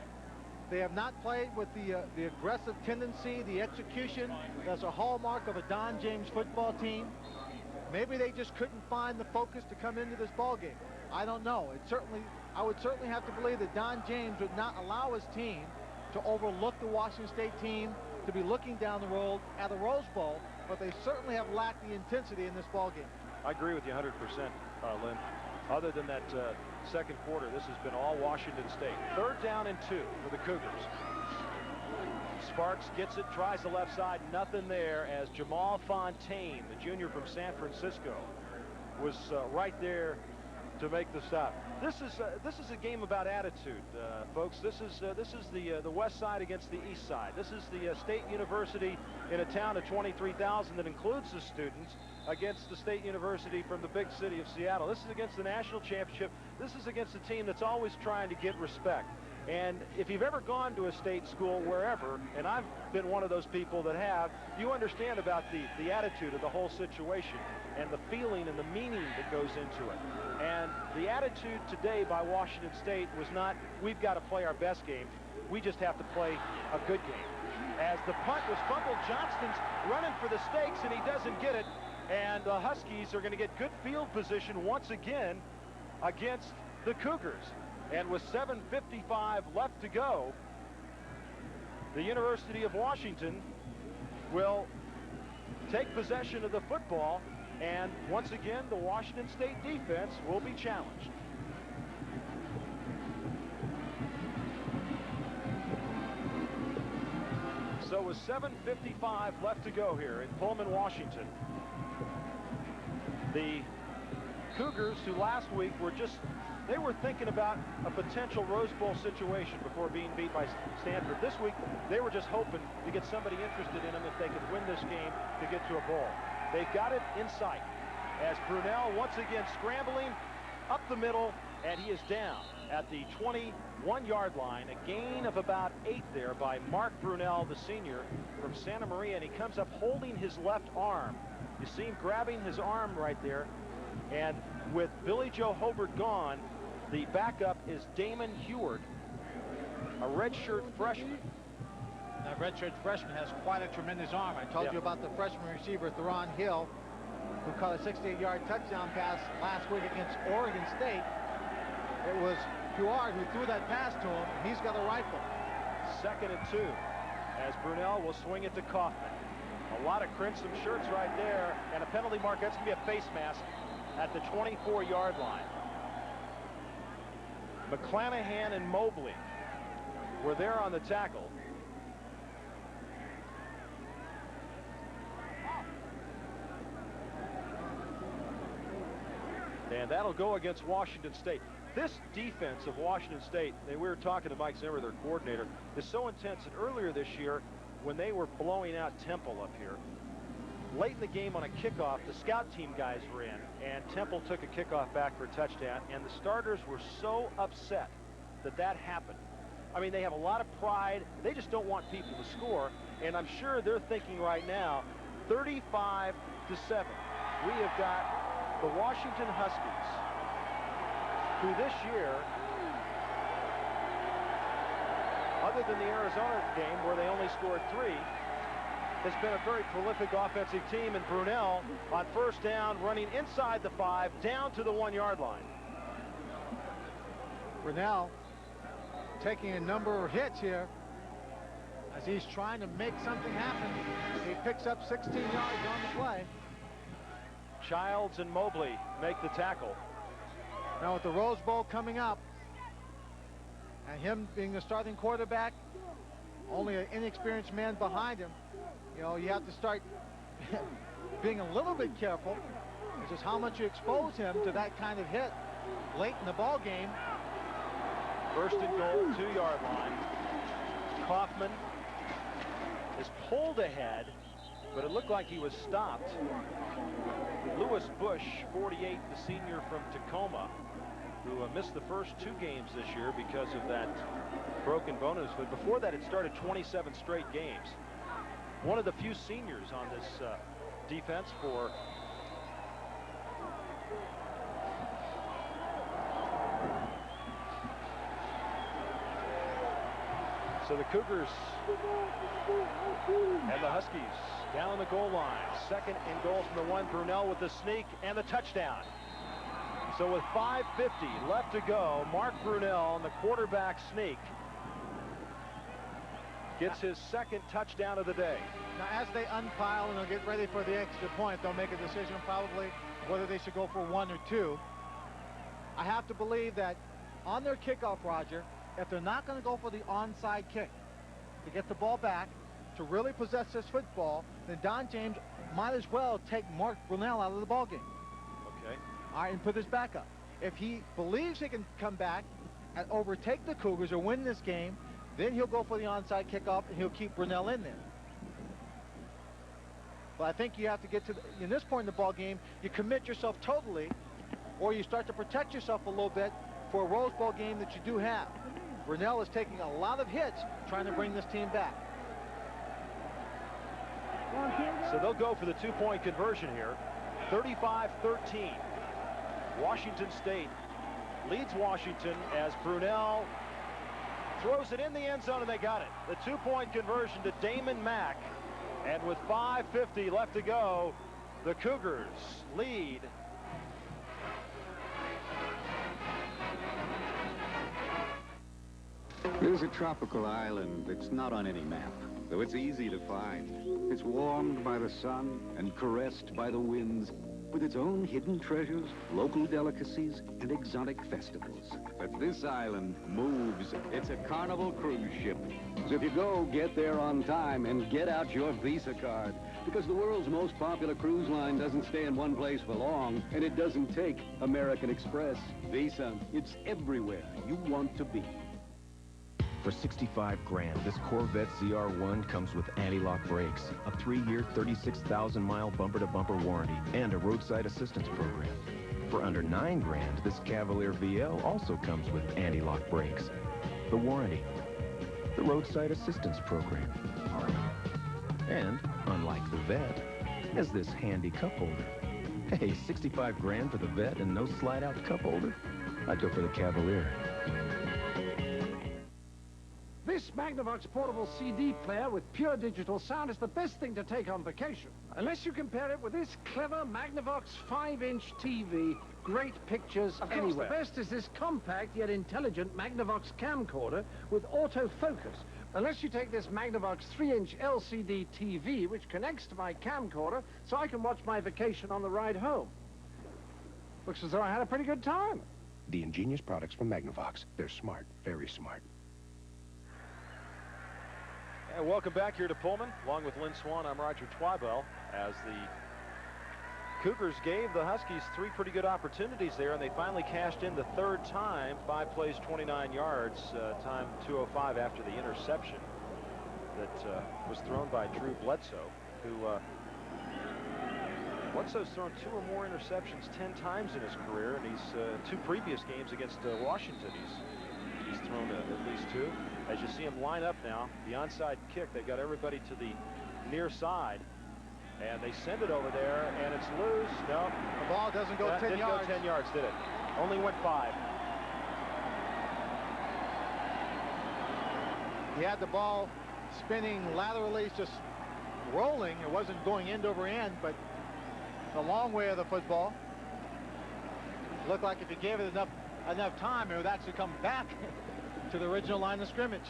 They have not played with the aggressive tendency, the execution that's a hallmark of a Don James football team. Maybe they just couldn't find the focus to come into this ball game. I don't know. I would certainly have to believe that Don James would not allow his team to overlook the Washington State team, to be looking down the road at the Rose Bowl, but they certainly have lacked the intensity in this ball game. I agree with you 100%, Lynn. Other than that second quarter, this has been all Washington State. 3rd down and 2 for the Cougars. Sparks gets it, tries the left side, nothing there, as Jamal Fontaine, the junior from San Francisco, was right there to make the stop. This is a game about attitude, folks. This is the west side against the east side. This is the State University in a town of 23,000 that includes the students against the State University from the big city of Seattle. This is against the national championship. This is against a team that's always trying to get respect. And if you've ever gone to a state school wherever, and I've been one of those people that have, you understand about the attitude of the whole situation and the feeling and the meaning that goes into it. And the attitude today by Washington State was not, we've got to play our best game. We just have to play a good game. As the punt was fumbled, Johnston's running for the stakes, and he doesn't get it. And the Huskies are going to get good field position once again against the Cougars. And with 7:55 left to go, the University of Washington will take possession of the football, and once again, the Washington State defense will be challenged. So with 7:55 left to go here in Pullman, Washington, the Cougars, who last week they were thinking about a potential Rose Bowl situation before being beat by Stanford. This week, they were just hoping to get somebody interested in them if they could win this game to get to a bowl. They've got it in sight as Brunell once again scrambling up the middle, and he is down at the 21-yard line. A gain of about 8 there by Mark Brunell, the senior from Santa Maria, and he comes up holding his left arm. You see him grabbing his arm right there. And with Billy Joe Hobart gone, the backup is Damon Heward, a redshirt freshman. That redshirt freshman has quite a tremendous arm. I told you about the freshman receiver, Theron Hill, who caught a 68-yard touchdown pass last week against Oregon State. It was Huard who threw that pass to him, and he's got a rifle. 2nd and 2, as Brunell will swing it to Kaufman. A lot of crimson shirts right there, and a penalty mark. That's going to be a face mask at the 24-yard line. McClanahan and Mobley were there on the tackle. And that'll go against Washington State. This defense of Washington State, and we were talking to Mike Zimmer, their coordinator, is so intense that earlier this year, when they were blowing out Temple up here, late in the game on a kickoff, the scout team guys were in, and Temple took a kickoff back for a touchdown, and the starters were so upset that that happened. I mean, they have a lot of pride. They just don't want people to score, and I'm sure they're thinking right now, 35-7. We have got the Washington Huskies, who this year, other than the Arizona game where they only scored 3, has been a very prolific offensive team, and Brunell on first down running inside the 5 down to the 1-yard line. Brunell taking a number of hits here as he's trying to make something happen. He picks up 16 yards on the play. Childs and Mobley make the tackle. Now with the Rose Bowl coming up and him being the starting quarterback, only an inexperienced man behind him, you know, you have to start being a little bit careful. It's just how much you expose him to that kind of hit late in the ball game. First and goal, 2-yard line. Kaufman is pulled ahead, but it looked like he was stopped. Lewis Bush, 48, the senior from Tacoma, who missed the first 2 games this year because of that broken bone in his foot. Before that, it started 27 straight games. One of the few seniors on this defense for so the Cougars and the Huskies down the goal line. Second and goal from the 1. Brunell with the sneak and the touchdown. So with 5:50 left to go, Mark Brunell on the quarterback sneak gets his second touchdown of the day. Now as they unpile and they'll get ready for the extra point, they'll make a decision probably whether they should go for 1 or 2. I have to believe that on their kickoff, Roger, if they're not going to go for the onside kick to get the ball back, to really possess this football, then Don James might as well take Mark Brunell out of the ball game. Okay. All right, and put his backup. If he believes he can come back and overtake the Cougars or win this game, then he'll go for the onside kickoff and he'll keep Brunell in there. But I think you have to get to in this point in the ball game, you commit yourself totally, or you start to protect yourself a little bit for a Rose Bowl game that you do have. Brunell is taking a lot of hits trying to bring this team back. So they'll go for the 2-point conversion here. 35-13. Washington State leads Washington as Brunell throws it in the end zone, and they got it. The 2-point conversion to Damon Mack. And with 5:50 left to go, the Cougars lead. There's a tropical island that's not on any map, though it's easy to find. It's warmed by the sun and caressed by the winds, with its own hidden treasures, local delicacies, and exotic festivals. But this island moves. It's a Carnival cruise ship. So if you go, get there on time and get out your Visa card, because the world's most popular cruise line doesn't stay in one place for long, and it doesn't take American Express. Visa, it's everywhere you want to be. For 65 grand, this Corvette ZR1 comes with anti-lock brakes, a 3-year, 36,000-mile bumper-to-bumper warranty, and a roadside assistance program. For under 9 grand, this Cavalier VL also comes with anti-lock brakes, the warranty, the roadside assistance program, and, unlike the Vet, has this handy cup holder. Hey, 65 grand for the Vet and no slide-out cup holder? I'd go for the Cavalier. This Magnavox portable CD player with pure digital sound is the best thing to take on vacation. Unless you compare it with this clever Magnavox 5-inch TV, great pictures anywhere. Of course, the best is this compact yet intelligent Magnavox camcorder with autofocus. Unless you take this Magnavox 3-inch LCD TV, which connects to my camcorder, so I can watch my vacation on the ride home. Looks as though I had a pretty good time. The ingenious products from Magnavox. They're smart, very smart. And welcome back here to Pullman. Along with Lynn Swan, I'm Roger Twibell. As the Cougars gave the Huskies 3 pretty good opportunities there, and they finally cashed in the 3rd time. 5 plays, 29 yards, time 2:05 after the interception. that was thrown by Drew Bledsoe, who Bledsoe's thrown 2 or more interceptions 10 times in his career, and he's 2 previous games against Washington. He's thrown at least 2. As you see him line up now, the onside kick, they've got everybody to the near side, and they send it over there, and it's loose. No, the ball doesn't go 10 yards. Didn't go 10 yards, did it? Only went 5. He had the ball spinning laterally, just rolling. It wasn't going end over end, but the long way of the football. Looked like if you gave it enough time, it would actually come back to the original line of scrimmage.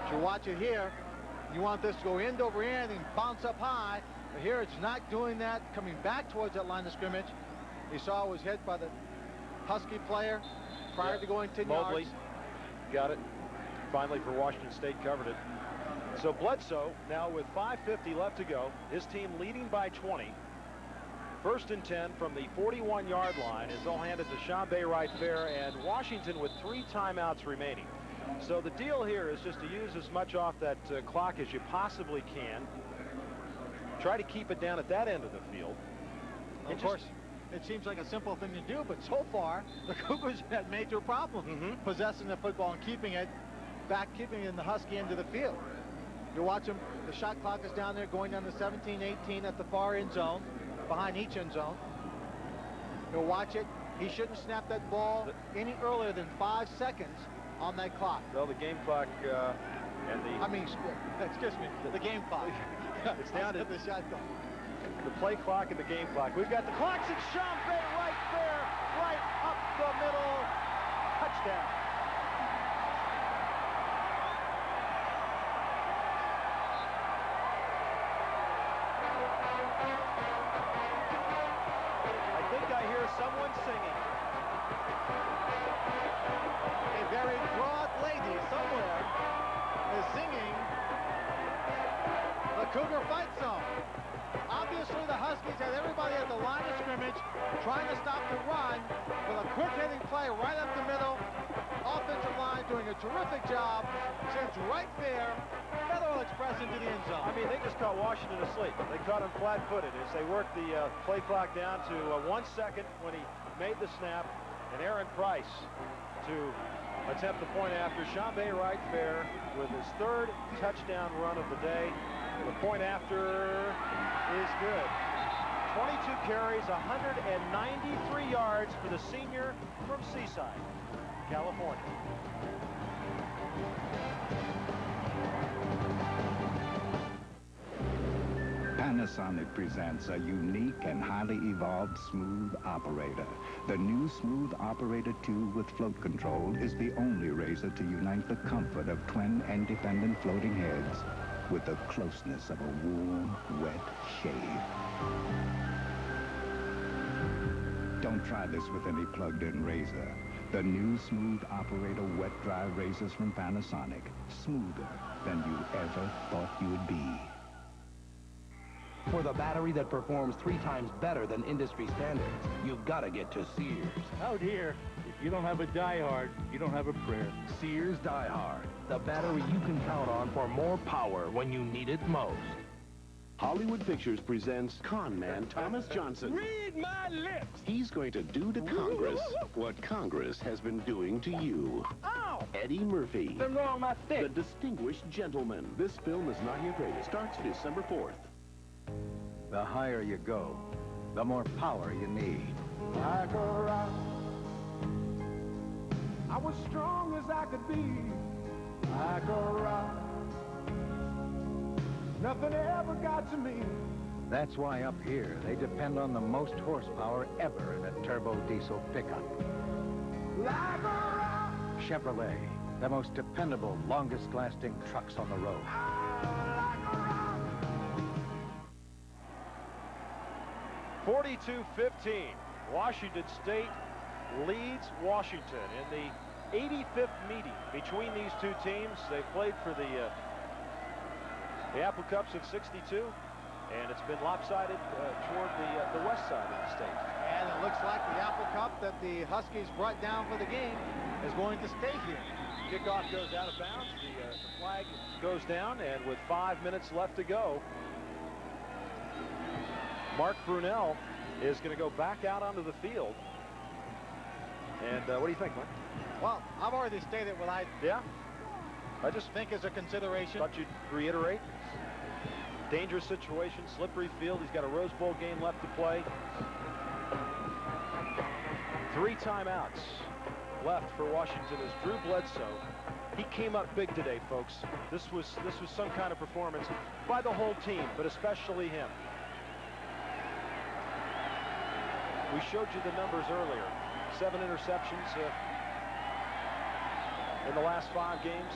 But you watch it here, you want this to go end over end and bounce up high. But here it's not doing that, coming back towards that line of scrimmage. You saw it was hit by the Husky player prior to going 10 Mobley yards. got it. Finally for Washington State, covered it. So Bledsoe now with 5:50 left to go, his team leading by 20. 1st and 10 from the 41-yard line is all handed to Chambé Wright Fair, and Washington with 3 timeouts remaining. So the deal here is just to use as much off that clock as you possibly can. Try to keep it down at that end of the field. Of course, it seems like a simple thing to do, but so far the Cougars had major problems possessing the football and keeping it in the Husky end of the field. You watch them, the shot clock is down there going down to 17-18 at the far end zone, behind each end zone. You'll watch it. He shouldn't snap that ball any earlier than 5 seconds on that clock. Well, the game clock and the... I mean, excuse me, the game clock. It's down to the shot clock. The play clock and the game clock. We've got the clocks at Chambé right there, right up the middle. Touchdown. Someone singing. A very broad lady somewhere is singing the Cougar fight song. Obviously, the Huskies had everybody at the line of scrimmage trying to stop the run with a quick-hitting play right up the middle. Offensive line doing a terrific job. Sends right there. Federal Express into the end zone. I mean, they just caught Washington asleep. They caught him flat-footed as they worked the play clock down to 1 second when he made the snap, and Aaron Price to attempt the point after. Chambé Wright Fair with his 3rd touchdown run of the day. The point after is good. 22 carries, 193 yards for the senior from Seaside, California. Panasonic presents a unique and highly evolved Smooth Operator. The new Smooth Operator 2 with float control is the only razor to unite the comfort of twin independent floating heads with the closeness of a warm, wet shave. Don't try this with any plugged-in razor. The new Smooth Operator wet-dry razors from Panasonic. Smoother than you ever thought you would be. For the battery that performs 3 times better than industry standards, you've got to get to Sears. Oh dear, if you don't have a Die-Hard, you don't have a prayer. Sears Die-Hard, the battery you can count on for more power when you need it most. Hollywood Pictures presents con man Thomas Johnson. Read my lips! He's going to do to Congress what Congress has been doing to you. Ow! Eddie Murphy. Something wrong with my stick. The Distinguished Gentleman. This film is not yet rated. Starts December 4th. The higher you go, the more power you need. Like a rock, I was strong as I could be. Like a rock, nothing ever got to me. That's why up here, they depend on the most horsepower ever in a turbo diesel pickup. Like a rock, Chevrolet, the most dependable, longest-lasting trucks on the road. 42-15. Washington State leads Washington in the 85th meeting between these two teams. They played for the Apple Cups in '62, and it's been lopsided toward the west side of the state. And it looks like the Apple Cup, that the Huskies brought down for the game is going to stay here. Kickoff goes out of bounds. The flag goes down, and with 5 minutes left to go, Mark Brunell is going to go back out onto the field. And what do you think, Mike? Well, I've already stated what I just think is a consideration. Thought you'd reiterate. Dangerous situation, slippery field. He's got a Rose Bowl game left to play. 3 timeouts left for Washington as Drew Bledsoe. He came up big today, folks. This was some kind of performance by the whole team, but especially him. We showed you the numbers earlier. 7 interceptions in the last 5 games.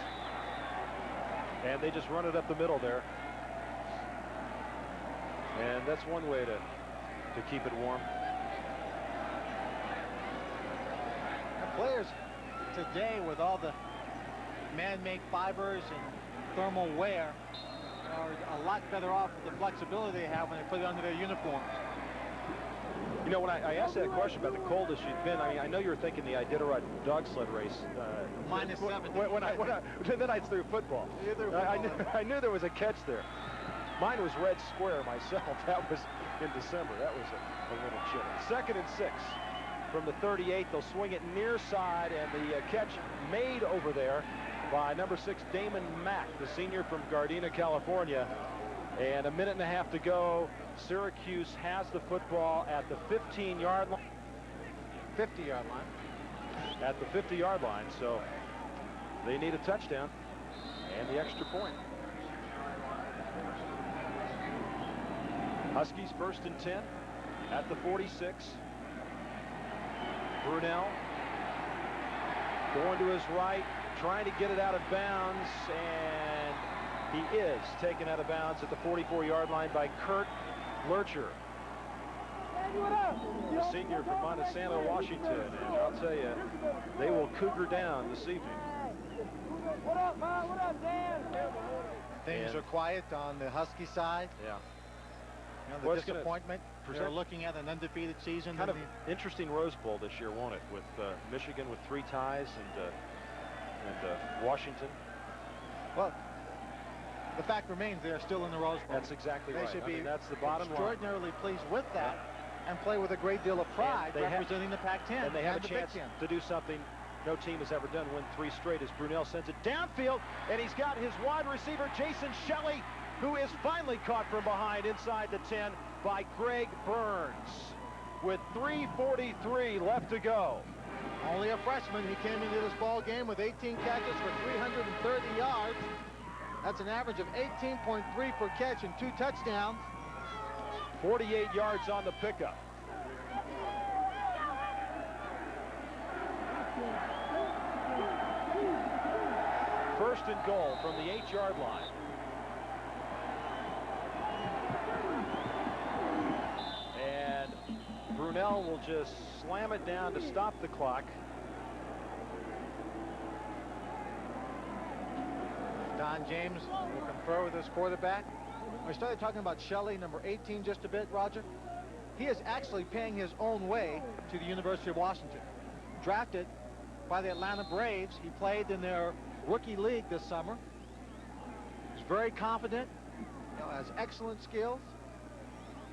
And they just run it up the middle there. And that's one way to keep it warm. The players today, with all the man-made fibers and thermal wear, are a lot better off with the flexibility they have when they put it under their uniforms. You know, when I asked that question about the coldest you'd been, I mean, I know you were thinking the Iditarod dog sled race. Minus 70. Then I threw football. I knew there was a catch there. Mine was red square myself. That was in December. That was a little chilly. 2nd and 6 from the 38. They'll swing it near side, and the catch made over there by number 6 Damon Mack, the senior from Gardena, California. And a minute and a half to go. Syracuse has the football at the 15-yard line. 50-yard line. At the 50-yard line, so they need a touchdown and the extra point. Huskies 1st and 10 at the 46. Brunell going to his right, trying to get it out of bounds, and he is taken out of bounds at the 44-yard line by Kurt Lurcher, the senior from Monticello, Washington. And I'll tell you, they will cougar down this evening. What up, man? What up, Dan? Things are quiet on the Husky side. Yeah. You know, the disappointment. They're looking at an undefeated season. Kind of interesting Rose Bowl this year, won't it? With Michigan with 3 ties and Washington. Well, the fact remains they are still in the Rose Bowl. That's exactly right. They should be that's the bottom extraordinarily pleased with that and play with a great deal of pride representing the Pac-10. And they have a chance to do something no team has ever done, win 3 straight, as Brunell sends it downfield, and he's got his wide receiver, Jason Shelley, who is finally caught from behind inside the 10 by Greg Burns with 3:43 left to go. Only a freshman. He came into this ball game with 18 catches for 330 yards. That's an average of 18.3 per catch and 2 touchdowns. 48 yards on the pickup. First and goal from the 8-yard line. And Brunell will just slam it down to stop the clock. Don James will confer with his quarterback. We started talking about Shelley, number 18, just a bit, Roger. He is actually paying his own way to the University of Washington. Drafted by the Atlanta Braves, he played in their rookie league this summer. He's very confident, you know, has excellent skills.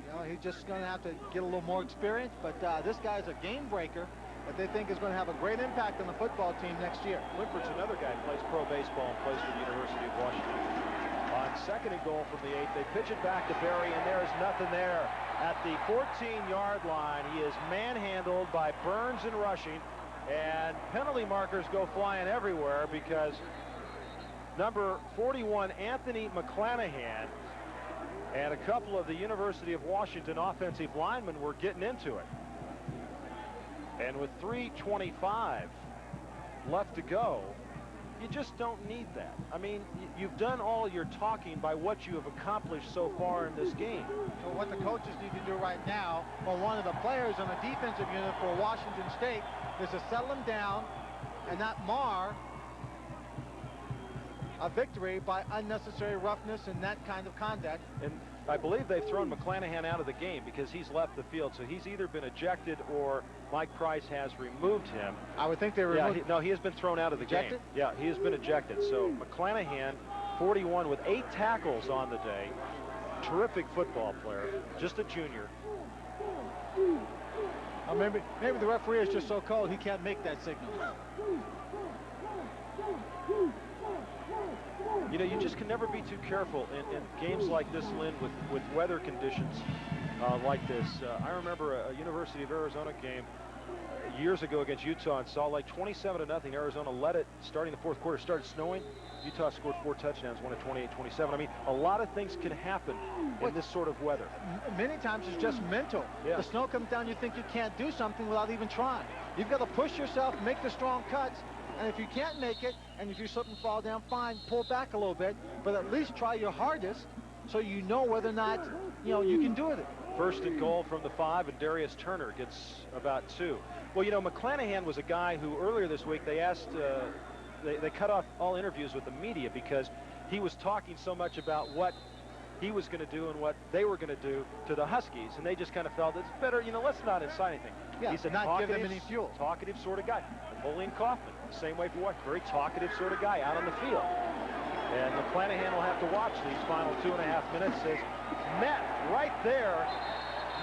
You know, he's just going to have to get a little more experience, but this guy's a game breaker that they think is going to have a great impact on the football team next year. Linford's another guy who plays pro baseball and plays for the University of Washington. On 2nd and goal from the 8, they pitch it back to Berry, and there is nothing there. At the 14-yard line, he is manhandled by Burns in rushing, and penalty markers go flying everywhere because number 41, Anthony McClanahan, and a couple of the University of Washington offensive linemen were getting into it. And with 3:25 left to go, you just don't need that. I mean, you've done all your talking by what you have accomplished so far in this game. So what the coaches need to do right now, or one of the players on the defensive unit for Washington State, is to settle them down and not mar a victory by unnecessary roughness and that kind of conduct. And I believe they've thrown McClanahan out of the game because he's left the field. So he's either been ejected or Mike Price has removed him. I would think they removed. Yeah, he has been thrown out of the Ejected? game. Yeah, he has been ejected. So McClanahan, 41 with 8 tackles on the day. Terrific football player, just a junior. Maybe the referee is just so cold he can't make that signal. You know, you just can never be too careful in games like this, Lynn, with weather conditions like this. I remember a University of Arizona game years ago against Utah in Salt Lake, 27-0. Arizona led it starting the fourth quarter. Started snowing. Utah scored 4 touchdowns, won at 28-27. I mean, a lot of things can happen in this sort of weather. Many times it's just mental. Yeah. The snow comes down, you think you can't do something without even trying. You've got to push yourself, make the strong cuts, and if you can't make it, and if you slip and fall down, fine, pull back a little bit, but at least try your hardest so you know whether or not, you can do it. First and goal from the 5, and Darius Turner gets about 2. Well, McClanahan was a guy who earlier this week they asked, they cut off all interviews with the media because he was talking so much about what he was going to do and what they were going to do to the Huskies, and they just kind of felt it's better, let's not incite anything. Yeah, he said, not give them any fuel. Talkative sort of guy. Napoleon Kaufman, same way for what? Very talkative sort of guy out on the field. And McClanahan will have to watch these final 2.5 minutes. Says, met right there.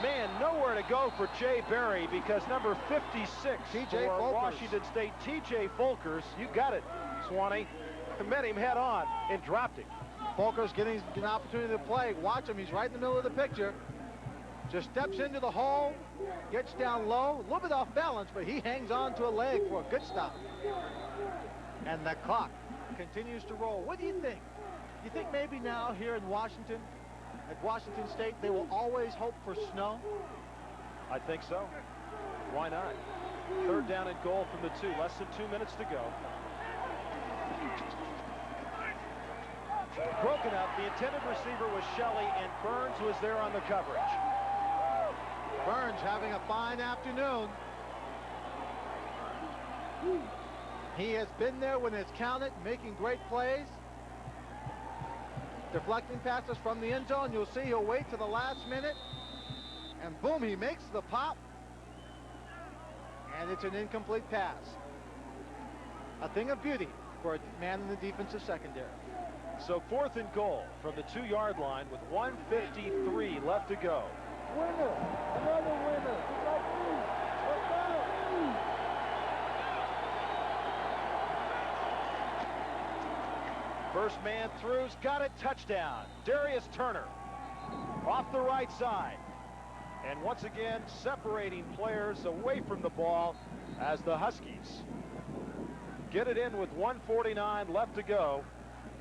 Man, nowhere to go for Jay Berry because number 56 T.J. for Folkers. Washington State, T.J. Folkers, you got it, Swanee, met him head on and dropped him. Folkers getting an opportunity to play. Watch him, he's right in the middle of the picture. Just steps into the hole, gets down low, a little bit off balance, but he hangs on to a leg for a good stop. And the clock continues to roll. What do you think? You think maybe now here in Washington, at Washington State, they will always hope for snow? I think so. Why not? 3rd down and goal from the 2. Less than 2 minutes to go. Broken up. The intended receiver was Shelley, and Burns was there on the coverage. Burns having a fine afternoon. He has been there when it's counted, making great plays. Deflecting passes from the end zone. You'll see he'll wait to the last minute. And boom, he makes the pop. And it's an incomplete pass. A thing of beauty for a man in the defensive secondary. So 4th and goal from the 2-yard line with 1:53 left to go. Winner, another winner. First man through's got it, touchdown. Darius Turner off the right side. And once again, separating players away from the ball as the Huskies get it in with 1:49 left to go.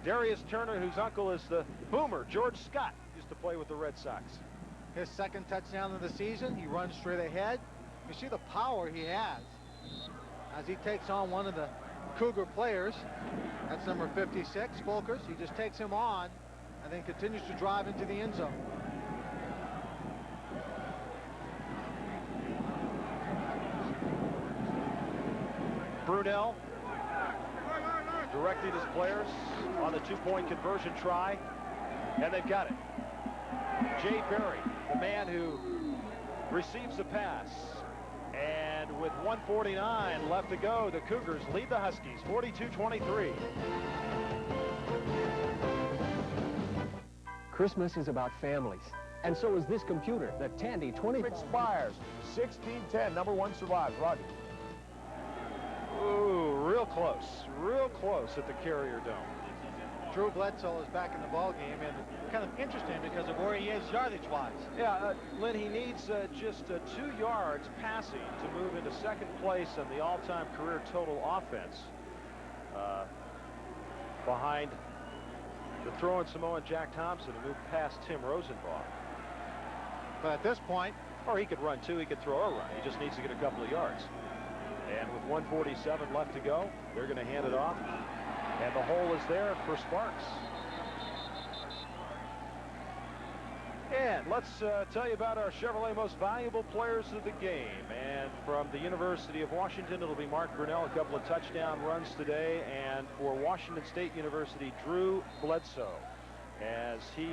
Darius Turner, whose uncle is the Boomer, George Scott, used to play with the Red Sox. His 2nd touchdown of the season. He runs straight ahead. You see the power he has as he takes on one of the Cougar players. That's number 56, Folkers. He just takes him on and then continues to drive into the end zone. Brunell directing his players on the 2-point conversion try, and they've got it. Jay Berry, the man who receives the pass. And with 1:49 left to go, the Cougars lead the Huskies 42-23. Christmas is about families, and so is this computer, the Tandy 20. Expires. 16-10, number 1 survives. Roger. Ooh, real close at the Carrier Dome. Drew Bledsoe is back in the ball game, and kind of interesting because of where he is yardage-wise. Yeah, Lynn, he needs just 2 yards passing to move into 2nd place on the all-time career total offense, behind the throwing Samoan Jack Thompson, who moved past Tim Rosenbach. But at this point, or he could run 2, he could throw or run. He just needs to get a couple of yards. And with 1:47 left to go, they're going to hand it off. And the hole is there for Sparks. And let's tell you about our Chevrolet Most Valuable Players of the Game. And from the University of Washington, it'll be Mark Brunell, a couple of touchdown runs today. And for Washington State University, Drew Bledsoe. as he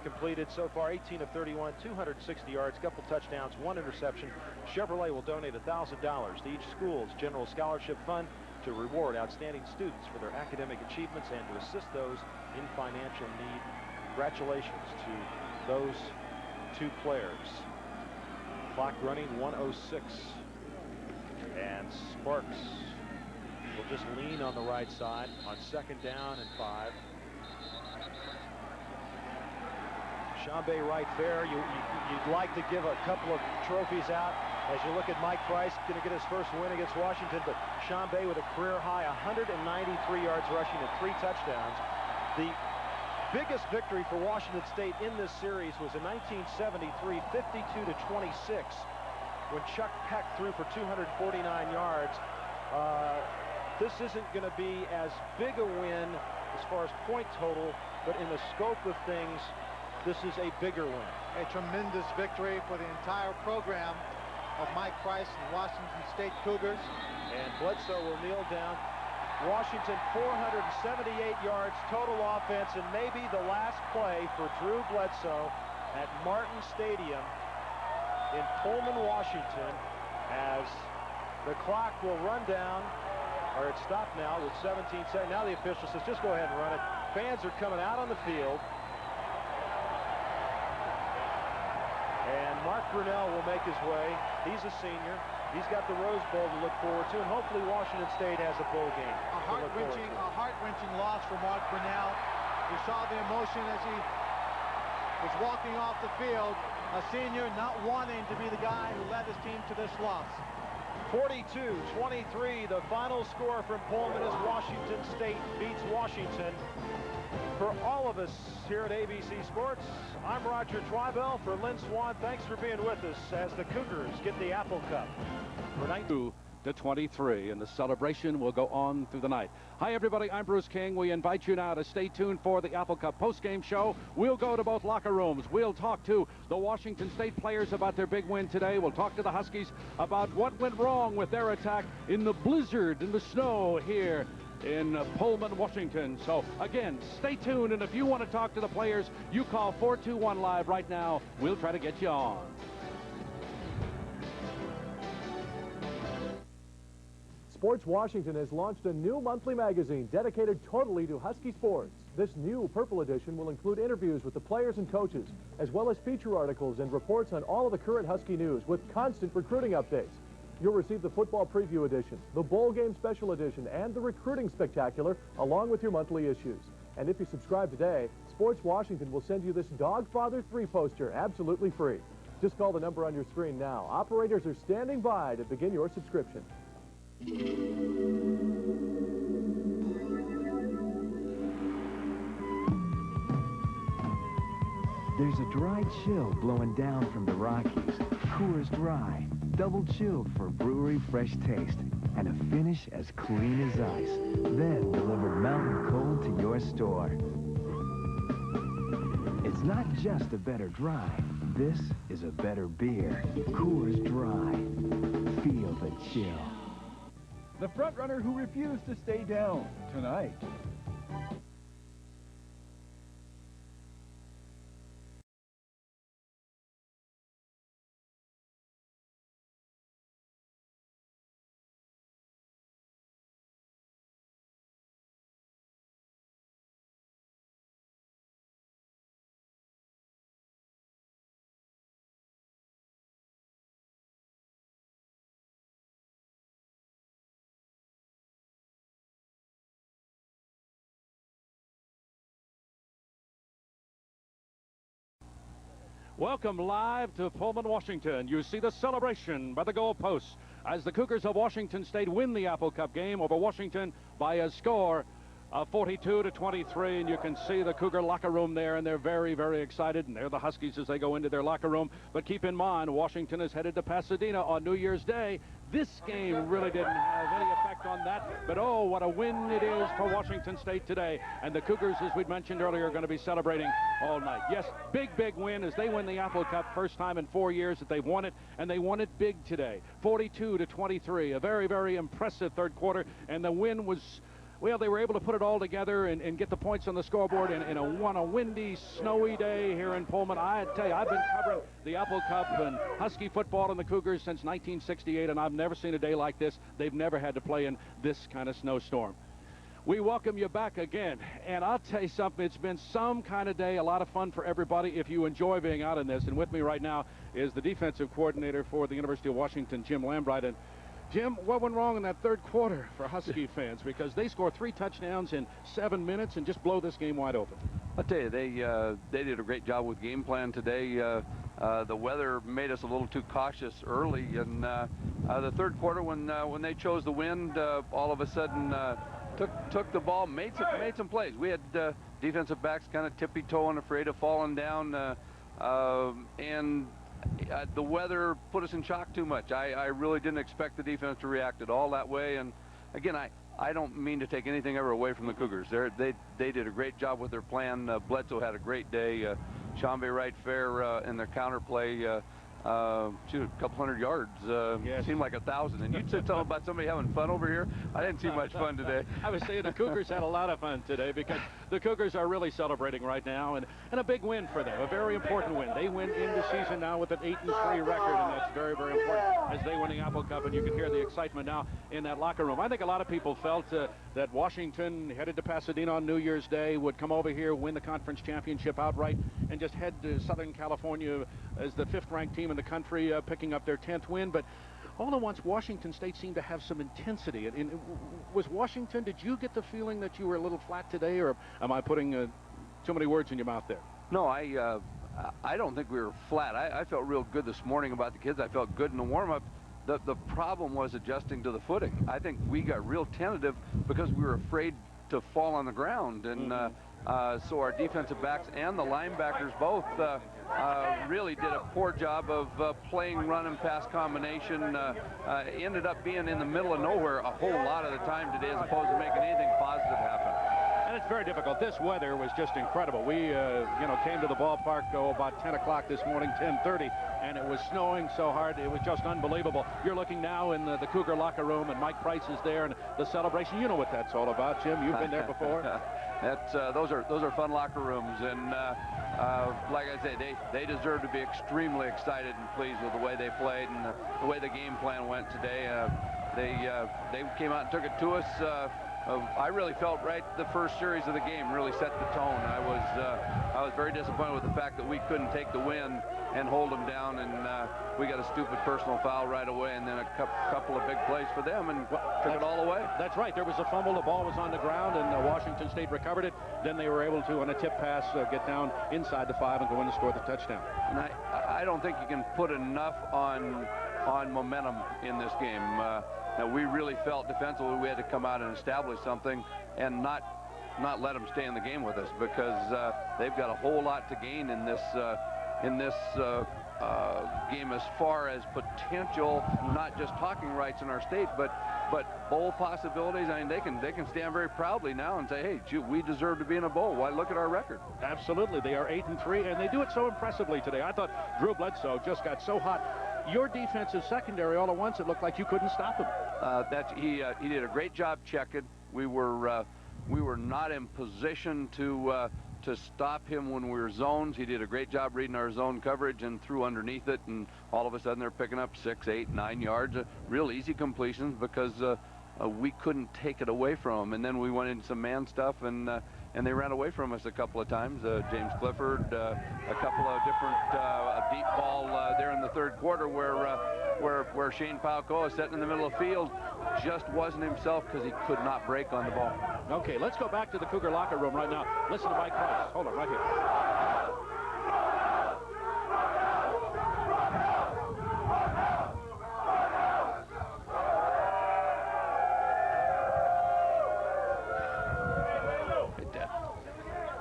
completed so far 18 of 31, 260 yards, couple touchdowns, 1 interception. Chevrolet will donate $1,000 to each school's general scholarship fund to reward outstanding students for their academic achievements and to assist those in financial need. Congratulations to those two players. Clock running 1:06, and Sparks will just lean on the right side on 2nd down and 5. Chambé right fair. You'd like to give a couple of trophies out as you look at Mike Price, going to get his first win against Washington, but Chambé with a career high 193 yards rushing and 3 touchdowns. The biggest victory for Washington State in this series was in 1973, 52-26, when Chuck Peck threw for 249 yards. This isn't going to be as big a win as far as point total, but in the scope of things, this is a bigger win. A tremendous victory for the entire program of Mike Price and Washington State Cougars. And Bledsoe will kneel down. Washington 478 yards total offense, and maybe the last play for Drew Bledsoe at Martin Stadium in Pullman, Washington, as the clock will run down, or it's stopped now with 17 seconds. Now the official says just go ahead and run it. Fans are coming out on the field. And Mark Brunell will make his way. He's a senior. He's got the Rose Bowl to look forward to, and hopefully Washington State has a bowl game. A heart-wrenching loss for Mark Brunell. You saw the emotion as he was walking off the field. A senior not wanting to be the guy who led his team to this loss. 42-23, the final score from Pullman as Washington State beats Washington. For all of us here at ABC Sports, I'm Roger Twibell. For Lynn Swan, thanks for being with us as the Cougars get the Apple Cup. For 22-23, and the celebration will go on through the night. Hi, everybody. I'm Bruce King. We invite you now to stay tuned for the Apple Cup postgame show. We'll go to both locker rooms. We'll talk to the Washington State players about their big win today. We'll talk to the Huskies about what went wrong with their attack in the blizzard and the snow here in Pullman, Washington. So again, stay tuned, and if you want to talk to the players, you call 421 live right now. We'll try to get you on. Sports Washington has launched a new monthly magazine dedicated totally to Husky sports. This new purple edition will include interviews with the players and coaches, as well as feature articles and reports on all of the current Husky news with constant recruiting updates. You'll receive the football preview edition, the bowl game special edition, and the recruiting spectacular, along with your monthly issues. And if you subscribe today, Sports Washington will send you this Dogfather 3 poster absolutely free. Just call the number on your screen now. Operators are standing by to begin your subscription. There's a dry chill blowing down from the Rockies. Coors Dry, double chilled for brewery fresh taste and a finish as clean as ice. Then delivered mountain cold to your store. It's not just a better dry. This is a better beer. Coors Dry. Feel the chill. The frontrunner who refused to stay down tonight. Welcome live to Pullman, Washington. You see the celebration by the goalposts as the Cougars of Washington State win the Apple Cup game over Washington by a score of 42-23, and you can see the Cougar locker room there, and they're very, very excited, and they're the Huskies as they go into their locker room. But keep in mind, Washington is headed to Pasadena on New Year's Day. This game really didn't have any effect on that, but oh, what a win it is for Washington State today. And the Cougars, as we'd mentioned earlier, are going to be celebrating all night. Yes, big, big win as they win the Apple Cup, first time in 4 years that they've won it, and they won it big today, 42-23, a very, very impressive third quarter, and the win was well, they were able to put it all together and get the points on the scoreboard in a windy, snowy day here in Pullman. I tell you, I've been covering the Apple Cup and Husky football and the Cougars since 1968, and I've never seen a day like this. They've never had to play in this kind of snowstorm. We welcome you back again, and I'll tell you something, it's been some kind of day, a lot of fun for everybody if you enjoy being out in this. And with me right now is the defensive coordinator for the University of Washington, Jim Lambright. And Jim, what went wrong in that third quarter for Husky fans? Because they scored 3 touchdowns in 7 minutes and just blow this game wide open. I'll tell you, they did a great job with game plan today. The weather made us a little too cautious early, and the third quarter, when they chose the wind, all of a sudden took the ball, made some plays. We had defensive backs kind of tippy-toeing, afraid of falling down, and the weather put us in shock too much. I really didn't expect the defense to react at all that way. And again, I don't mean to take anything ever away from the Cougars. They did a great job with their plan. Bledsoe had a great day. Chambé Wright Fair in their counterplay. Shoot, a couple hundred yards. Yes. Seemed like 1,000. And you said something about somebody having fun over here. I didn't see much fun today. I was saying the Cougars had a lot of fun today because the Cougars are really celebrating right now, and a big win for them, a very important win. They went into season now with an 8-3 record, and that's very, very important as they win the Apple Cup, and you can hear the excitement now in that locker room. I think a lot of people felt that Washington, headed to Pasadena on New Year's Day, would come over here, win the conference championship outright, and just head to Southern California as the 5th-ranked team in the country, picking up their 10th win. But all at once, Washington State seemed to have some intensity. And was Washington, did you get the feeling that you were a little flat today, or am I putting too many words in your mouth there? No, I don't think we were flat. I felt real good this morning about the kids. I felt good in the warm-up. The problem was adjusting to the footing. I think we got real tentative because we were afraid to fall on the ground. And so our defensive backs and the linebackers both really did a poor job of playing run and pass combination. Ended up being in the middle of nowhere a whole lot of the time today as opposed to making anything positive happen. And it's very difficult. This weather was just incredible. We, came to the ballpark about 10 o'clock this morning, 10:30, and it was snowing so hard. It was just unbelievable. You're looking now in the Cougar locker room, and Mike Price is there, and the celebration. You know what that's all about, Jim. You've been there before. Those are fun locker rooms, and like I say, they deserve to be extremely excited and pleased with the way they played and the way the game plan went today. They came out and took it to us. I really felt right the first series of the game really set the tone. I was very disappointed with the fact that we couldn't take the win and hold them down, and we got a stupid personal foul right away, and then a couple of big plays for them, and took it all away. That's right. There was a fumble. The ball was on the ground, and Washington State recovered it. Then they were able to, on a tip pass, get down inside the 5 and go in and score the touchdown. And I don't think you can put enough on momentum in this game. Now, we really felt defensively we had to come out and establish something and not let them stay in the game with us, because they've got a whole lot to gain in this game as far as potential, not just talking rights in our state, but bowl possibilities. I mean, they can stand very proudly now and say, hey, shoot, we deserve to be in a bowl. Why, look at our record. Absolutely. They are 8-3, and they do it so impressively today. I thought Drew Bledsoe just got so hot. Your defensive secondary, all at once, it looked like you couldn't stop him. He did a great job checking. We were not in position to stop him when we were zones. He did a great job reading our zone coverage and threw underneath it, and all of a sudden they're picking up 6, 8, 9 yards. Real easy completions because we couldn't take it away from them. And then we went into some man stuff, and they ran away from us a couple of times. James Clifford, a couple of different deep ball there in the third quarter where Shane Palcoa, sitting in the middle of the field, just wasn't himself because he could not break on the ball. Okay, let's go back to the Cougar locker room right now. Listen to Mike Price. Hold on, right here.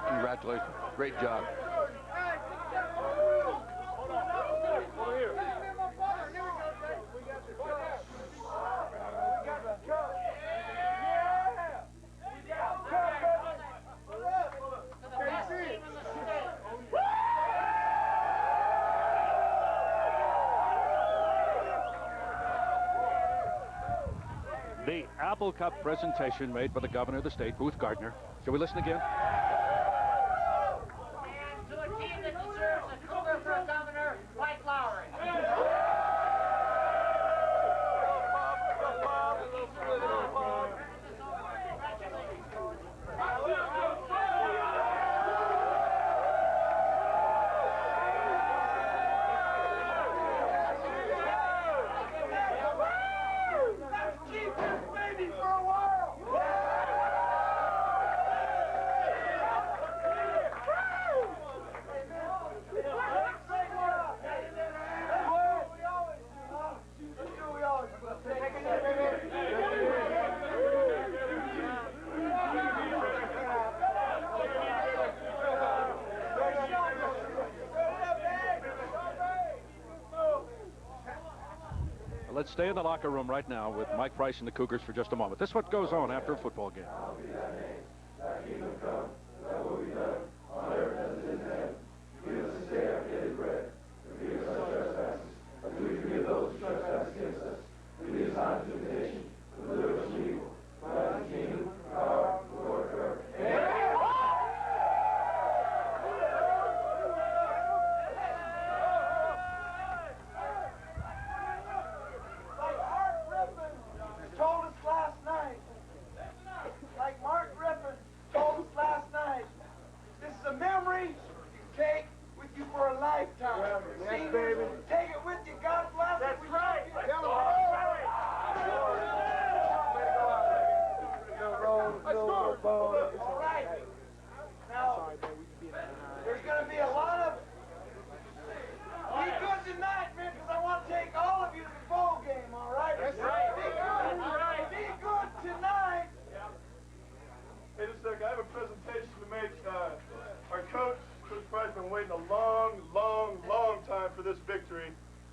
Congratulations. Great job. The Apple Cup presentation made by the governor of the state, Booth Gardner. Shall we listen again? And to a team that deserves a Cougar for a governor, Mike Lowry. Let's stay in the locker room right now with Mike Price and the Cougars for just a moment. This is what goes on after a football game.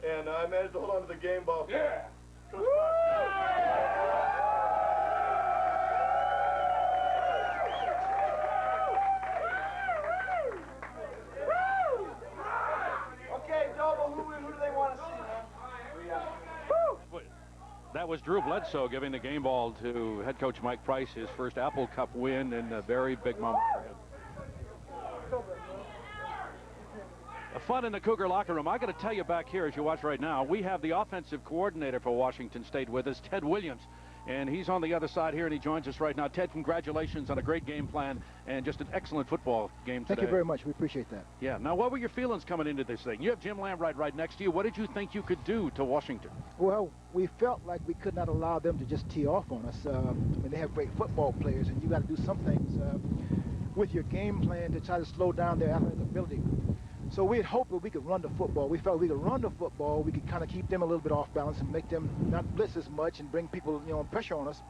And I managed to hold on to the game ball. Yeah. Coach Okay, Double, who do they want to see, man? That was Drew Bledsoe giving the game ball to head coach Mike Price, his first Apple Cup win, and a very big moment for him. Fun in the Cougar locker room. I got to tell you, back here as you watch right now, we have the offensive coordinator for Washington State with us, Ted Williams, and he's on the other side here and he joins us right now. Ted, congratulations on a great game plan and just an excellent football game today. Thank you very much. We appreciate that. Yeah. Now, what were your feelings coming into this thing? You have Jim Lambright right next to you. What did you think you could do to Washington? Well, we felt like we could not allow them to just tee off on us. I mean, they have great football players, and you got to do some things with your game plan to try to slow down their athletic ability. So we had hoped that we could run the football. We felt we could run the football. We could kind of keep them a little bit off balance and make them not blitz as much and bring people, pressure on us.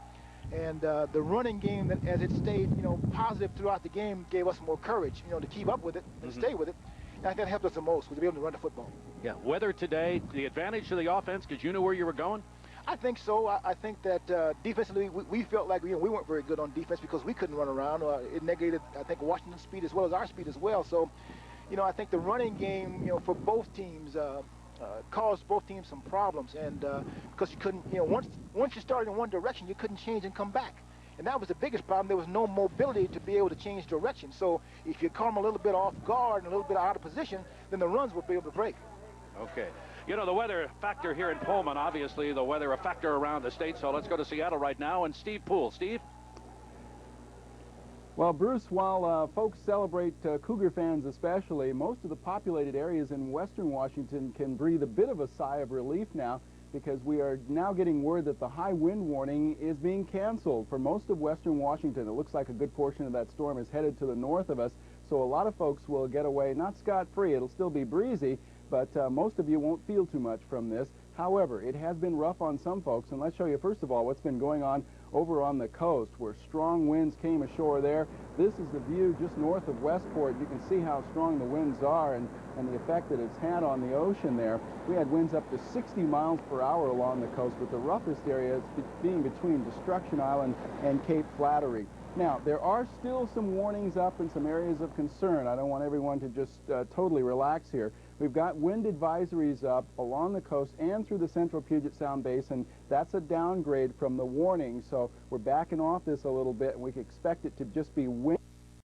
And the running game, that as it stayed, positive throughout the game, gave us more courage, to keep up with it and stay with it. And I think that helped us the most, was to be able to run the football. Yeah. Weather today, the advantage to the offense because you knew where you were going? I think so. I think that defensively, we felt like we weren't very good on defense because we couldn't run around. It negated, I think, Washington's speed as well as our speed as well. So, I think the running game, for both teams caused both teams some problems. And because you couldn't, once you started in one direction, you couldn't change and come back. And that was the biggest problem. There was no mobility to be able to change direction. So if you caught them a little bit off guard and a little bit out of position, then the runs would be able to break. Okay. The weather factor here in Pullman, obviously the weather a factor around the state. So let's go to Seattle right now and Steve Poole. Steve? Well, Bruce, while folks celebrate, Cougar fans especially, most of the populated areas in western Washington can breathe a bit of a sigh of relief now because we are now getting word that the high wind warning is being canceled for most of western Washington. It looks like a good portion of that storm is headed to the north of us, so a lot of folks will get away, not scot-free. It'll still be breezy, but most of you won't feel too much from this. However, it has been rough on some folks, and let's show you first of all what's been going on over on the coast where strong winds came ashore there. This is the view just north of Westport. You can see how strong the winds are and the effect that it's had on the ocean there. We had winds up to 60 miles per hour along the coast, with the roughest area being between Destruction Island and Cape Flattery. Now, there are still some warnings up in some areas of concern. I don't want everyone to just totally relax here. We've got wind advisories up along the coast and through the central Puget Sound Basin. That's a downgrade from the warning, so we're backing off this a little bit, and we can expect it to just be wind.